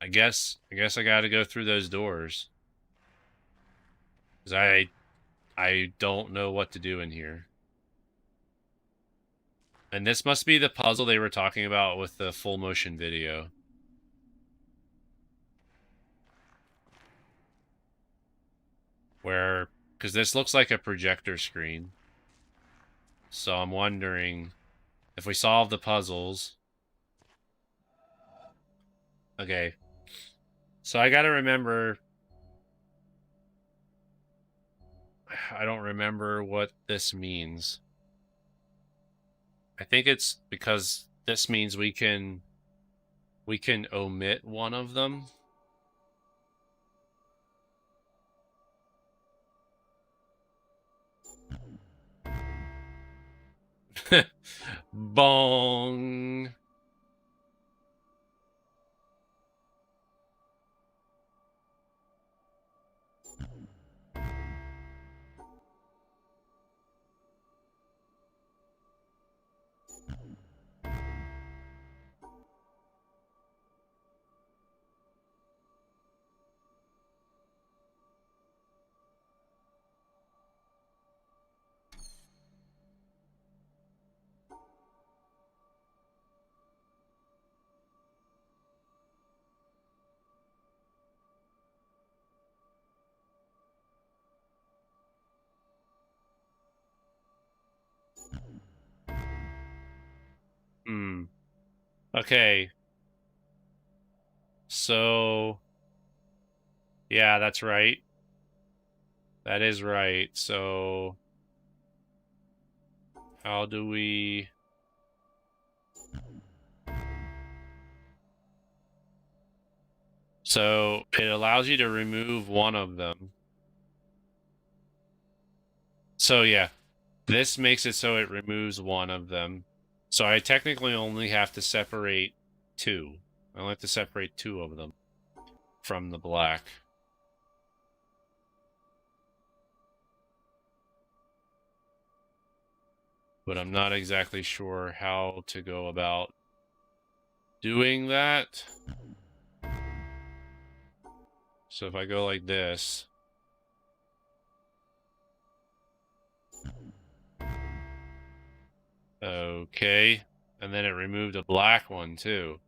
I guess I gotta go through those doors. Because I don't know what to do in here. And this must be the puzzle they were talking about with the full motion video. Where, because this looks like a projector screen. So I'm wondering if we solve the puzzles. Okay. So I gotta remember. I don't remember what this means. I think it's because this means we can omit one of them. Bong. Okay. So, yeah, that's right. That is right. So, how do we... So, it allows you to remove one of them. So, yeah, this makes it so it removes one of them. So, I technically only have to separate two. I only have to separate two of them from the black. But I'm not exactly sure how to go about doing that. So if I go like this, okay, and then it removed a black one too.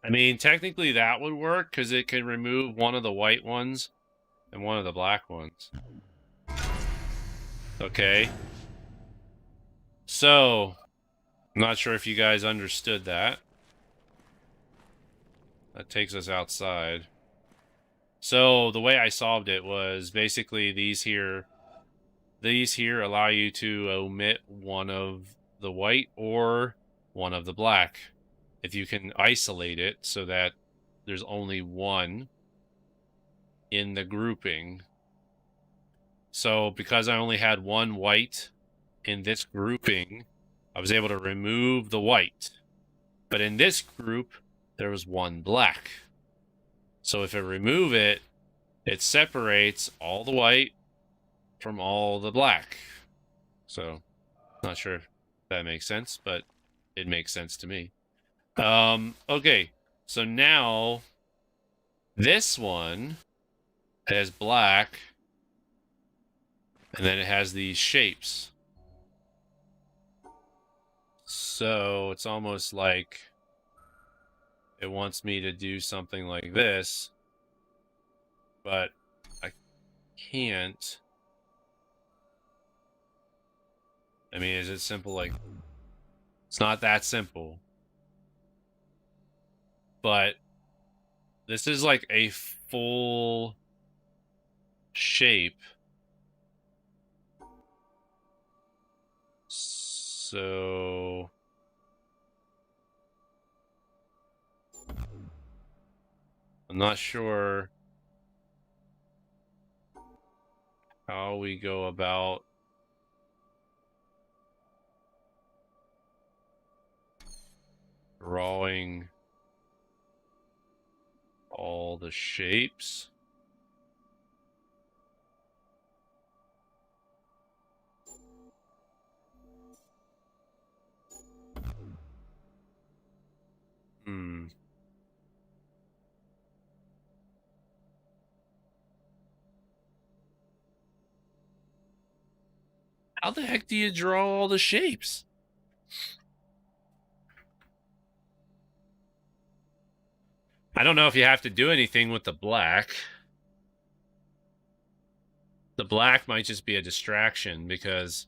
I mean, technically that would work because it can remove one of the white ones and one of the black ones. Okay. So, I'm not sure if you guys understood that. That takes us outside. So, the way I solved it was basically these here allow you to omit one of the white or one of the black. If you can isolate it so that there's only one in the grouping. So because I only had one white in this grouping, I was able to remove the white. But in this group, there was one black. So if I remove it, it separates all the white from all the black. So, not sure if that makes sense, but it makes sense to me. Okay. So now this one has black, and then it has these shapes. So it's almost like it wants me to do something like this, but I can't. I mean, is it simple? Like, it's not that simple. But this is like a full shape. So I'm not sure how we go about drawing all the shapes. Hmm. How the heck do you draw all the shapes? I don't know if you have to do anything with the black. The black might just be a distraction because,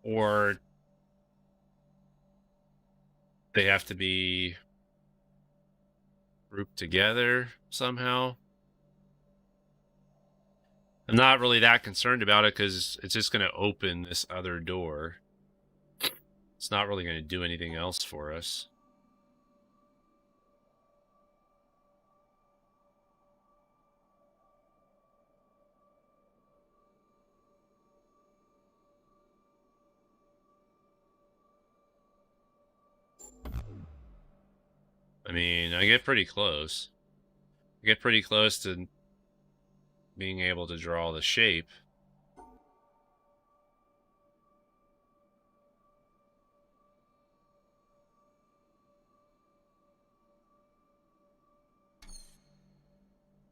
or they have to be grouped together somehow. I'm not really that concerned about it because it's just going to open this other door. It's not really going to do anything else for us. I mean, I get pretty close. I get pretty close to being able to draw the shape.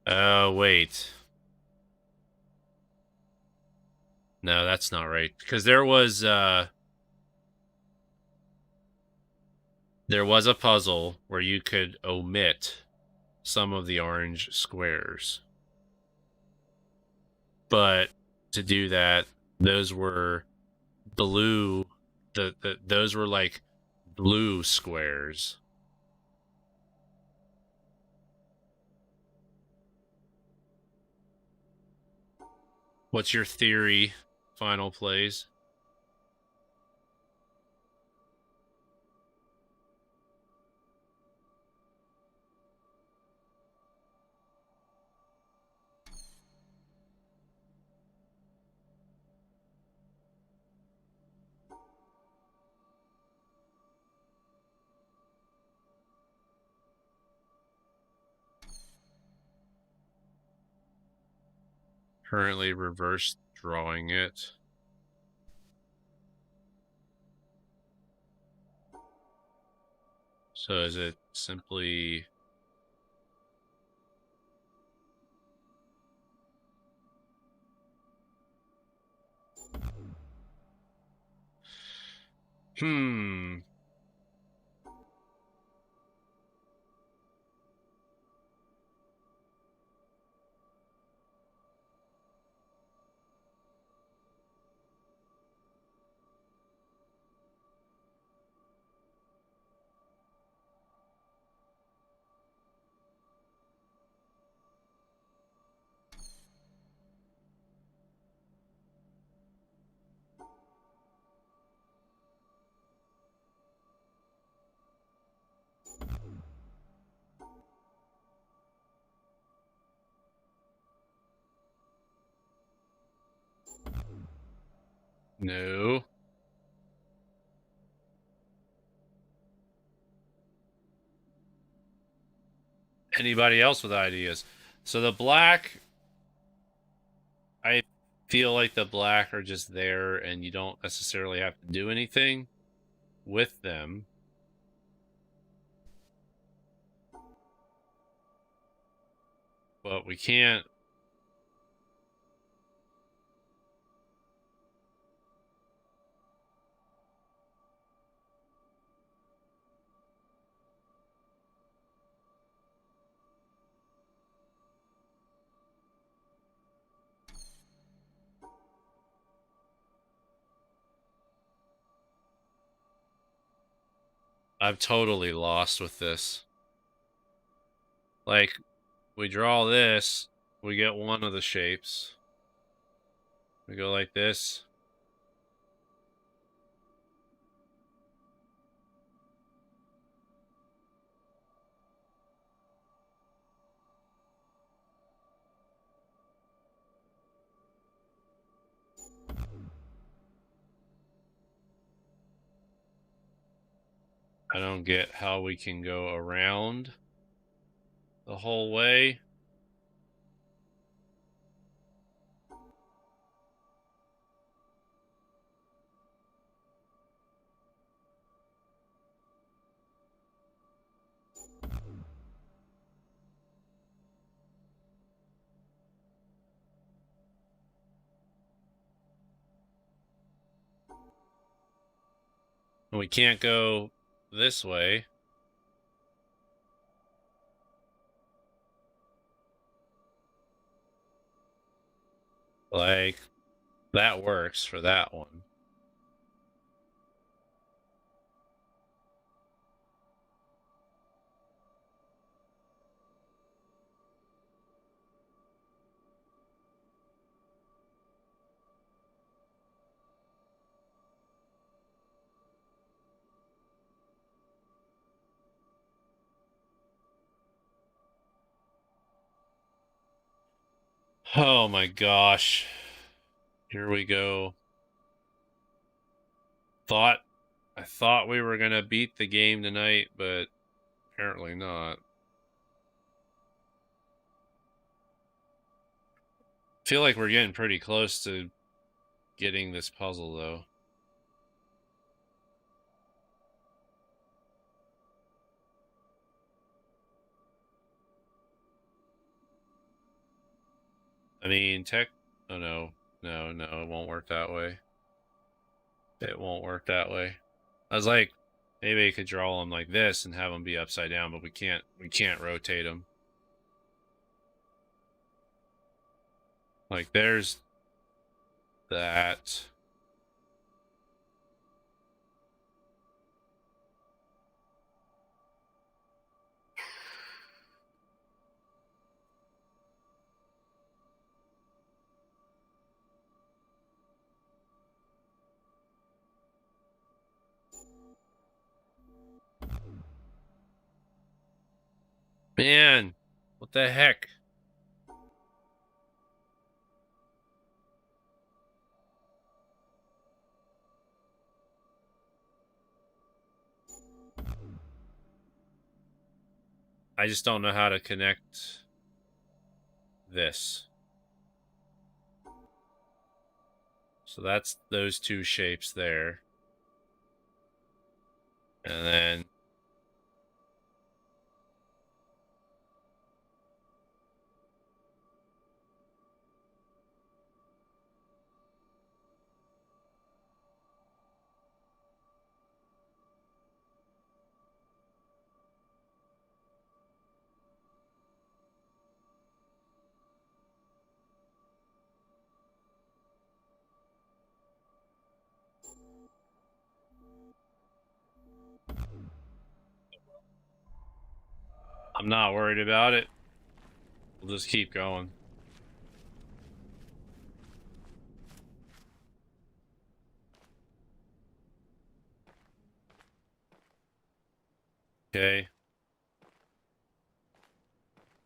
Oh, wait. No, that's not right. Because there was a puzzle where you could omit some of the orange squares. But to do that, those were blue. Those were like blue squares. What's your theory, final plays? Currently reverse drawing it. So is it simply... No. Anybody else with ideas? So the black, I feel like the black are just there and you don't necessarily have to do anything with them. But we can't... I'm totally lost with this. Like, we draw this, we get one of the shapes. We go like this. I don't get how we can go around the whole way. And we can't go this way. Like, that works for that one. Oh my gosh. Here we go. I thought we were gonna beat the game tonight, but Apparently not. Feel like we're getting pretty close to getting this puzzle, though. I mean, oh, no. No, it won't work that way. It won't work that way. I was like, maybe I could draw them like this and have them be upside down, but we can't rotate them. Like, there's that. Man, what the heck? I just don't know how to connect this. So that's those two shapes there. And then I'm not worried about it. We'll just keep going. Okay.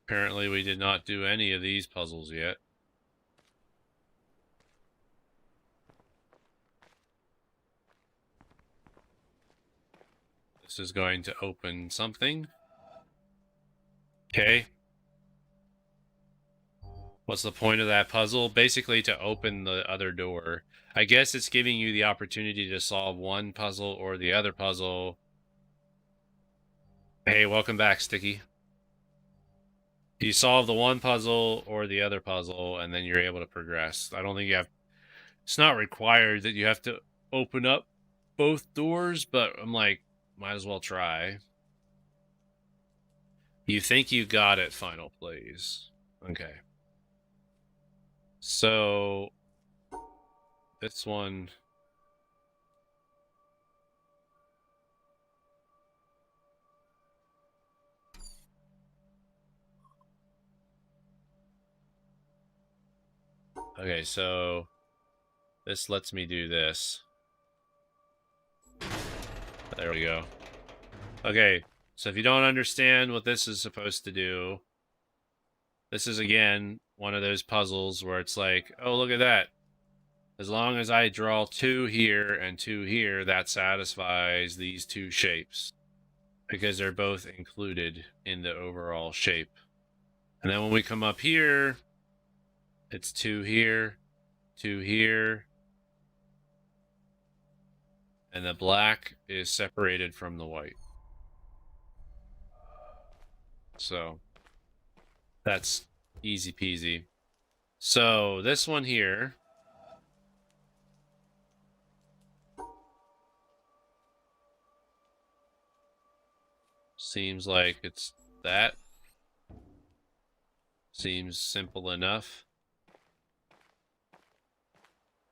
Apparently we did not do any of these puzzles yet. This is going to open something. Okay. What's the point of that puzzle? Basically to open the other door. I guess it's giving you the opportunity to solve one puzzle or the other puzzle. Hey, welcome back, Sticky. You solve the one puzzle or the other puzzle, and then you're able to progress. I don't think you have... It's not required that you have to open up both doors, but I'm like, might as well try. You think you got it, final plays. Okay. So... this one... Okay, so... this lets me do this. There we go. Okay, so if you don't understand what this is supposed to do, this is, again, one of those puzzles where it's like, oh, look at that. As long as I draw 2 here and 2 here, that satisfies these 2 shapes. Because they're both included in the overall shape. And then when we come up here, it's 2 here, 2 here. And the black is separated from the white. So that's easy peasy. So this one here seems like it's that. Seems simple enough.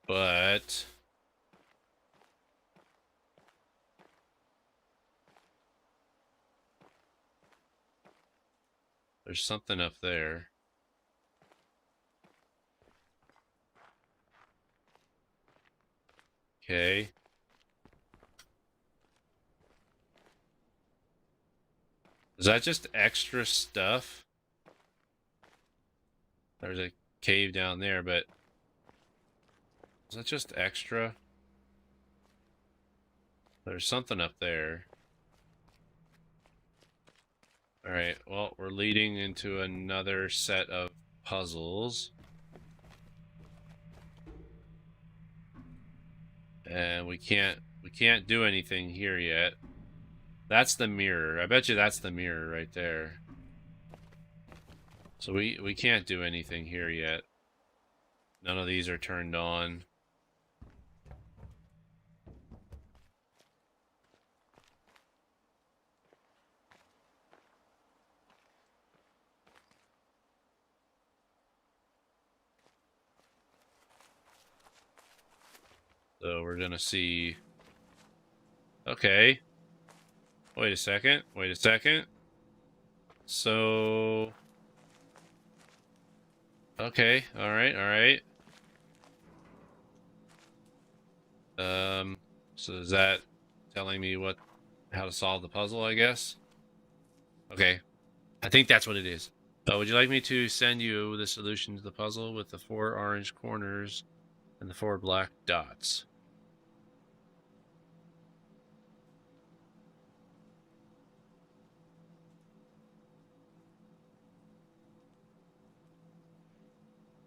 But there's something up there. Okay. Is that just extra stuff? There's a cave down there, but is that just extra? There's something up there. All right, well, we're leading into another set of puzzles. And we can't do anything here yet. That's the mirror. I bet you that's the mirror right there. So we can't do anything here yet. None of these are turned on. So we're gonna see. Okay. Wait a second. Wait a second. So. Okay. All right. All right. So is that telling me how to solve the puzzle, I guess? Okay. I think that's what it is. Would you like me to send you the solution to the puzzle with the 4 orange corners and the 4 black dots?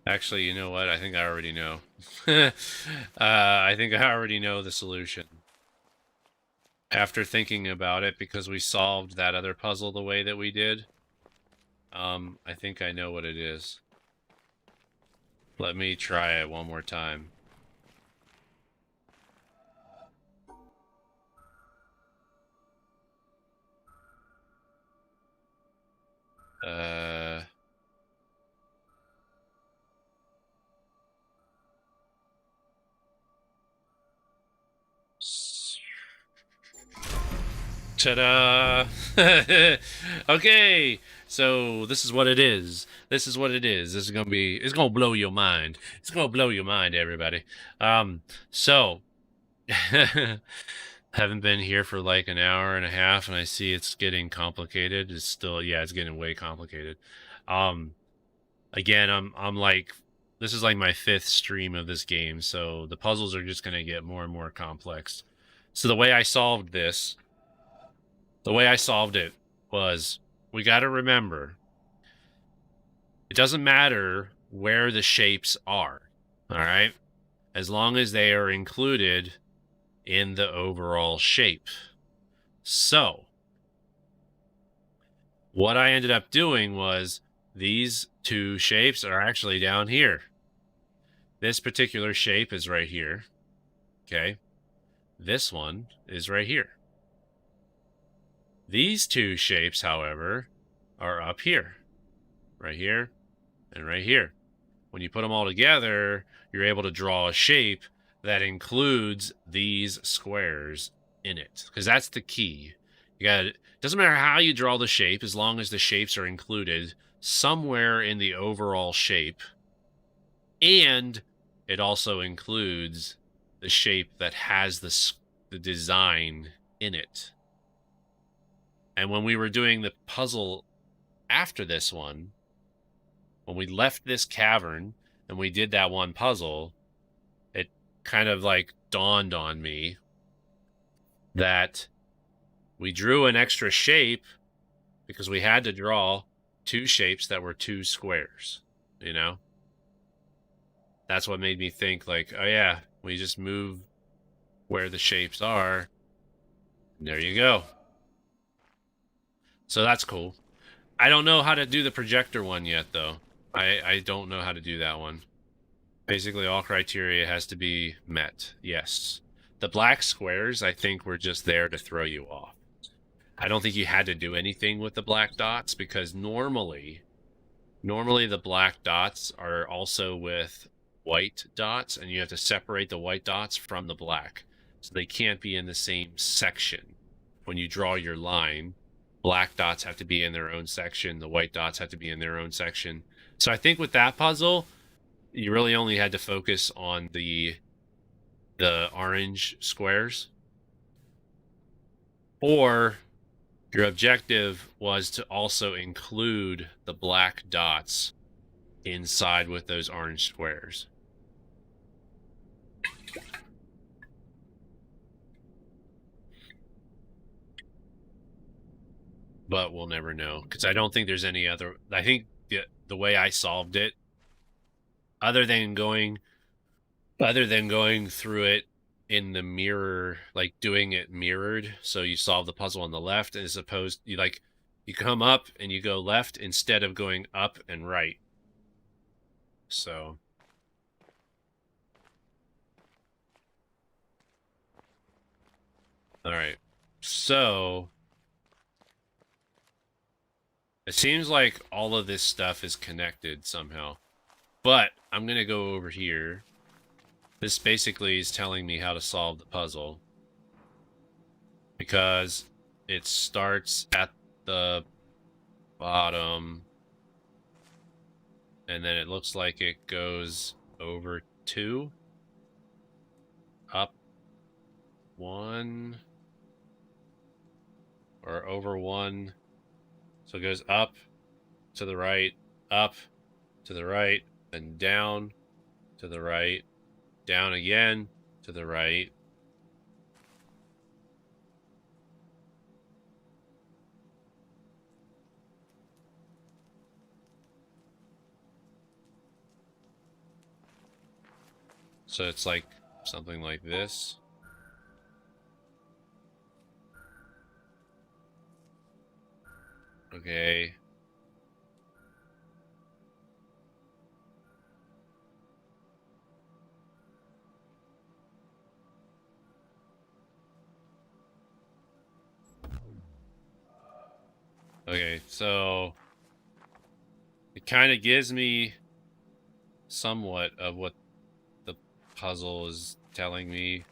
Actually, you know what? I think I already know. I think I already know the solution. After thinking about it, because we solved that other puzzle the way that we did, I think I know what it is. Let me try it one more time. Ta-da! Okay, so this is what it is. This is what it is. This is gonna be. It's gonna blow your mind. It's gonna blow your mind, everybody. So haven't been here for like an hour and a half, and I see it's getting complicated. It's still, yeah, it's getting way complicated. Again, I'm like, this is like my 5th stream of this game, so the puzzles are just gonna get more and more complex. So the way I solved this. The way I solved it was, we got to remember, it doesn't matter where the shapes are, all right? As long as they are included in the overall shape. So, what I ended up doing was, these 2 shapes are actually down here. This particular shape is right here, okay? This one is right here. These 2 shapes, however, are up here, right here, and right here. When you put them all together, you're able to draw a shape that includes these squares in it. Because that's the key. It doesn't matter how you draw the shape, as long as the shapes are included somewhere in the overall shape. And it also includes the shape that has the design in it. And when we were doing the puzzle after this one, when we left this cavern and we did that one puzzle, it kind of like dawned on me that we drew an extra shape because we had to draw 2 shapes that were 2 squares, you know? That's what made me think, like, oh yeah, we just move where the shapes are. And there you go. So that's cool. I don't know how to do the projector one yet, though. I don't know how to do that one. Basically, all criteria has to be met. Yes. The black squares, I think, were just there to throw you off. I don't think you had to do anything with the black dots, because normally the black dots are also with white dots, and you have to separate the white dots from the black. So they can't be in the same section. When you draw your line, black dots have to be in their own section, the white dots have to be in their own section. So I think with that puzzle, you really only had to focus on the orange squares. Or your objective was to also include the black dots inside with those orange squares. but we'll never know because I don't think there's any other. I think the way I solved it, other than going through it in the mirror, like doing it mirrored, so you solve the puzzle on the left as opposed you come up and you go left instead of going up and right. So all right. So it seems like all of this stuff is connected somehow. But I'm going to go over here. This basically is telling me how to solve the puzzle. Because it starts at the bottom. And then it looks like it goes over 2. Up 1. Or over 1. So it goes up to the right, up to the right, then down to the right, down again to the right. So it's like something like this. Okay. Okay, so it kind of gives me somewhat of what the puzzle is telling me.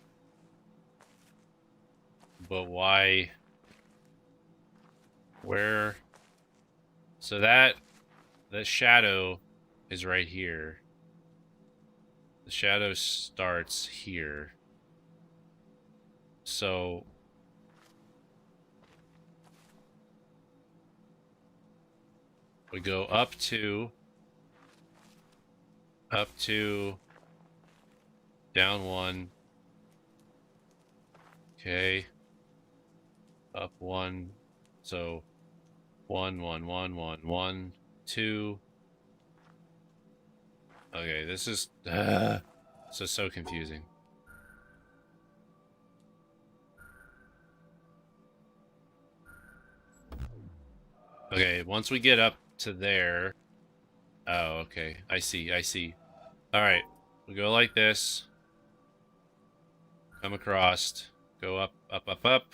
But why? Where? So the shadow is right here. The shadow starts here. So we go up to, down 1. Okay. Up 1. So 1, 1, 1, 1, 1, 2. Okay, this is so confusing. Okay, once we get up to there. Oh, okay. I see. All right. We go like this. Come across. Go up, up, up, up.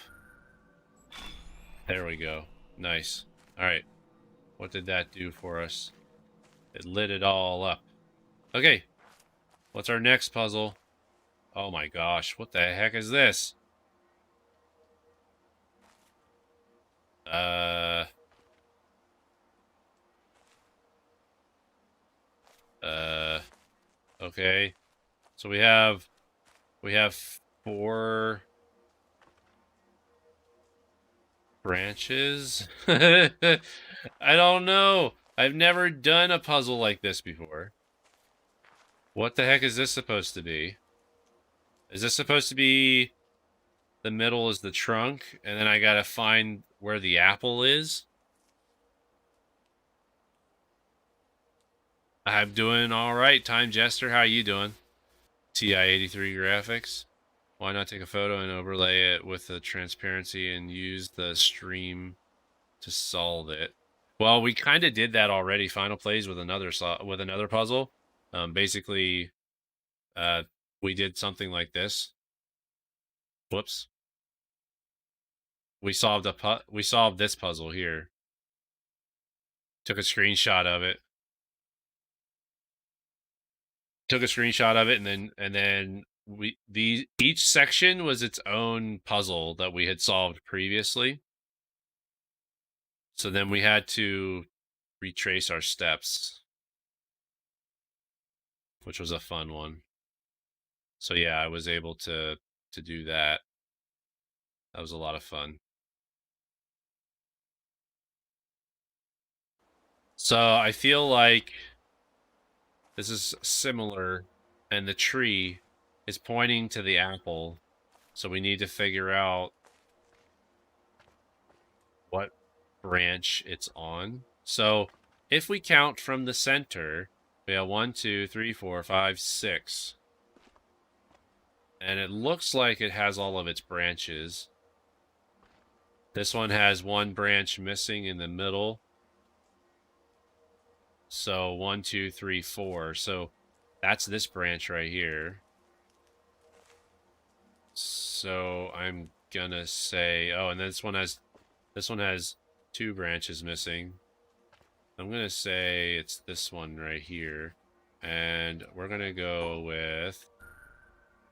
There we go. Nice. All right. What did that do for us? It lit it all up. Okay. What's our next puzzle? Oh my gosh. What the heck is this? Uh... Okay. So we have 4 branches. I don't know. I've never done a puzzle like this before. What the heck is this supposed to be? Is this supposed to be the middle is the trunk, and then I gotta find where the apple is? I'm doing all right, Time Jester. How you doing? TI-83 graphics. Why not take a photo and overlay it with the transparency and use the stream to solve it? Well, we kind of did that already. Final plays with another puzzle. Basically, we did something like this. Whoops. We solved this puzzle here. Took a screenshot of it. And then each section was its own puzzle that we had solved previously. So then we had to retrace our steps, which was a fun one. So yeah, I was able to do that. That was a lot of fun. So I feel like this is similar, and the tree is pointing to the apple. So we need to figure out what branch it's on. So if we count from the center, we have 1, 2, 3, 4, 5, 6. And it looks like it has all of its branches. This one has one branch missing in the middle. So 1, 2, 3, 4. So that's this branch right here. So I'm gonna say, oh, and this one has 2 branches missing. I'm gonna say it's this one right here. And we're gonna go with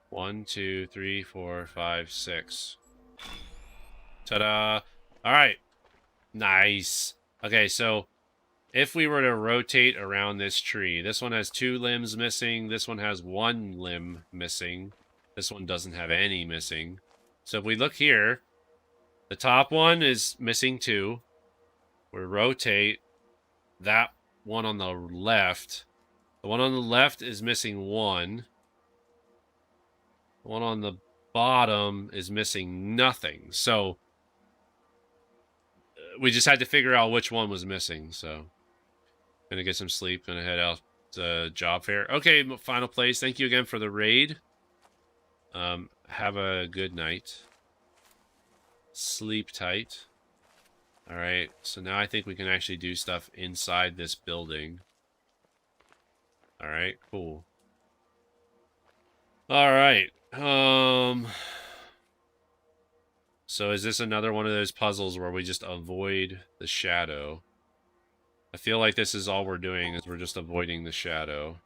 1, 2, 3, 4, 5, 6. Ta-da! All right, nice. Okay, so if we were to rotate around this tree, this one has 2 limbs missing. This one has 1 limb missing. This one doesn't have any missing. So if we look here, the top one is missing 2. We rotate that one on the left. The one on the left is missing 1. The one on the bottom is missing nothing. So we just had to figure out which one was missing. So gonna get some sleep. Gonna head out to job fair. Okay, final place. Thank you again for the raid. Have a good night. Sleep tight. All right, so now I think we can actually do stuff inside this building. All right, cool. All right. So is this another one of those puzzles where we just avoid the shadow? I feel like this is all we're doing, is we're just avoiding the shadow.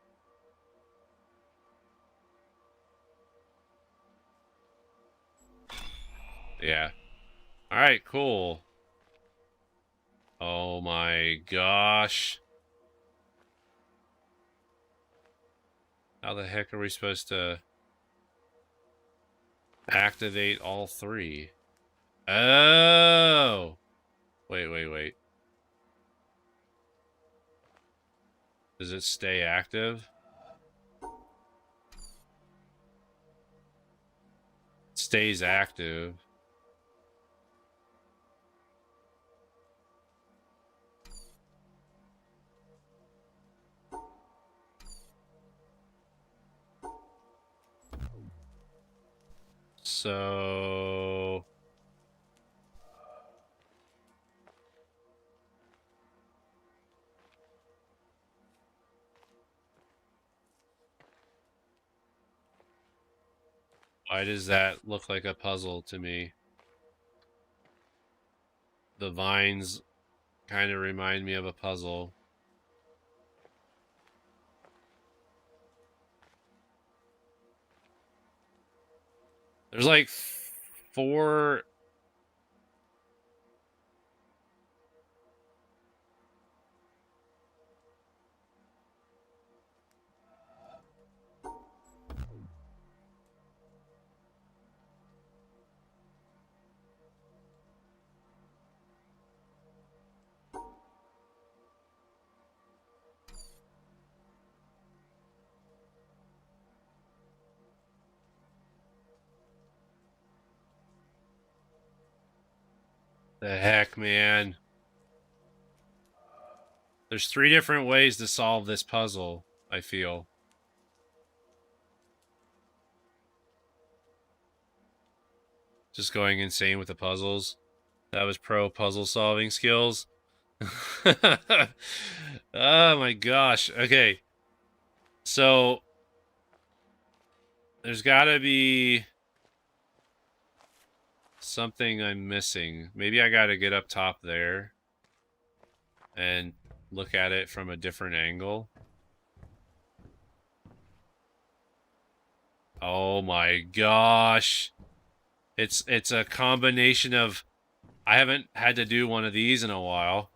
Yeah. All right, cool. Oh my gosh. How the heck are we supposed to activate all 3? Oh! Wait. Does it stay active? It stays active. So... why does that look like a puzzle to me? The vines kind of remind me of a puzzle. There's like 4... The heck, man. There's 3 different ways to solve this puzzle, I feel. Just going insane with the puzzles. That was pro puzzle solving skills. Oh my gosh. Okay. So there's gotta be something I'm missing. Maybe I gotta get up top there and look at it from a different angle. Oh my gosh. It's a combination of... I haven't had to do one of these in a while.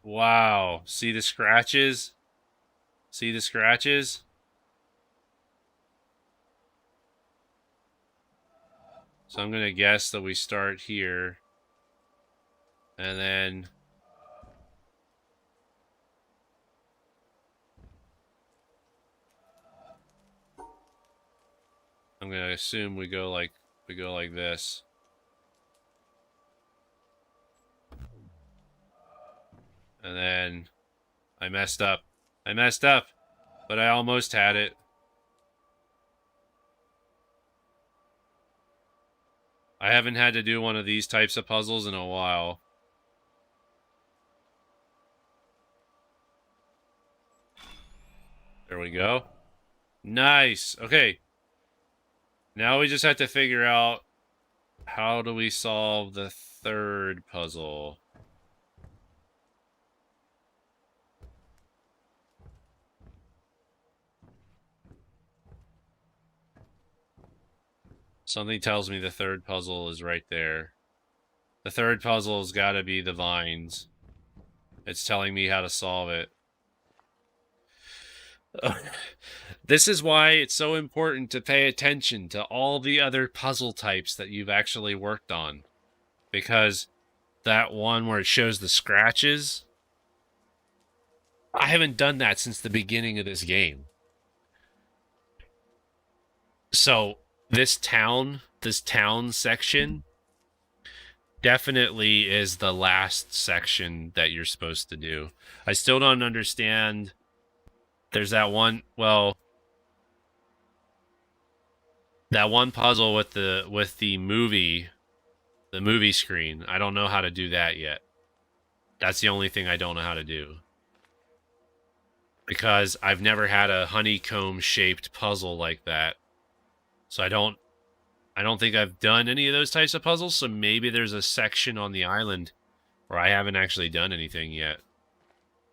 Wow. See the scratches? See the scratches? So I'm gonna guess that we start here. And then... I'm gonna assume we go like this. And then I messed up. I messed up, but I almost had it. I haven't had to do one of these types of puzzles in a while. There we go. Nice. Okay. Now we just have to figure out how do we solve the third puzzle. Something tells me the third puzzle is right there. The third puzzle has got to be the vines. It's telling me how to solve it. This is why it's so important to pay attention to all the other puzzle types that you've actually worked on. Because that one where it shows the scratches, I haven't done that since the beginning of this game. So this town section definitely is the last section that you're supposed to do. I still don't understand. There's that one, well, that one puzzle with the movie screen. I don't know how to do that yet. That's the only thing I don't know how to do. Because I've never had a honeycomb shaped puzzle like that. So I don't think I've done any of those types of puzzles, so maybe there's a section on the island where I haven't actually done anything yet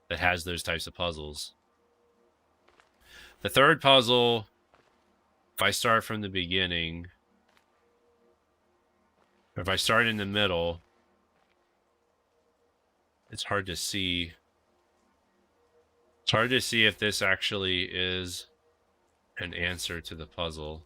that has those types of puzzles. The third puzzle, if I start from the beginning, or if I start in the middle, it's hard to see. It's hard to see if this actually is an answer to the puzzle.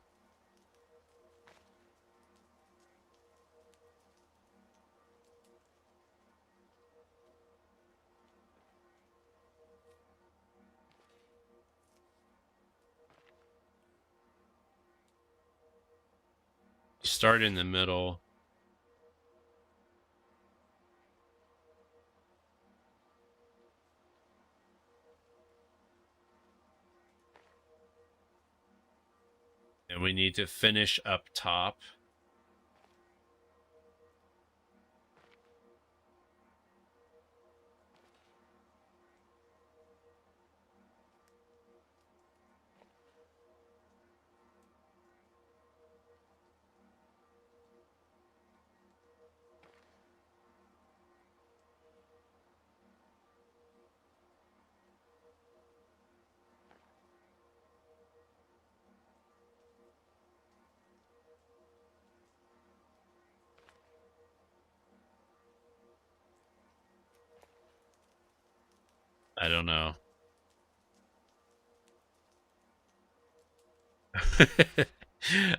Start in the middle. And we need to finish up top. I don't know.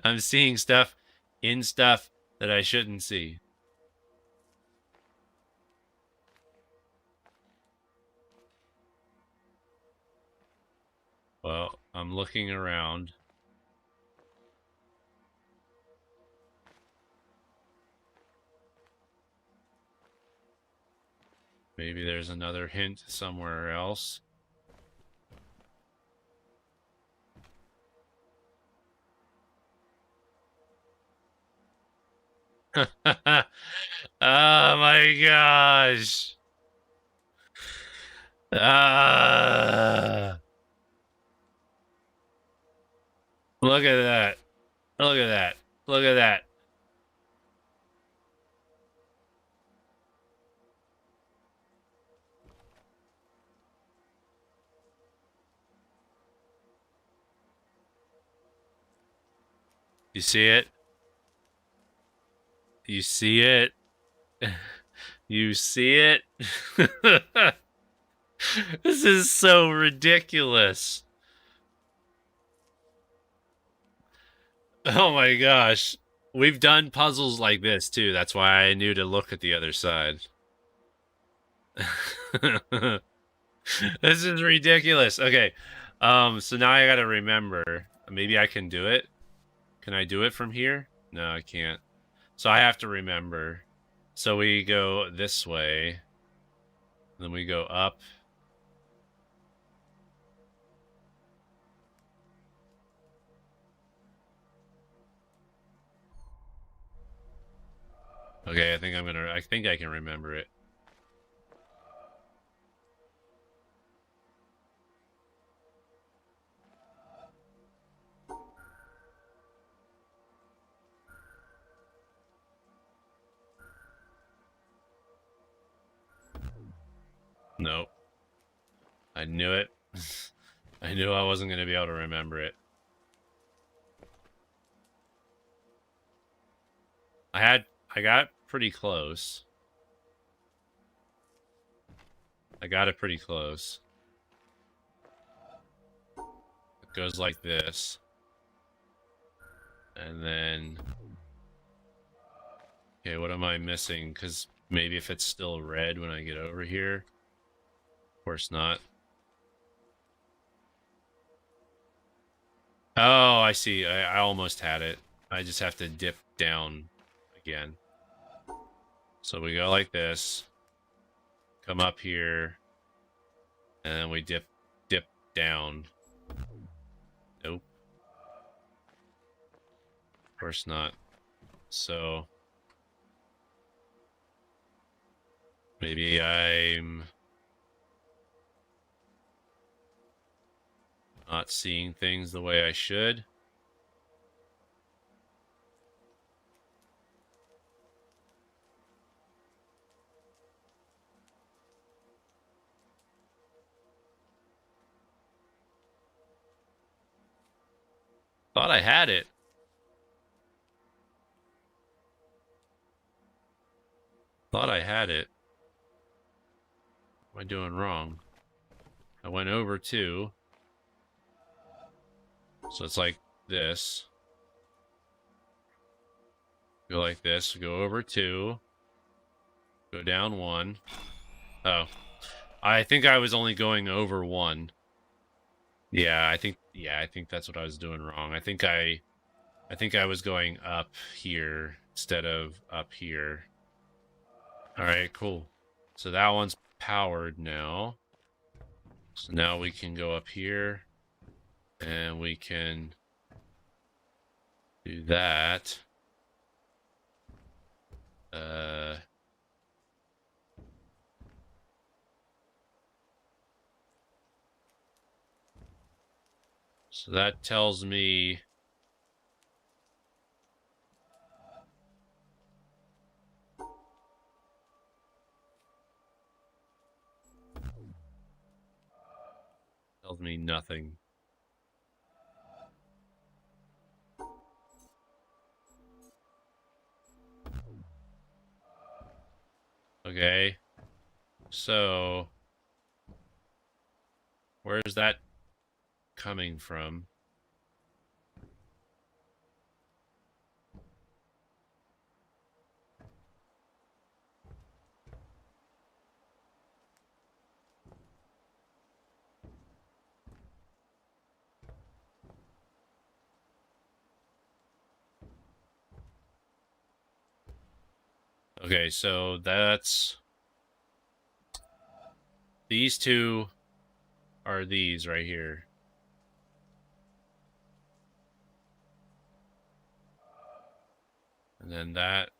I'm seeing stuff in stuff that I shouldn't see. Well, I'm looking around. Maybe there's another hint somewhere else. Oh my gosh. Look at that. Look at that. Look at that. You see it? You see it? You see it? This is so ridiculous. Oh my gosh. We've done puzzles like this too. That's why I knew to look at the other side. This is ridiculous. Okay. So now I gotta remember. Maybe I can do it. Can I do it from here? No, I can't. So I have to remember. So we go this way. Then we go up. Okay, I think I can remember it. Nope. I knew it. I knew I wasn't going to be able to remember it. I got pretty close. I got it pretty close. It goes like this. And then... Okay, what am I missing? Because maybe if it's still red when I get over here. Of course not. Oh, I see. I almost had it. I just have to dip down again. So we go like this. Come up here. And then we dip down. Nope. Of course not. So maybe I'm not seeing things the way I should. Thought I had it. Thought I had it. What am I doing wrong? I went over 2. So it's like this. Go like this. Go over 2. Go down 1. Oh. I think I was only going over 1. Yeah, I think that's what I was doing wrong. I think I was going up here instead of up here. All right, cool. So that one's powered now. So now we can go up here and we can do that. So that tells me nothing. Okay. So where's that coming from? Okay, so that's... These 2 are these right here. And then that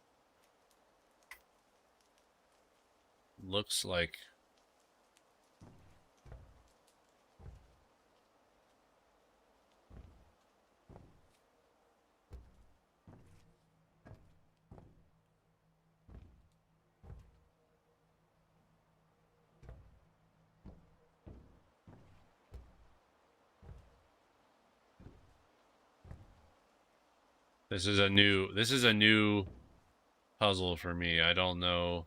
looks like... This is a new puzzle for me. I don't know.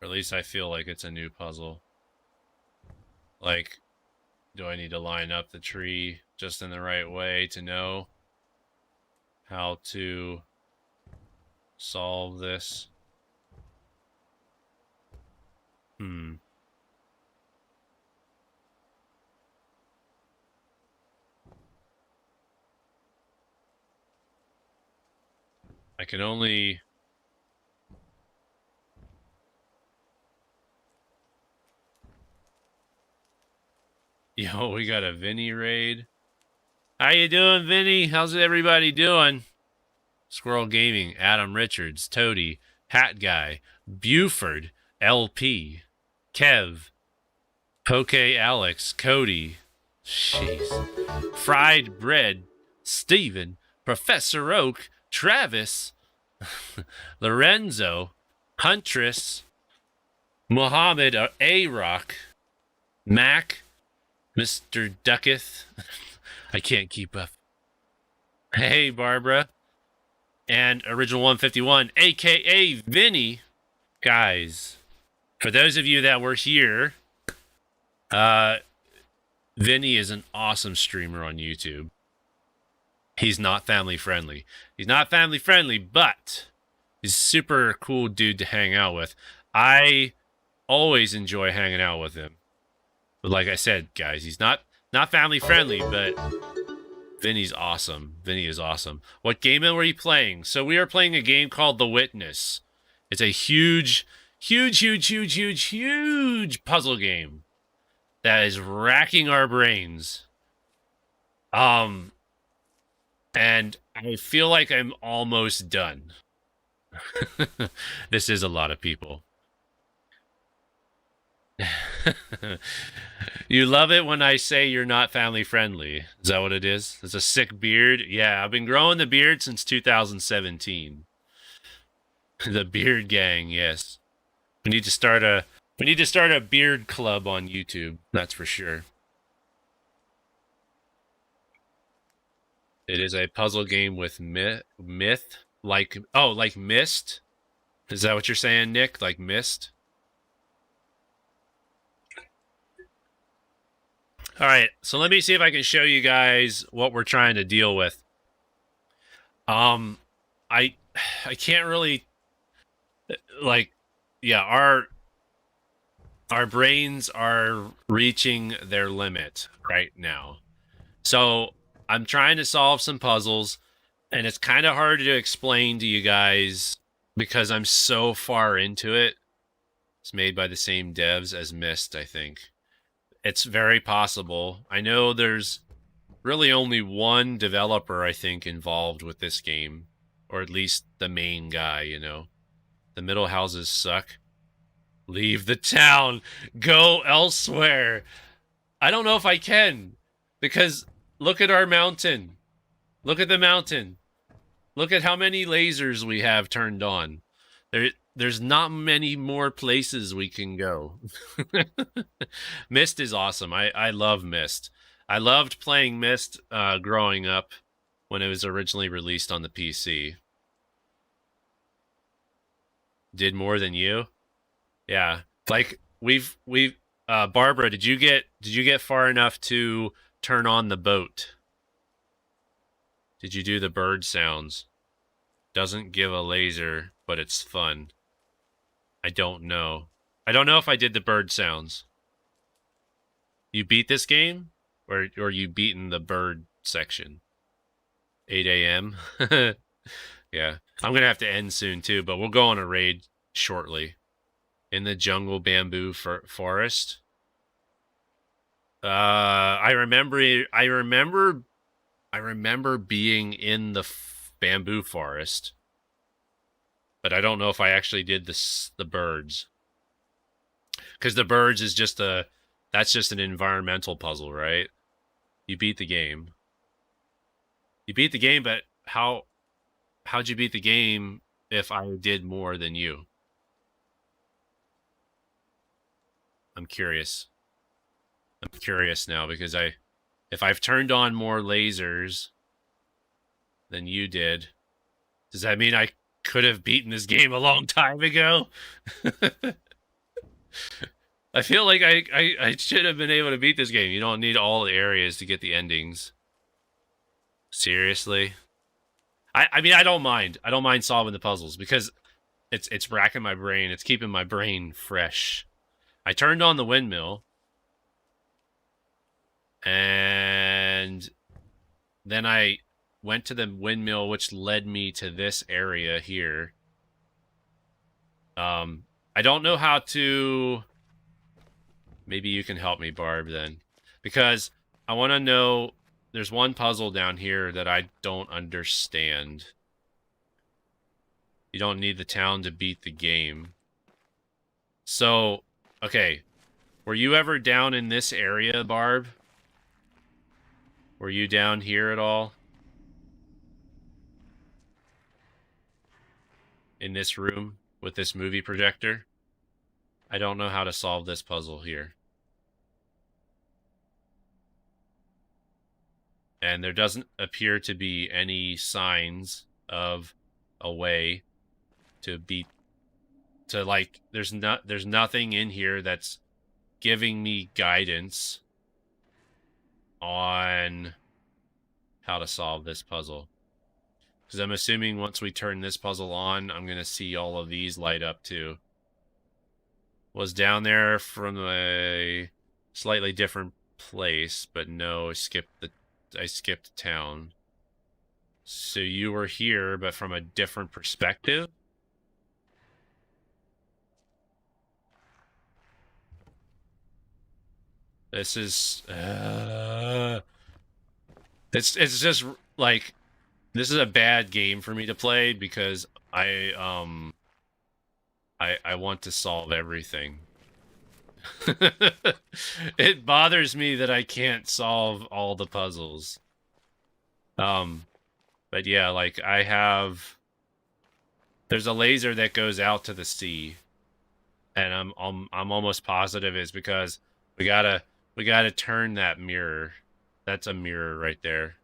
Or at least I feel like it's a new puzzle. Like, do I need to line up the tree just in the right way to know how to solve this? I can only Yo, we got a Vinny raid. How you doing, Vinny? How's everybody doing? Squirrel Gaming, Adam Richards, Toady, Hat Guy, Buford, LP, Kev, Poke Alex, Cody, jeez, Fried Bread, Steven, Professor Oak, Travis, Lorenzo, Huntress, Muhammad A-Rock, Mac, Mr. Ducketh. I can't keep up. Hey, Barbara. And Original 151, a.k.a. Vinny. Guys, for those of you that were here, Vinny is an awesome streamer on YouTube. He's not family friendly. He's not family friendly, but he's a super cool dude to hang out with. I always enjoy hanging out with him. But like I said, guys, he's not family friendly, but Vinny's awesome. Vinny is awesome. What game are we playing? So we are playing a game called The Witness. It's a huge puzzle game that is racking our brains. And I feel like I'm almost done. This is a lot of people. You love it when I say you're not family friendly. Is that what it is? It's a sick beard? Yeah, I've been growing the beard since 2017. The beard gang, yes. We need to start a beard club on YouTube. That's for sure. It is a puzzle game with myth like Myst. Is that what you're saying, Nick? Like Myst? All right, so let me see if I can show you guys what we're trying to deal with. I can't really our brains are reaching their limit right now. So, I'm trying to solve some puzzles and it's kind of hard to explain to you guys because I'm so far into it. It's made by the same devs as Myst, I think. It's very possible. I know there's really only one developer, I think, involved with this game. Or at least the main guy, you know. The middle houses suck. Leave the town. Go elsewhere. I don't know if I can. Because look at our mountain. Look at the mountain. Look at how many lasers we have turned on. There's not many more places we can go. Myst is awesome. I love Myst. I loved playing Myst growing up when it was originally released on the PC. Did more than you? Yeah. Like we've Barbara, did you get far enough to turn on the boat? Did you do the bird sounds? Doesn't give a laser, but it's fun. I don't know. I don't know if I did the bird sounds. You beat this game? Or you beaten the bird section? 8 a.m.? Yeah. I'm going to have to end soon too, but we'll go on a raid shortly. In the jungle bamboo forest. I remember being in the bamboo forest. But I don't know if I actually did the birds. Because the birds is that's just an environmental puzzle, right? You beat the game. You beat the game, but how'd you beat the game if I did more than you? I'm curious. I'm curious now because if I've turned on more lasers than you did, does that mean I could have beaten this game a long time ago? I feel like I should have been able to beat this game. You don't need all the areas to get the endings. Seriously? I mean, I don't mind. I don't mind solving the puzzles because it's racking my brain. It's keeping my brain fresh. I turned on the windmill. And then I went to the windmill, which led me to this area here. I don't know how to... Maybe you can help me, Barb, then. Because I want to know, there's one puzzle down here that I don't understand. You don't need the town to beat the game. So, okay. Were you ever down in this area, Barb? Were you down here at all? In this room with this movie projector? I don't know how to solve this puzzle here. And there doesn't appear to be any signs of a way to beat, to like, there's nothing in here that's giving me guidance on how to solve this puzzle. Because I'm assuming once we turn this puzzle on, I'm going to see all of these light up too. Was down there from a slightly different place, but no, I skipped town. So you were here, but from a different perspective? This is it's just like, this is a bad game for me to play because I want to solve everything. It bothers me that I can't solve all the puzzles. But yeah, like there's a laser that goes out to the sea, and I'm almost positive it's because we gotta turn that mirror. That's a mirror right there.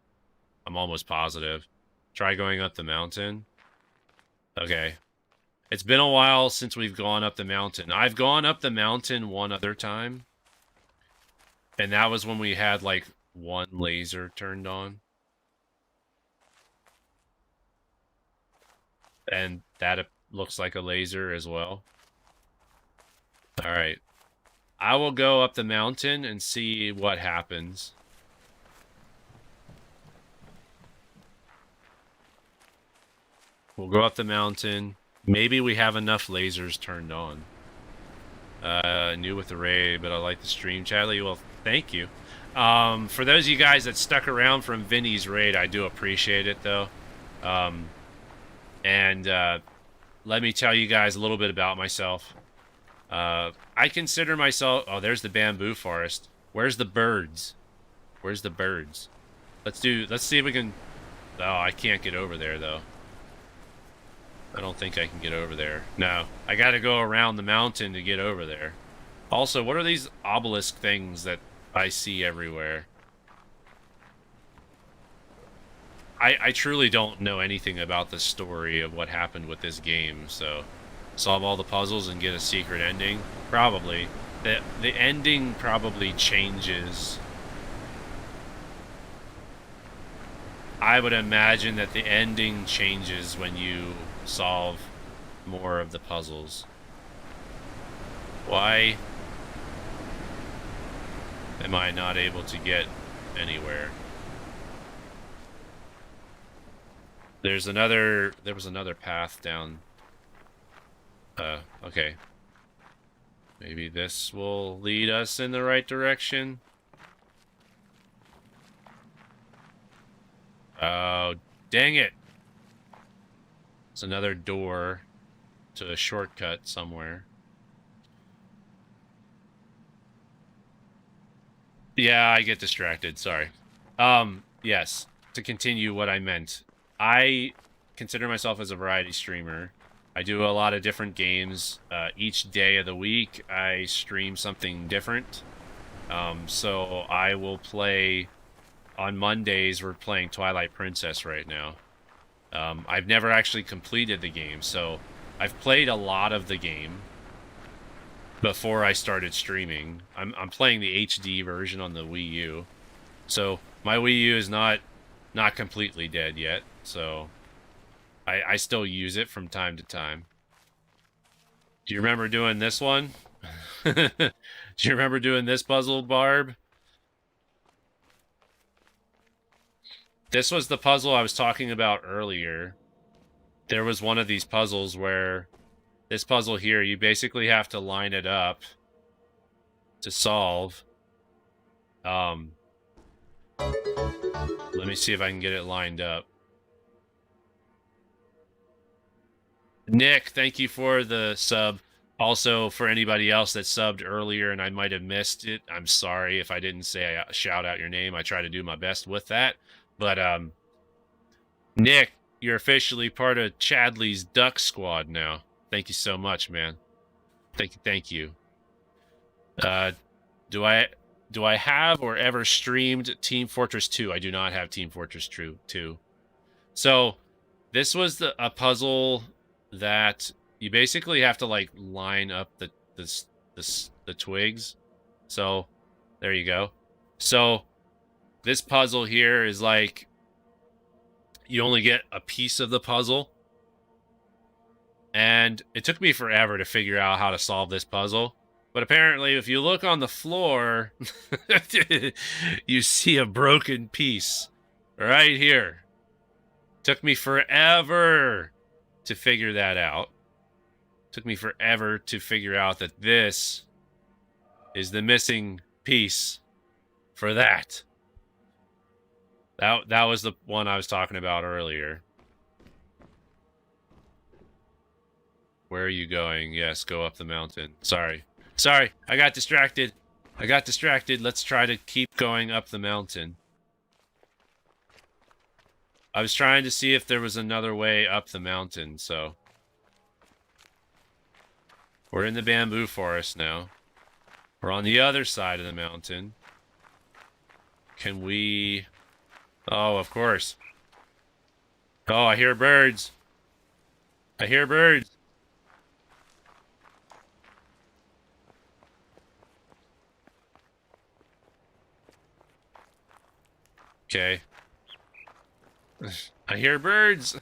I'm almost positive. Try going up the mountain. Okay. It's been a while since we've gone up the mountain. I've gone up the mountain one other time, and that was when we had like one laser turned on. And that looks like a laser as well. All right. I will go up the mountain and see what happens. We'll go up the mountain. Maybe we have enough lasers turned on. New with the raid, but I like the stream, Chadley. Well, thank you. For those of you guys that stuck around from Vinny's raid, I do appreciate it, though. And let me tell you guys a little bit about myself. I consider myself... Oh, there's the bamboo forest. Where's the birds? Where's the birds? Let's see if we can... Oh, I can't get over there, though. I don't think I can get over there. No, I gotta go around the mountain to get over there. Also, what are these obelisk things that I see everywhere? I truly don't know anything about the story of what happened with this game, so solve all the puzzles and get a secret ending? Probably. The ending probably changes. I would imagine that the ending changes when you solve more of the puzzles. Why am I not able to get anywhere? There was another path down. Okay. Maybe this will lead us in the right direction. Oh, dang it. It's another door to a shortcut somewhere. Yeah, I get distracted, sorry. Yes, to continue what I meant. I consider myself as a variety streamer. I do a lot of different games. Each day of the week, I stream something different. So I will play... On Mondays, we're playing Twilight Princess right now. I've never actually completed the game, so I've played a lot of the game before I started streaming. I'm playing the HD version on the Wii U. So my Wii U is not completely dead yet, so I still use it from time to time. Do you remember doing this one? Do you remember doing this puzzle, Barb? This was the puzzle I was talking about earlier. There was one of these puzzles where... This puzzle here, you basically have to line it up to solve. Let me see if I can get it lined up. Nick, thank you for the sub. Also, for anybody else that subbed earlier and I might have missed it, I'm sorry if I didn't say shout out your name. I try to do my best with that. But Nick, you're officially part of Chadley's Duck Squad now. Thank you so much, man. Thank you. Do I have or ever streamed Team Fortress 2? I do not have Team Fortress 2. So, this was a puzzle that you basically have to like line up the twigs. So, there you go. So, this puzzle here is like you only get a piece of the puzzle. And it took me forever to figure out how to solve this puzzle. But apparently, if you look on the floor, you see a broken piece right here. Took me forever to figure that out. Took me forever to figure out that this is the missing piece for that. That was the one I was talking about earlier. Where are you going? Yes, go up the mountain. Sorry, I got distracted. Let's try to keep going up the mountain. I was trying to see if there was another way up the mountain, so... We're in the bamboo forest now. We're on the other side of the mountain. Can we... Oh, of course. Oh, I hear birds. I hear birds. Okay. I hear birds.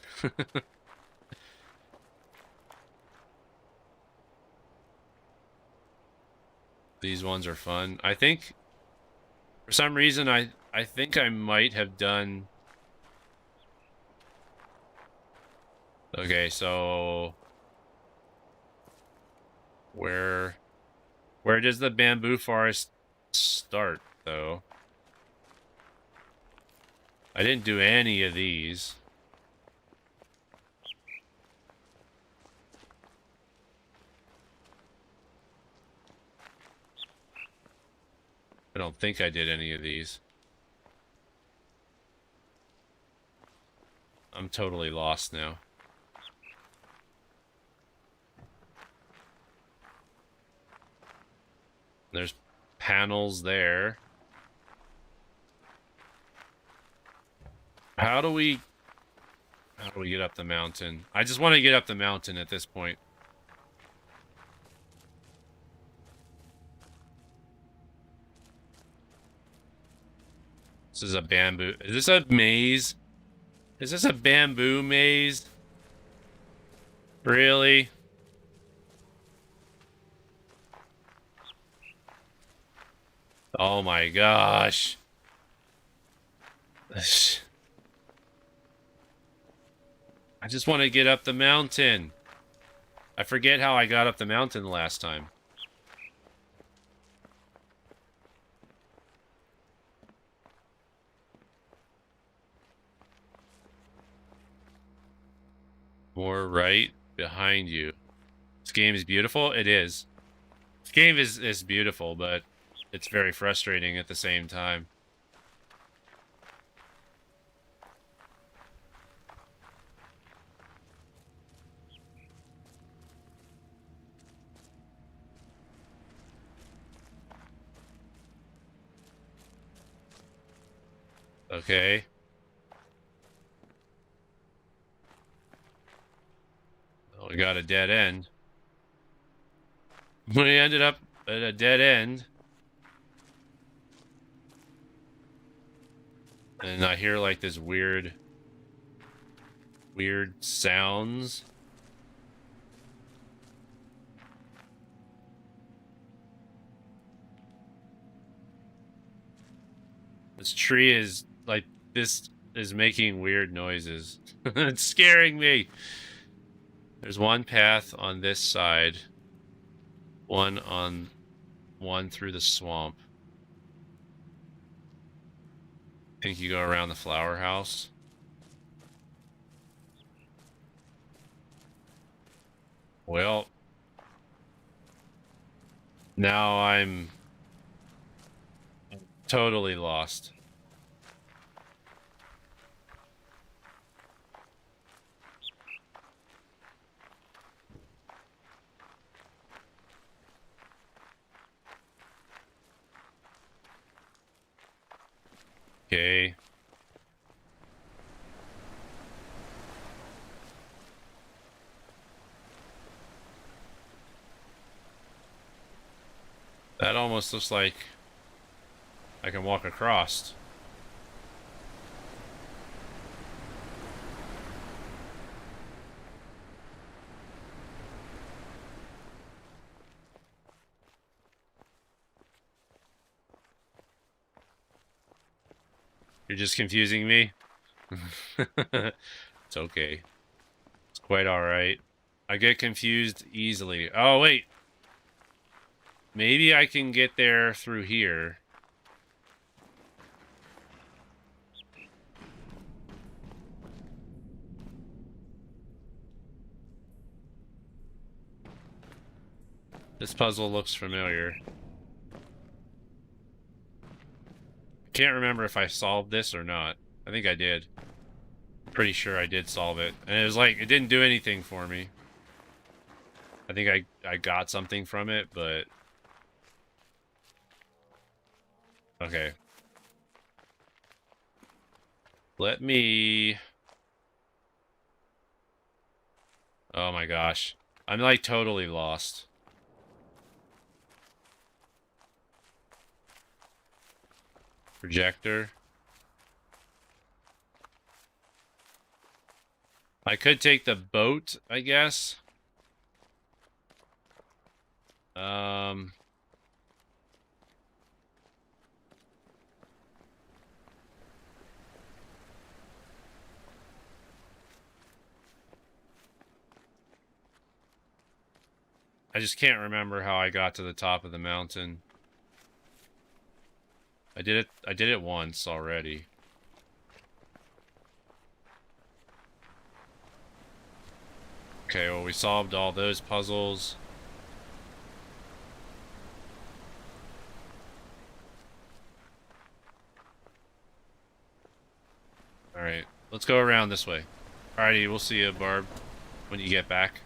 These ones are fun. I think, for some reason, I think I might have done... Okay, so... Where does the bamboo forest start, though? I didn't do any of these. I don't think I did any of these. I'm totally lost now. There's panels there. How do we get up the mountain? I just want to get up the mountain at this point. This is a bamboo. Is this a maze? Is this a bamboo maze? Really? Oh my gosh. I just want to get up the mountain. I forget how I got up the mountain last time. More right behind you. This game is beautiful. It is. This game is beautiful, but it's very frustrating at the same time. Okay. Oh, we got a dead end. We ended up at a dead end. And I hear like this weird sounds. This tree is like, this is making weird noises. It's scaring me. There's one path on this side. One through the swamp. Think you go around the flower house? Well, now I'm totally lost. Okay. That almost looks like I can walk across. You're just confusing me? It's okay. It's quite alright. I get confused easily. Oh, wait. Maybe I can get there through here. This puzzle looks familiar. I can't remember if I solved this or not. I think I did. Pretty sure I did solve it. And it was like, it didn't do anything for me. I think I got something from it, but... Okay. Let me... Oh my gosh. I'm like totally lost. Projector. I could take the boat, I guess. I just can't remember how I got to the top of the mountain. I did it once already. Okay, well, we solved all those puzzles. Alright, let's go around this way. Alrighty, we'll see you, Barb, when you get back.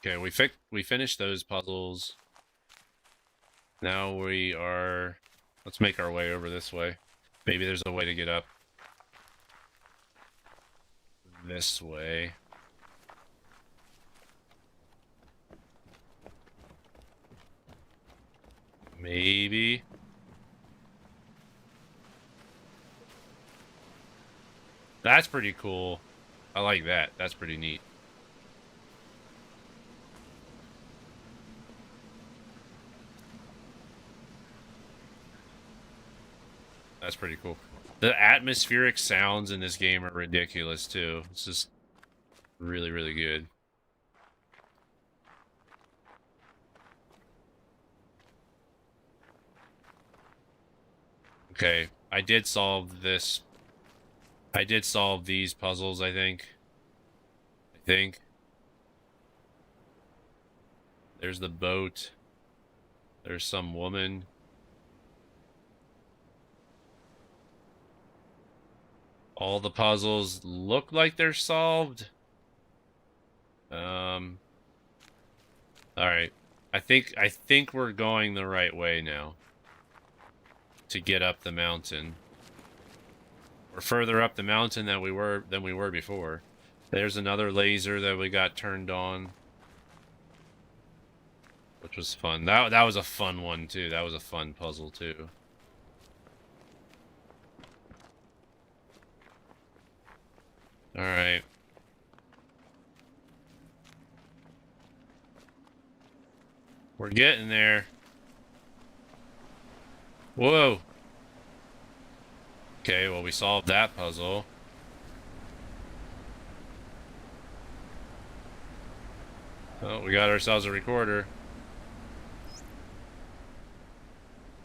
Okay, we finished those puzzles. Now we are... Let's make our way over this way. Maybe there's a way to get up this way. Maybe. That's pretty cool. I like that. That's pretty neat. That's pretty cool. The atmospheric sounds in this game are ridiculous, too. It's just really, really good. Okay, I did solve this. I did solve these puzzles, I think. There's the boat. There's some woman. All the puzzles look like they're solved. Alright. I think we're going the right way now. To get up the mountain. We're further up the mountain than we were before. There's another laser that we got turned on. Which was fun. That was a fun one too. That was a fun puzzle too. Alright. We're getting there. Whoa. Okay, well, we solved that puzzle. Oh, we got ourselves a recorder.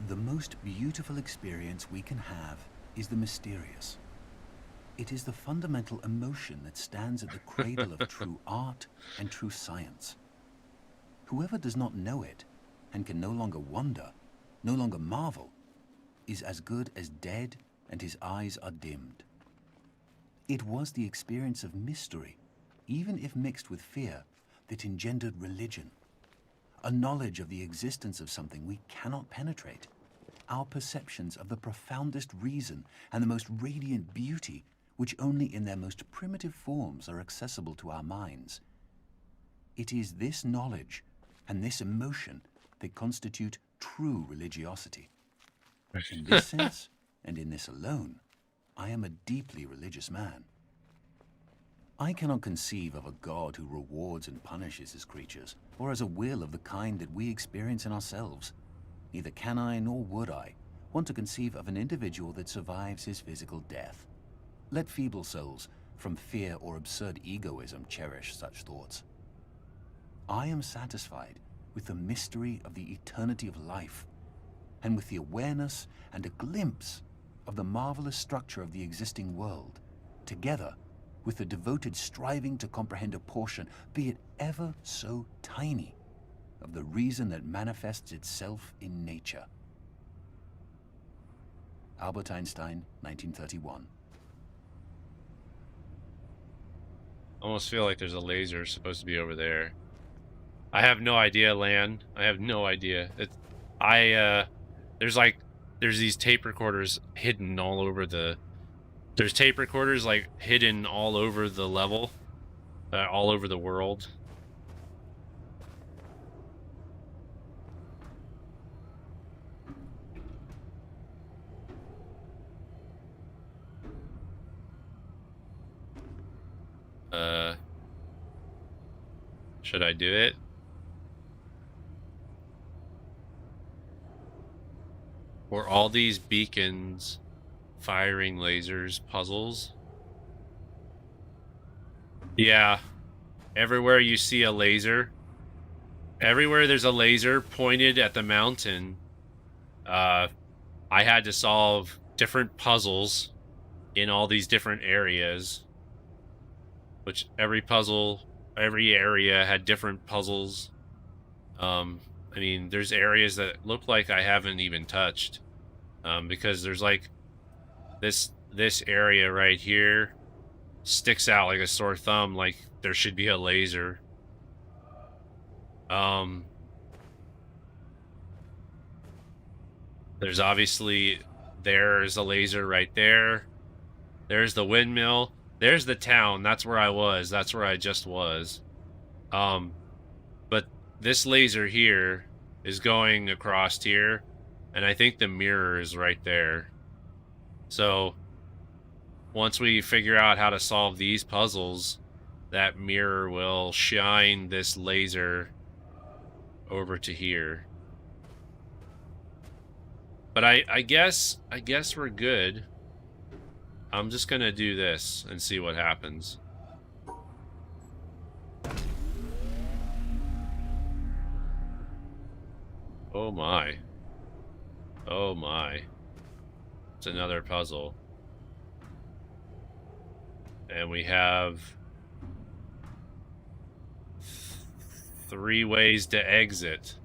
The most beautiful experience we can have is the mysterious. It is the fundamental emotion that stands at the cradle of true art and true science. Whoever does not know it and can no longer wonder, no longer marvel, is as good as dead and his eyes are dimmed. It was the experience of mystery, even if mixed with fear, that engendered religion. A knowledge of the existence of something we cannot penetrate. Our perceptions of the profoundest reason and the most radiant beauty, which only in their most primitive forms are accessible to our minds. It is this knowledge and this emotion that constitute true religiosity. In this sense, and in this alone, I am a deeply religious man. I cannot conceive of a God who rewards and punishes his creatures, or has a will of the kind that we experience in ourselves. Neither can I, nor would I, want to conceive of an individual that survives his physical death. Let feeble souls, from fear or absurd egoism, cherish such thoughts. I am satisfied with the mystery of the eternity of life, and with the awareness and a glimpse of the marvelous structure of the existing world, together with the devoted striving to comprehend a portion, be it ever so tiny, of the reason that manifests itself in nature. Albert Einstein, 1931. Almost feel like there's a laser supposed to be over there. I have no idea, Lan. I have no idea. There's these tape recorders hidden all over the. There's tape recorders like hidden all over the level, all over the world. Should I do it? Or all these beacons firing lasers puzzles? Yeah. Everywhere you see a laser, everywhere there's a laser pointed at the mountain, I had to solve different puzzles in all these different areas, which every area had different puzzles. I mean, there's areas that look like I haven't even touched, because there's like this area right here sticks out like a sore thumb, like there should be a laser. There's obviously, there's a laser right there. There's the windmill. There's the town. That's where I was. That's where I just was. But this laser here is going across here, and I think the mirror is right there. So once we figure out how to solve these puzzles, that mirror will shine this laser over to here. But I guess we're good. I'm just gonna do this and see what happens. Oh my. Oh my. It's another puzzle. And we have 3 ways to exit.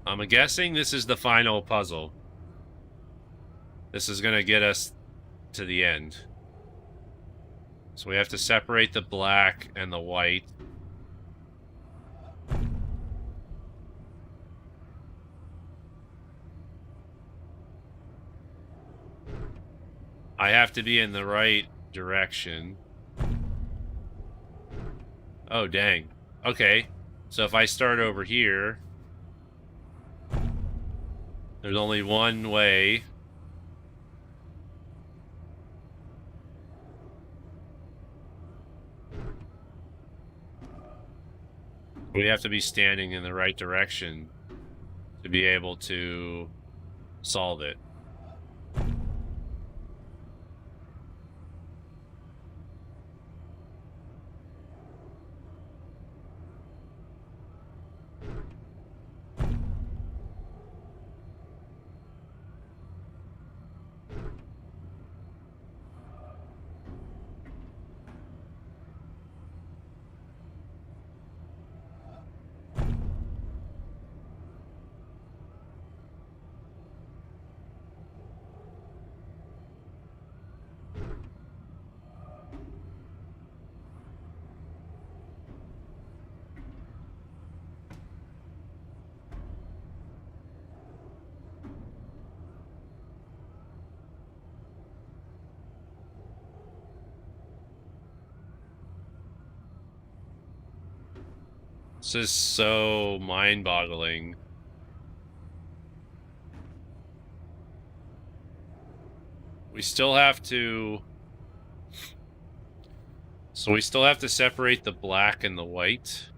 I'm guessing this is the final puzzle. This is gonna get us to the end. So we have to separate the black and the white. I have to be in the right direction. Oh, dang. Okay. So if I start over here, there's only one way. We have to be standing in the right direction to be able to solve it. This is so mind-boggling. We still have to... So we still have to separate the black and the white.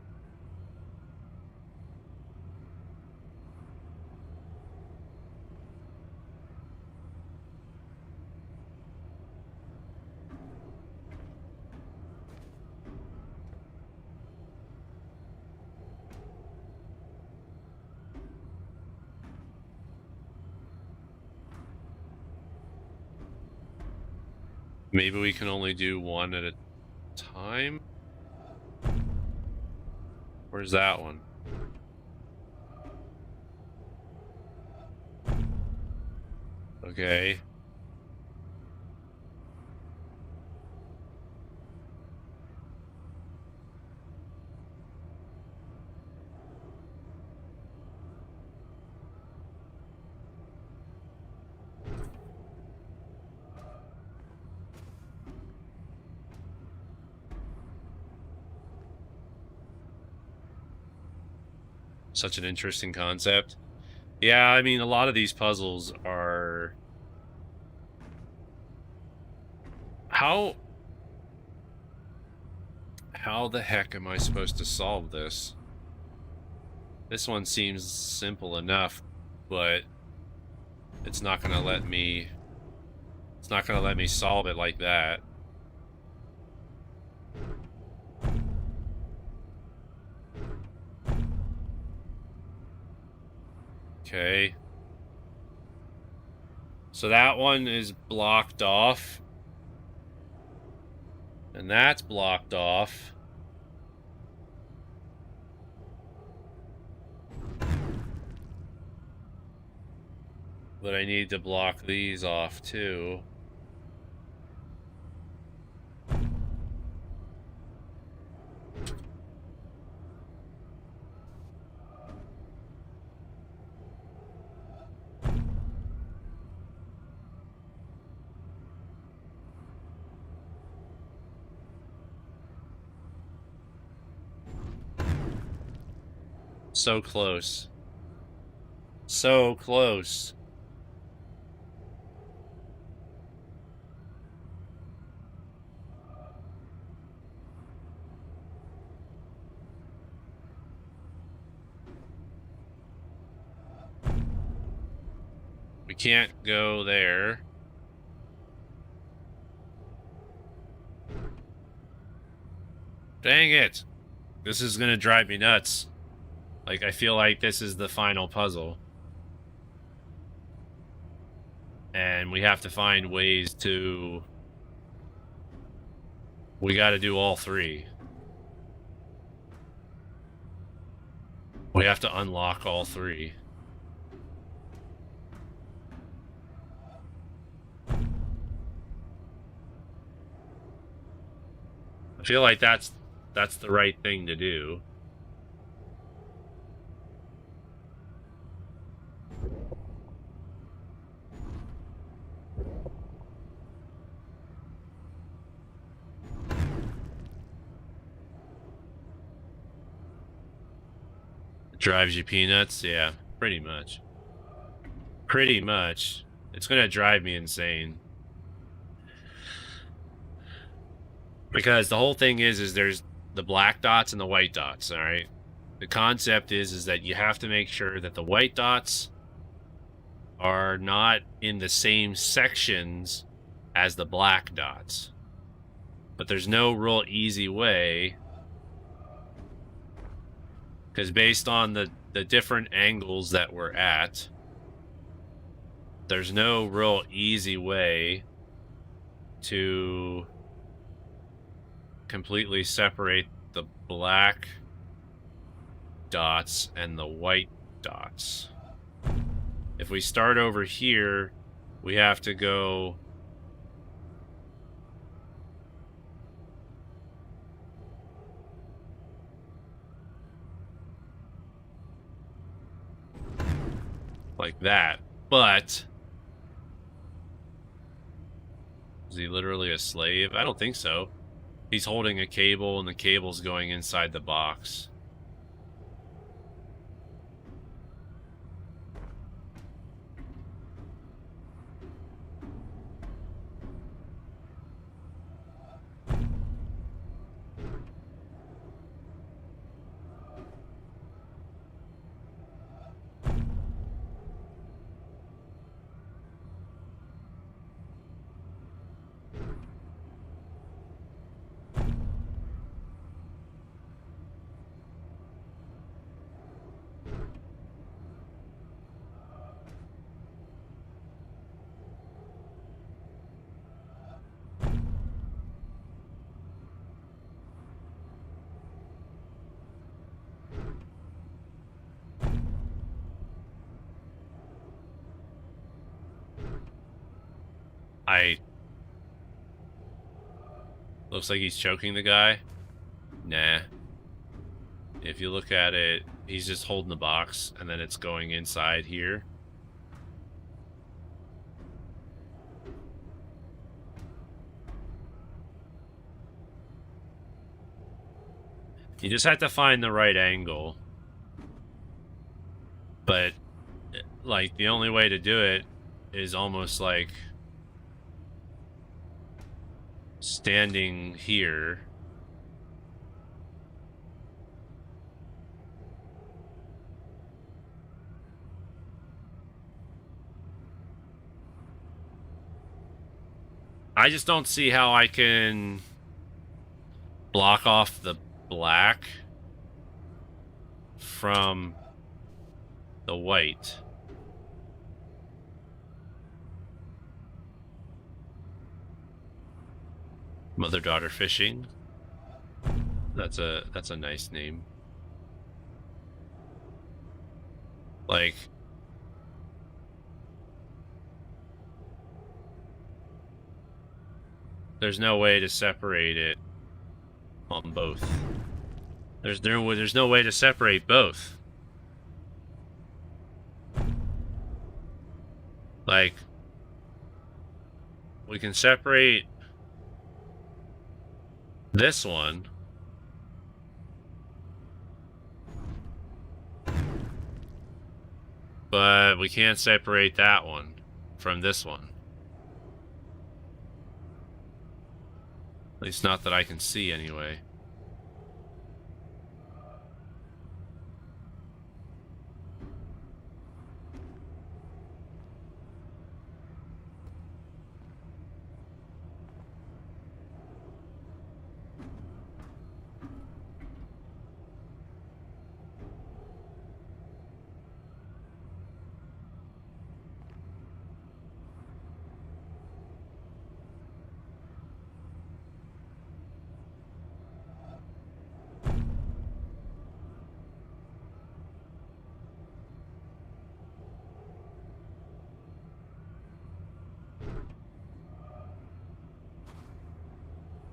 Maybe we can only do one at a time? Where's that one? Okay. Such an interesting concept. Yeah, I mean, a lot of these puzzles are... How the heck am I supposed to solve this? This one seems simple enough, but it's not gonna let me... It's not gonna let me solve it like that. Okay. So that one is blocked off. And that's blocked off. But I need to block these off too. So close. So close. We can't go there. Dang it. This is gonna drive me nuts. Like, I feel like this is the final puzzle. And we have to find ways to... We gotta do all three. We have to unlock all three. I feel like that's the right thing to do. It drives you peanuts? Yeah, pretty much. Pretty much. It's gonna drive me insane. Because the whole thing is there's the black dots and the white dots, alright? The concept is that you have to make sure that the white dots are not in the same sections as the black dots. But there's no real easy way, because based on the different angles that we're at, there's no real easy way to completely separate the black dots and the white dots. If we start over here, we have to go like that. But is he literally a slave? I don't think so. He's holding a cable and the cable's going inside the box. Looks like he's choking the guy. Nah. If you look at it, he's just holding the box, and then it's going inside here. You just have to find the right angle. But, like, the only way to do it is almost like standing here. I just don't see how I can block off the black from the white. Mother-daughter fishing. That's a nice name. Like, there's no way to separate it on both. There's no way to separate both. Like, we can separate this one. But we can't separate that one from this one. At least not that I can see anyway.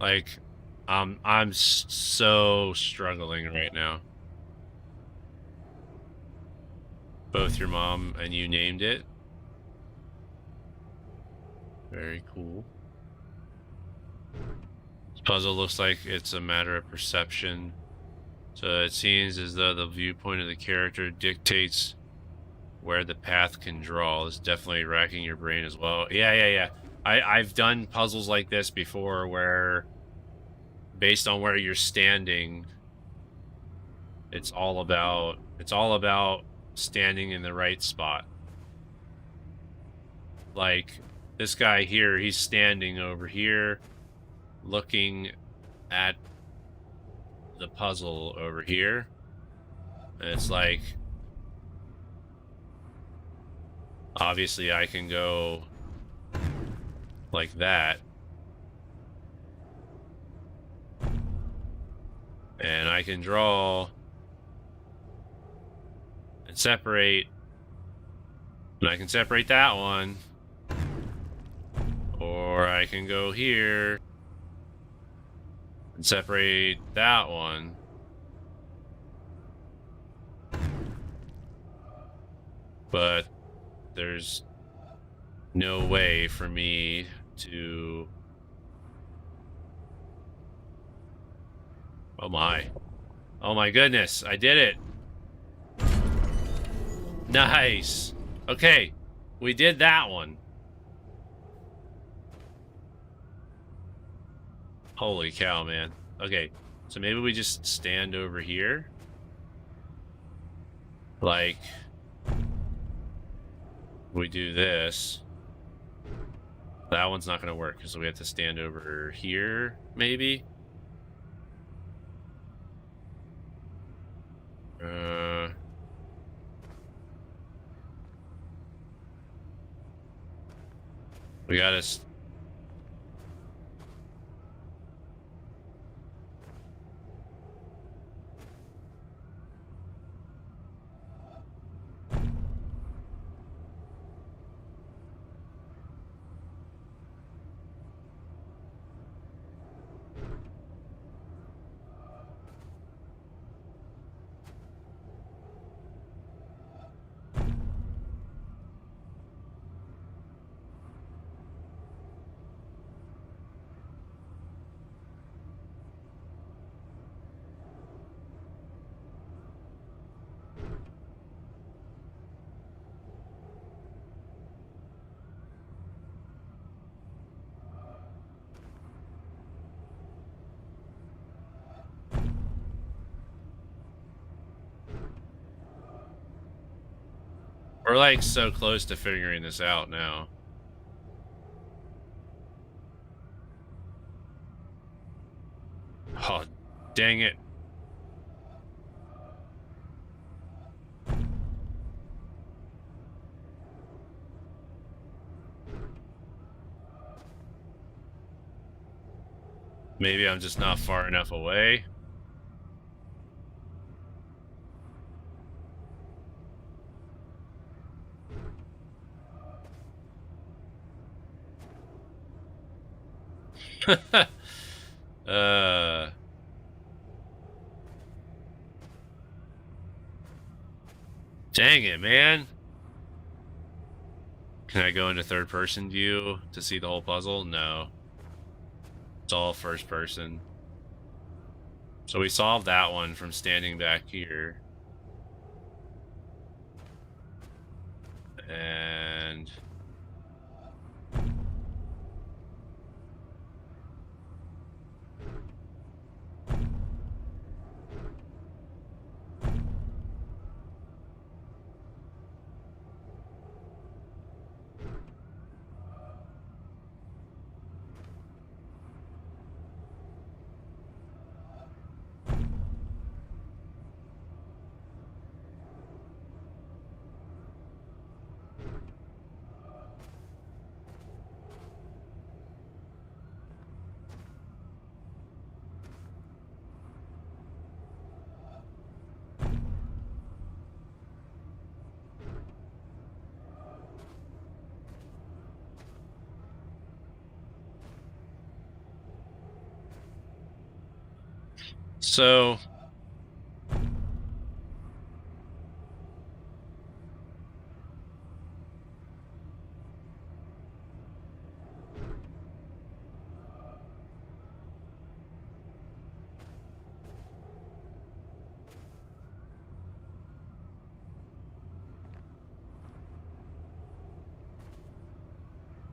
Like, I'm so struggling right now. Both your mom and you named it. Very cool. This puzzle looks like it's a matter of perception. So it seems as though the viewpoint of the character dictates where the path can draw. It's definitely racking your brain as well. Yeah. I've done puzzles like this before where, based on where you're standing, it's all about standing in the right spot. Like, this guy here, he's standing over here, looking at the puzzle over here. And it's like, obviously I can go like that. And I can draw and separate. And I can separate that one. Or I can go here and separate that one. But there's no way for me to... Oh my. Oh my goodness, I did it. Nice. Okay, we did that one. Holy cow, man. Okay, so maybe we just stand over here. Like, we do this. That one's not gonna work because we have to stand over here, maybe. We gotta... We're like so close to figuring this out now. Oh, dang it. Maybe I'm just not far enough away. uh Dang it, man. Can I go into third person view to see the whole puzzle? No. It's all first person. So we solved that one from standing back here. And so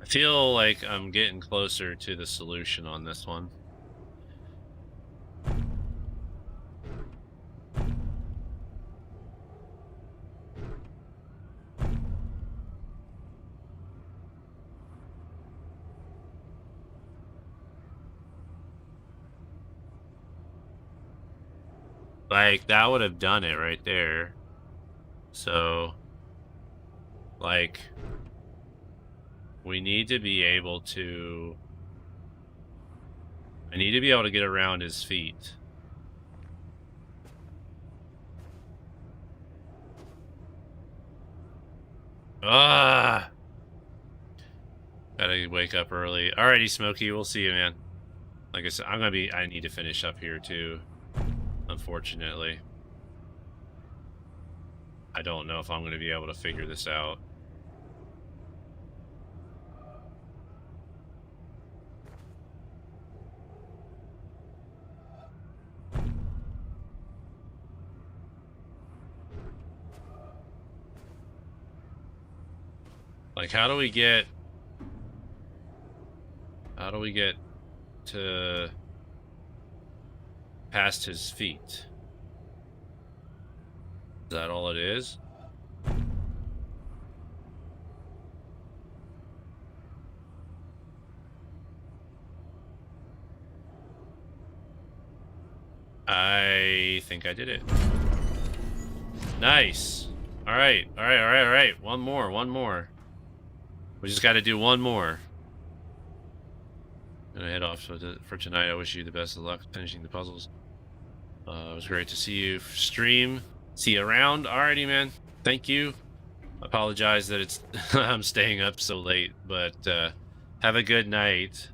I feel like I'm getting closer to the solution on this one. Like, that would have done it right there. So, like, we need to be able to... I need to be able to get around his feet. Ah! Gotta wake up early. Alrighty, Smokey, we'll see you, man. Like I said, I need to finish up here, too. Unfortunately. I don't know if I'm gonna be able to figure this out. Like, how do we get to past his feet? Is that all it is? I think I did it. Nice. All right. One more. We just got to do one more. I'm gonna head off for tonight. I wish you the best of luck finishing the puzzles. It was great to see you stream. See you around. Alrighty, man. Thank you. Apologize that it's I'm staying up so late, but have a good night.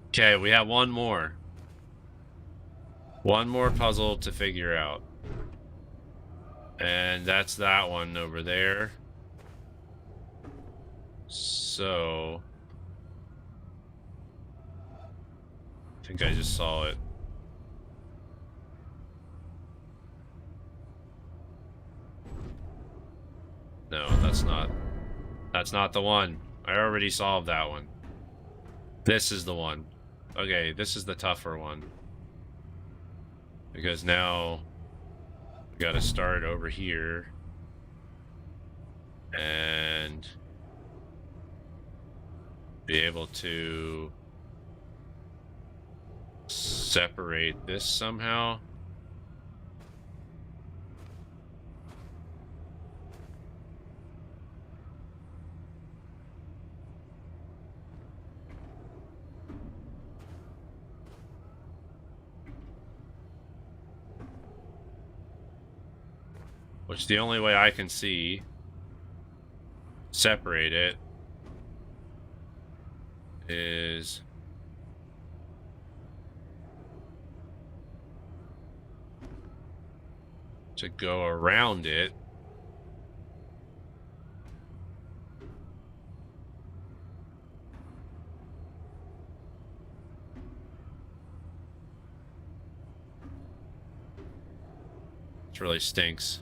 Okay, we have one more. One more puzzle to figure out. And that's that one over there. So... I think I just saw it. No, that's not the one. I already solved that one. This is the one. Okay, this is the tougher one. Because now we got to start over here. And be able to separate this somehow. Which the only way I can see separate it is to go around it. It really stinks.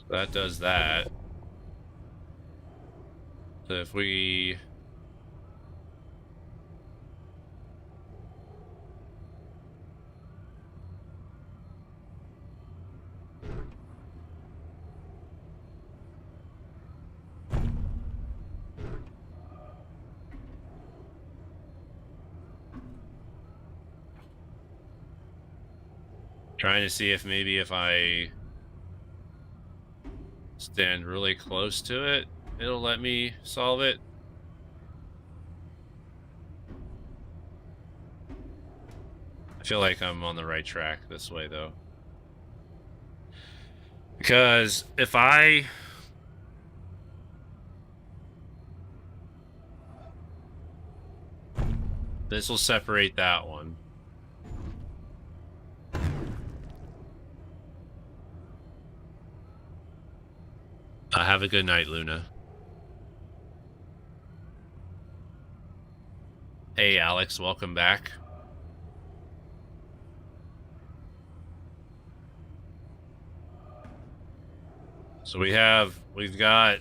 That does that. So if we trying to see if maybe if I stand really close to it, it'll let me solve it. I feel like I'm on the right track this way, though. Because if this will separate that one. Have a good night, Luna. Hey, Alex, welcome back. So we've got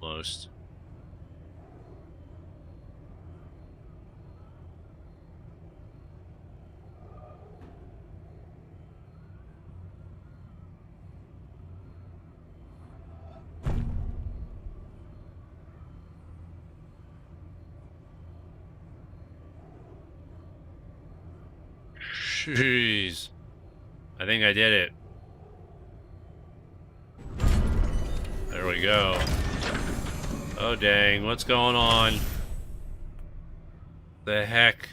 almost. Jeez. I think I did it. There we go. Oh, dang. What's going on? The heck?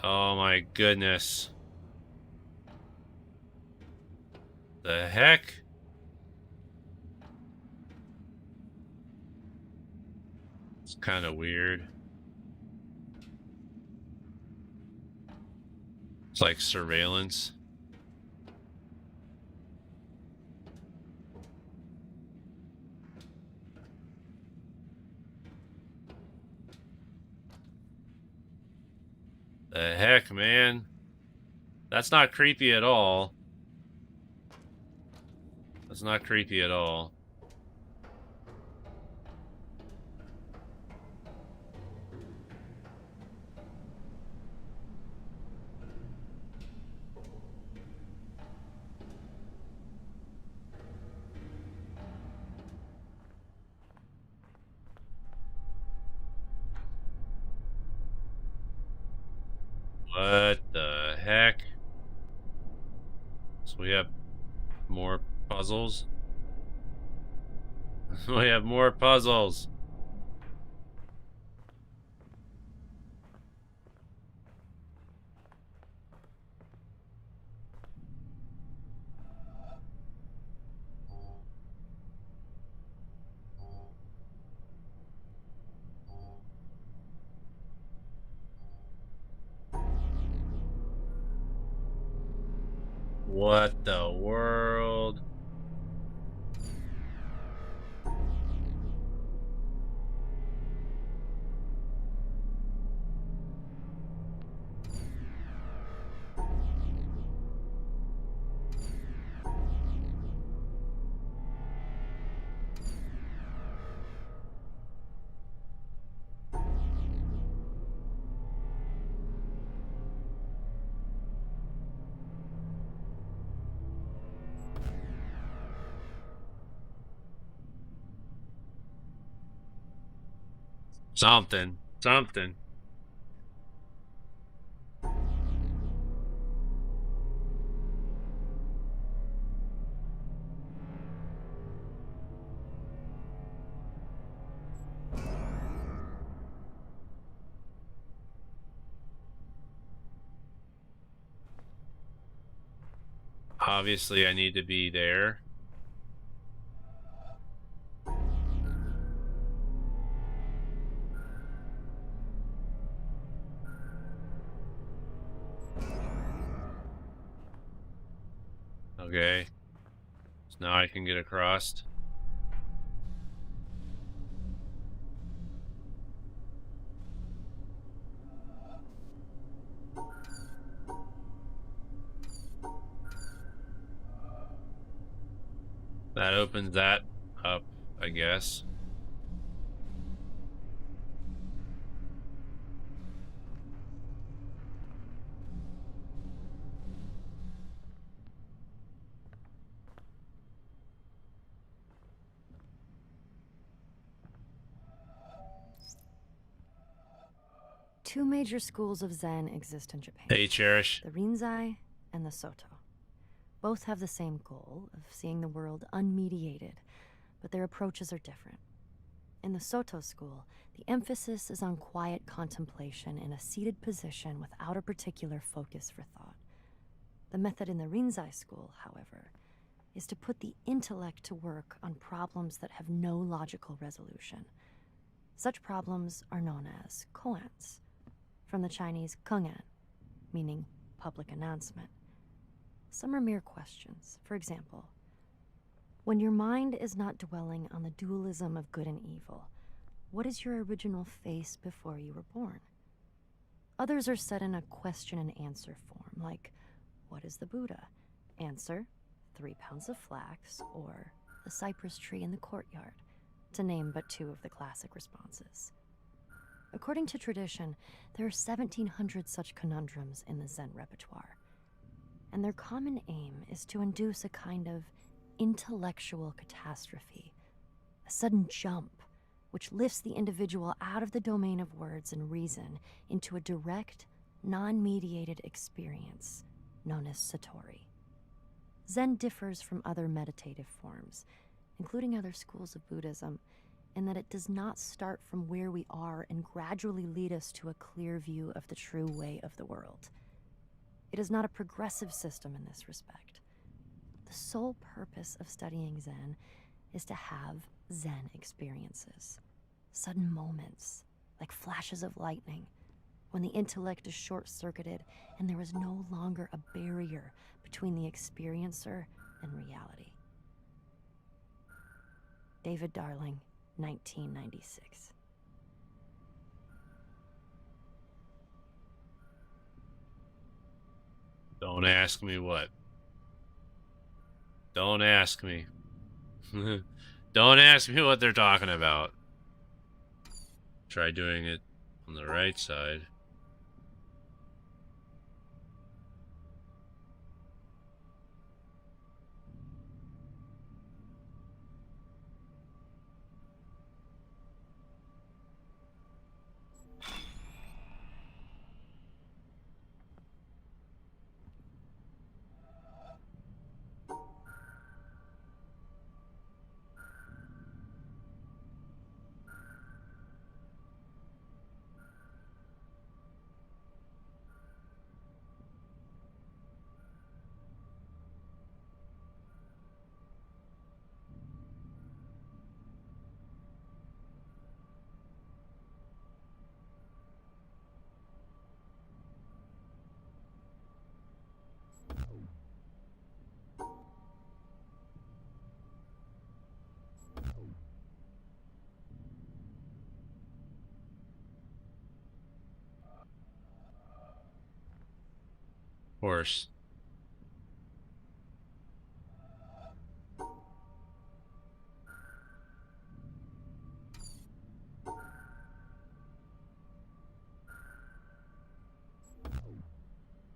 Oh, my goodness. The heck? It's kind of weird. It's like surveillance. The heck, man? That's not creepy at all. That's not creepy at all. What the heck? So we have more puzzles. We have more puzzles. What the world? Something. Something. Obviously, I need to be there. Okay. So now I can get across. That opens that up, I guess. Two major schools of Zen exist in Japan. Hey, Cherish. The Rinzai and the Soto. Both have the same goal of seeing the world unmediated, but their approaches are different. In the Soto school, the emphasis is on quiet contemplation in a seated position without a particular focus for thought. The method in the Rinzai school, however, is to put the intellect to work on problems that have no logical resolution. Such problems are known as koans, from the Chinese kengan, meaning public announcement. Some are mere questions. For example, when your mind is not dwelling on the dualism of good and evil, what is your original face before you were born? Others are set in a question and answer form, like, what is the Buddha? Answer, 3 pounds of flax, or the cypress tree in the courtyard, to name but two of the classic responses. According to tradition, there are 1,700 such conundrums in the Zen repertoire, and their common aim is to induce a kind of intellectual catastrophe, a sudden jump which lifts the individual out of the domain of words and reason into a direct, non-mediated experience known as satori. Zen differs from other meditative forms, including other schools of Buddhism, in that it does not start from where we are and gradually lead us to a clear view of the true way of the world. It is not a progressive system in this respect. The sole purpose of studying Zen is to have Zen experiences, sudden moments, like flashes of lightning, when the intellect is short-circuited and there is no longer a barrier between the experiencer and reality. David Darling, 1996. Don't ask me what. Don't ask me. Don't ask me what they're talking about. Try doing it on the right side. Of course.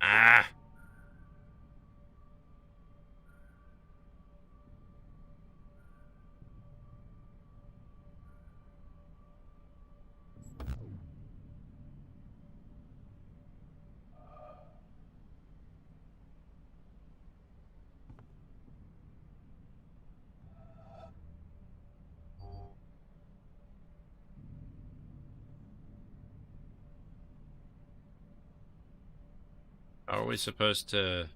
Ah! How are we supposed to...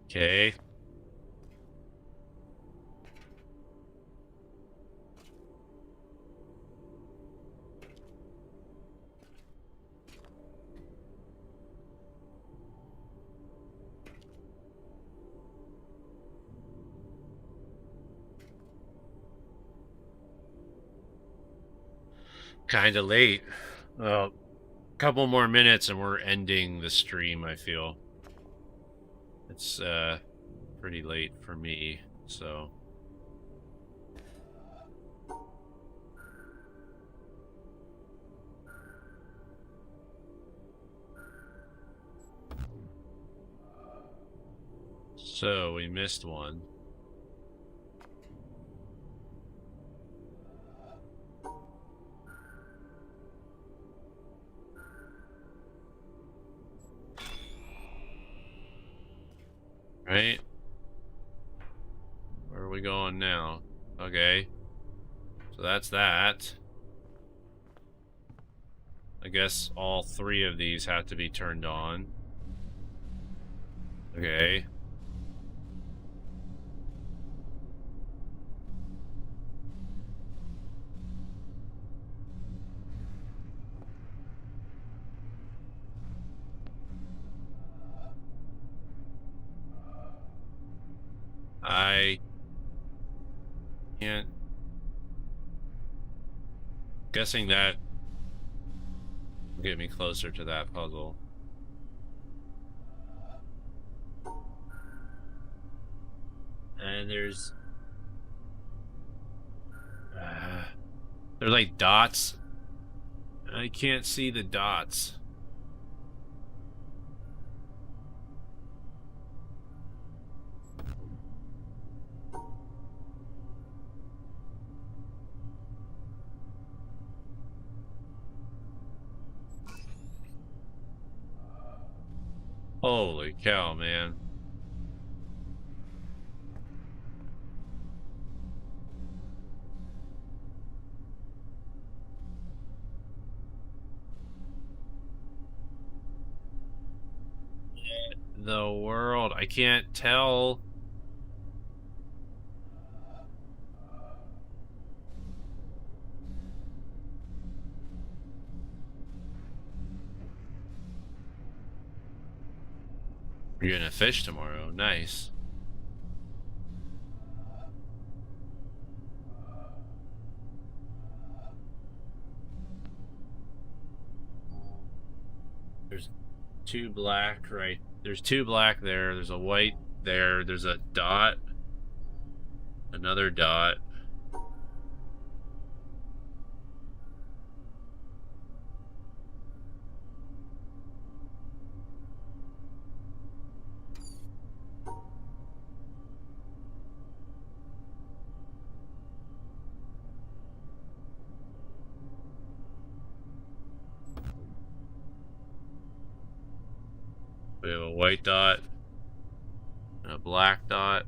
Okay. Kind of late. Well, a couple more minutes and we're ending the stream, I feel. It's pretty late for me, so... So, we missed one. Right? Where are we going now? Okay. So that's that. I guess all three of these have to be turned on. Okay. I can't... Guessing that will get me closer to that puzzle. And there's... they're like dots. I can't see the dots. Holy cow, man. The world. I can't tell. You're gonna fish tomorrow. Nice. There's two black right. There's two black there. There's a white there. There's a dot. Another dot. We have a white dot and a black dot.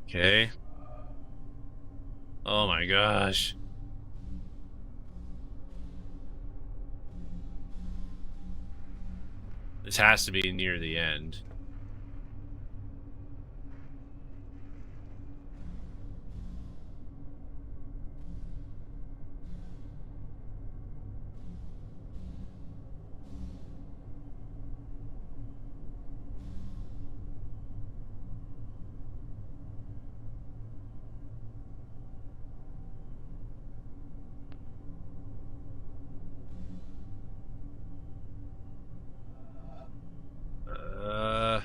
Okay. Oh my gosh. This has to be near the end. Uh,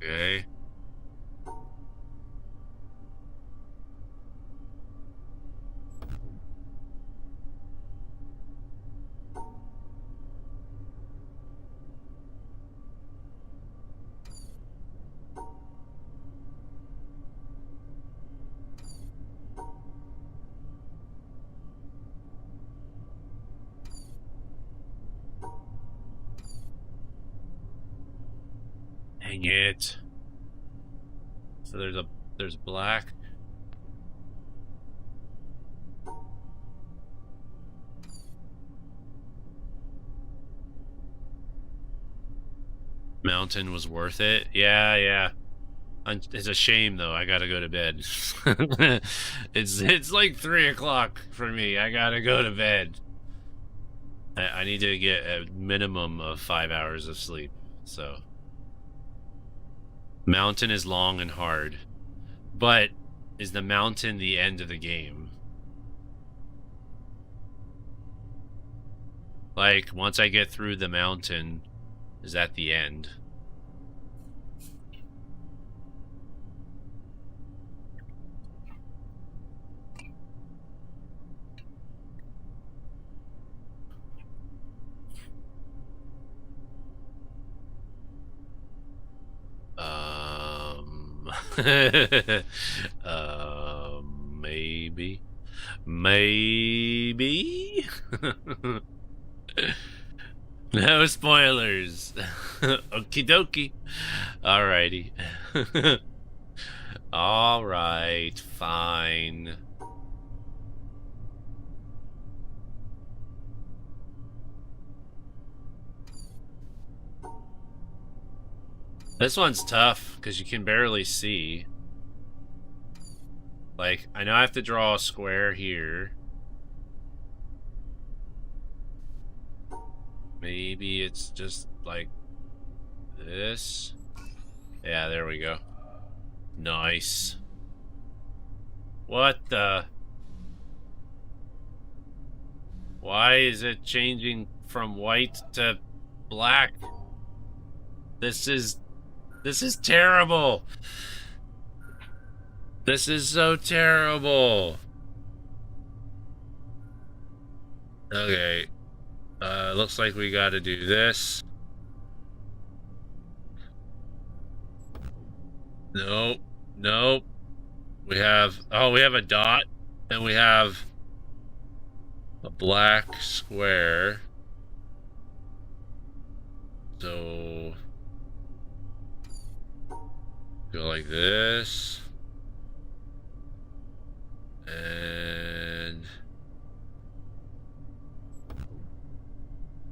okay. Dang it. So there's black. Mountain was worth it. Yeah, yeah. It's a shame though. I gotta go to bed. It's like 3 o'clock for me. I gotta go to bed. I need to get a minimum of 5 hours of sleep. So mountain is long and hard, but is the mountain the end of the game? Like once I get through the mountain, is that the end? Maybe. Maybe? No spoilers. Okie dokie. Alrighty. Alright, fine. This one's tough because you can barely see. Like, I know I have to draw a square here. Maybe it's just like this. Yeah, there we go. Nice. What the? Why is it changing from white to black? This is terrible. This is so terrible. Okay. Looks like we gotta do this. Nope. Nope. We have a dot, and we have a black square. So go like this. And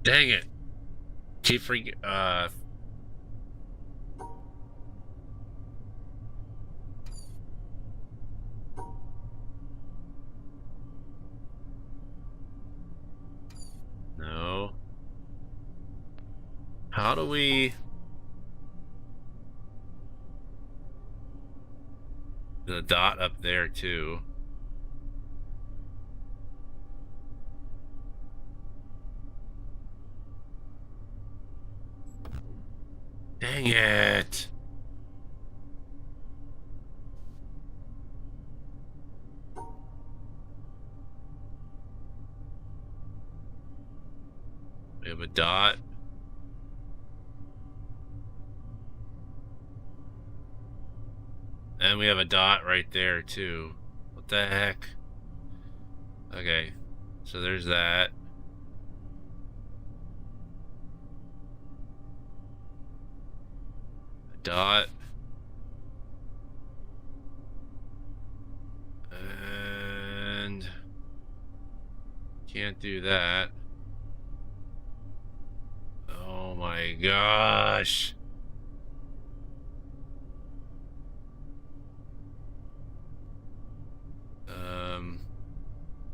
dang it. Keep freaking no. How do we the dot up there too? Dang it. We have a dot. And we have a dot right there, too. What the heck? Okay. So there's that. A dot. And... can't do that. Oh my gosh.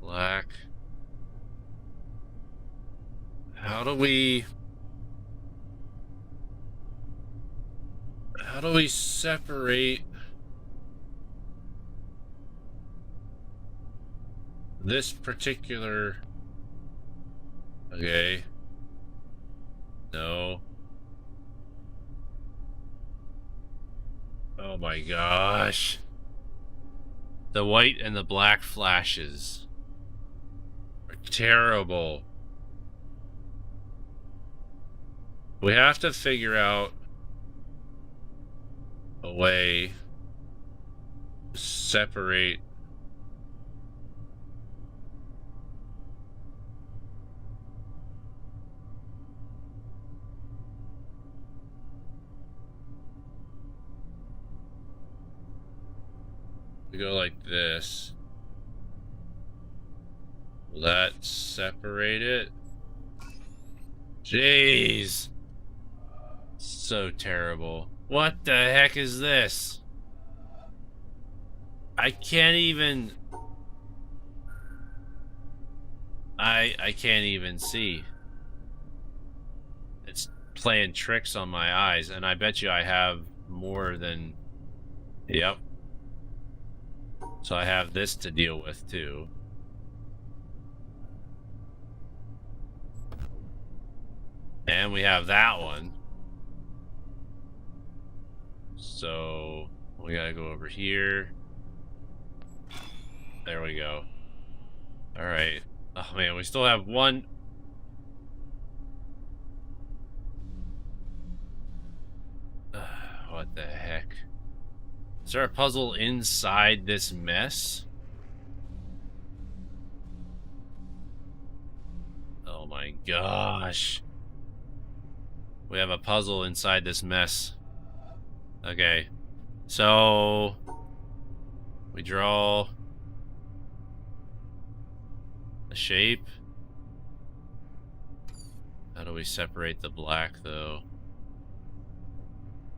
Black. How do we separate this particular... Okay. No. Oh my gosh. The white and the black flashes are terrible. We have to figure out a way to separate we go like this. Will that separate it? Jeez. So terrible. What the heck is this? I can't even... I can't even see. It's playing tricks on my eyes, and I bet you I have more than... Yep. So I have this to deal with, too. And we have that one. So we gotta go over here. There we go. Alright. Oh man, we still have one. What the heck? Is there a puzzle inside this mess? Oh my gosh. We have a puzzle inside this mess. Okay. So we draw a shape. How do we separate the black though?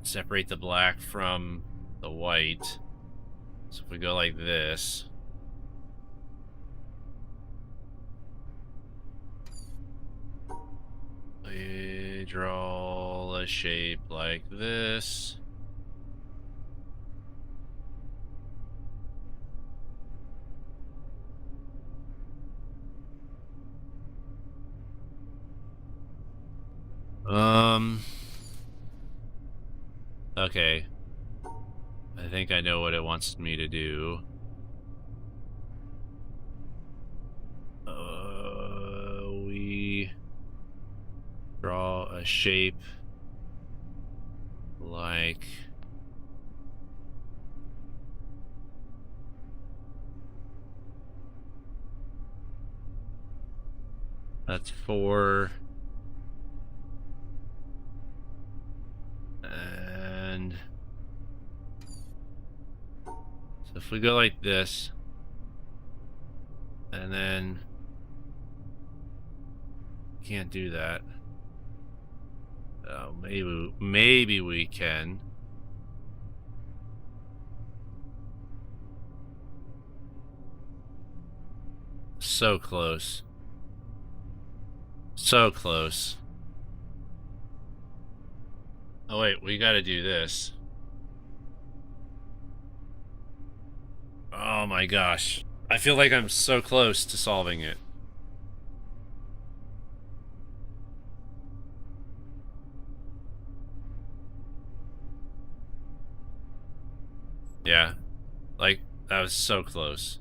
Separate the black from the white. So if we go like this. We draw a shape like this. Okay. I think I know what it wants me to do. We draw a shape like that's 4. And so if we go like this, and then can't do that. Oh, maybe we can. So close. So close. Oh wait, we gotta do this. Oh my gosh. I feel like I'm so close to solving it. That was so close.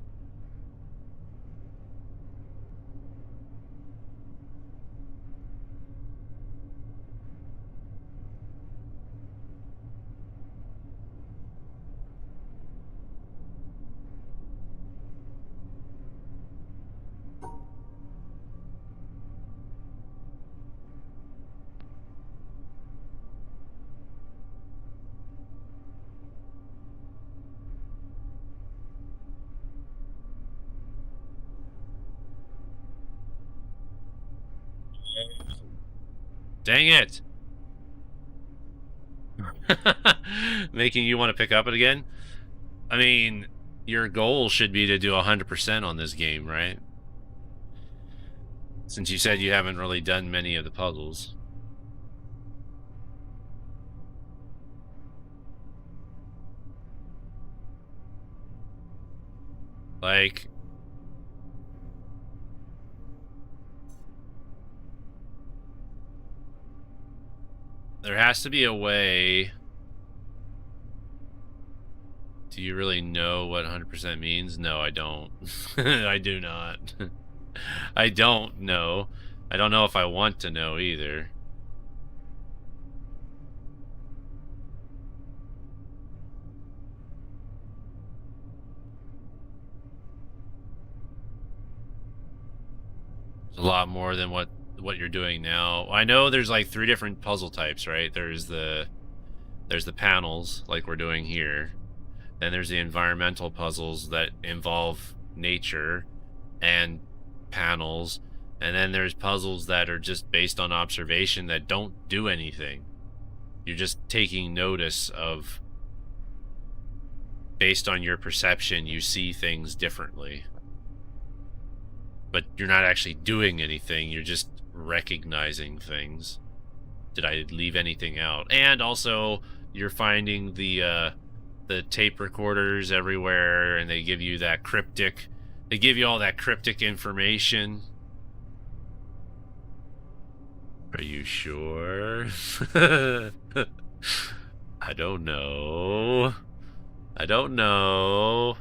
Dang it! Making you want to pick up it again? I mean, your goal should be to do 100% on this game, right? Since you said you haven't really done many of the puzzles. Like, there has to be a way. Do you really know what 100% means? No, I don't. I do not. I don't know. I don't know if I want to know either. It's a lot more than what you're doing now. I know there's like 3 different puzzle types, right? There's the panels like we're doing here. Then there's the environmental puzzles that involve nature and panels. And then there's puzzles that are just based on observation that don't do anything. You're just taking notice of, based on your perception, you see things differently. But you're not actually doing anything, you're just recognizing things. Did I leave anything out? And also, you're finding the tape recorders everywhere, and they give you that cryptic, they give you all that cryptic information. Are you sure? I don't know. I don't know.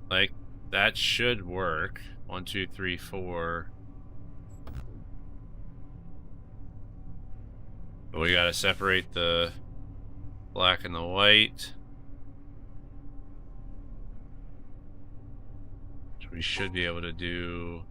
Like, that should work. 1, 2, 3, 4. But we gotta separate the black and the white. Which we should be able to do.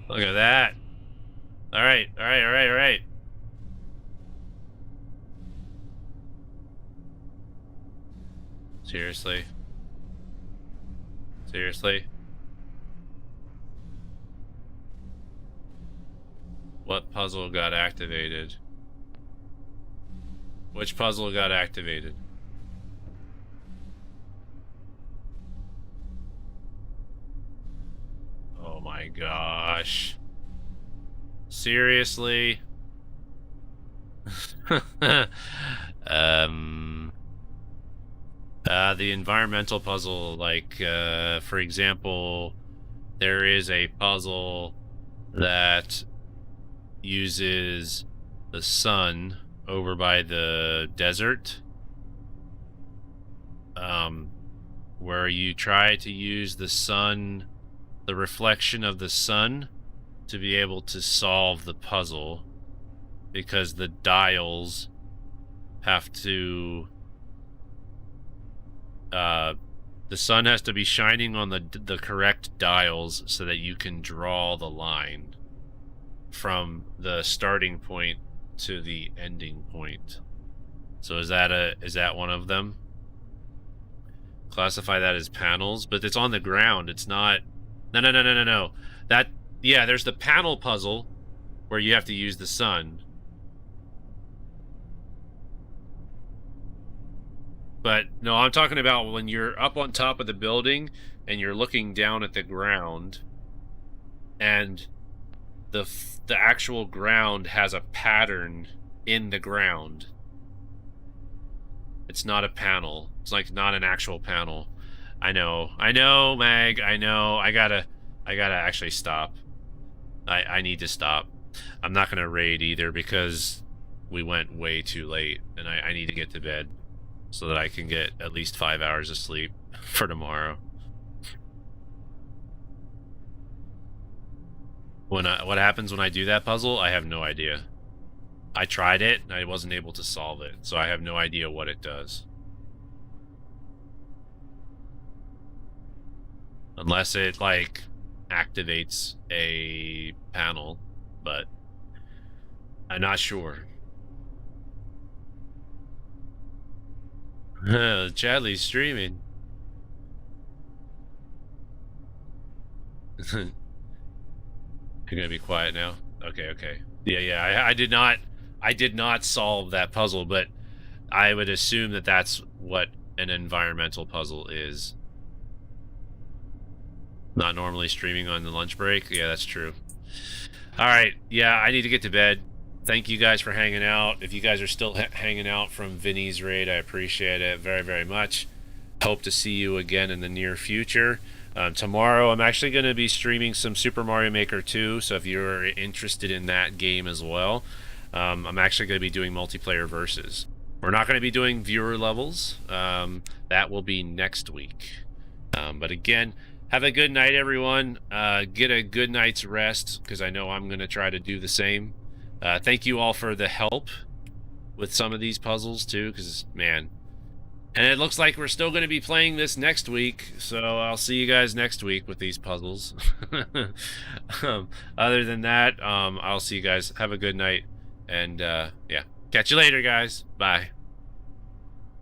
Look at that. All right, all right, all right, all right. Seriously? Seriously? What puzzle got activated? Which puzzle got activated? Oh my gosh. Seriously? um The environmental puzzle, like, for example, there is a puzzle that uses the sun over by the desert, where you try to use the sun, the reflection of the sun, to be able to solve the puzzle, because the dials have to, the sun has to be shining on the correct dials so that you can draw the line from the starting point to the ending point. So is that one of them? Classify that as panels, but it's on the ground. It's not. No. That, yeah, there's the panel puzzle where you have to use the sun. But no, I'm talking about when you're up on top of the building and you're looking down at the ground, and the actual ground has a pattern in the ground. It's not a panel. It's like not an actual panel. I know, Mag. I know. I gotta actually stop. I need to stop. I'm not gonna raid either because we went way too late, and I need to get to bed so that I can get at least 5 hours of sleep for tomorrow. What happens when I do that puzzle, I have no idea. I tried it, and I wasn't able to solve it, so I have no idea what it does. Unless it, like, activates a panel, but I'm not sure. Chadley's streaming. You're gonna be quiet now? Okay. Yeah, I did not solve that puzzle, but I would assume that that's what an environmental puzzle is. Not normally streaming on the lunch break. Yeah, that's true. All right. Yeah, I need to get to bed. Thank you guys for hanging out. If you guys are still hanging out from Vinny's raid, I appreciate it very, very much. Hope to see you again in the near future. Tomorrow, I'm actually going to be streaming some Super Mario Maker 2, so if you're interested in that game as well, I'm actually going to be doing multiplayer versus. We're not going to be doing viewer levels. That will be next week. But again, have a good night, everyone. Get a good night's rest, because I know I'm going to try to do the same. Thank you all for the help with some of these puzzles, too, because, man. And it looks like we're still going to be playing this next week, so I'll see you guys next week with these puzzles. Other than that, I'll see you guys. Have a good night, and, yeah. Catch you later, guys. Bye.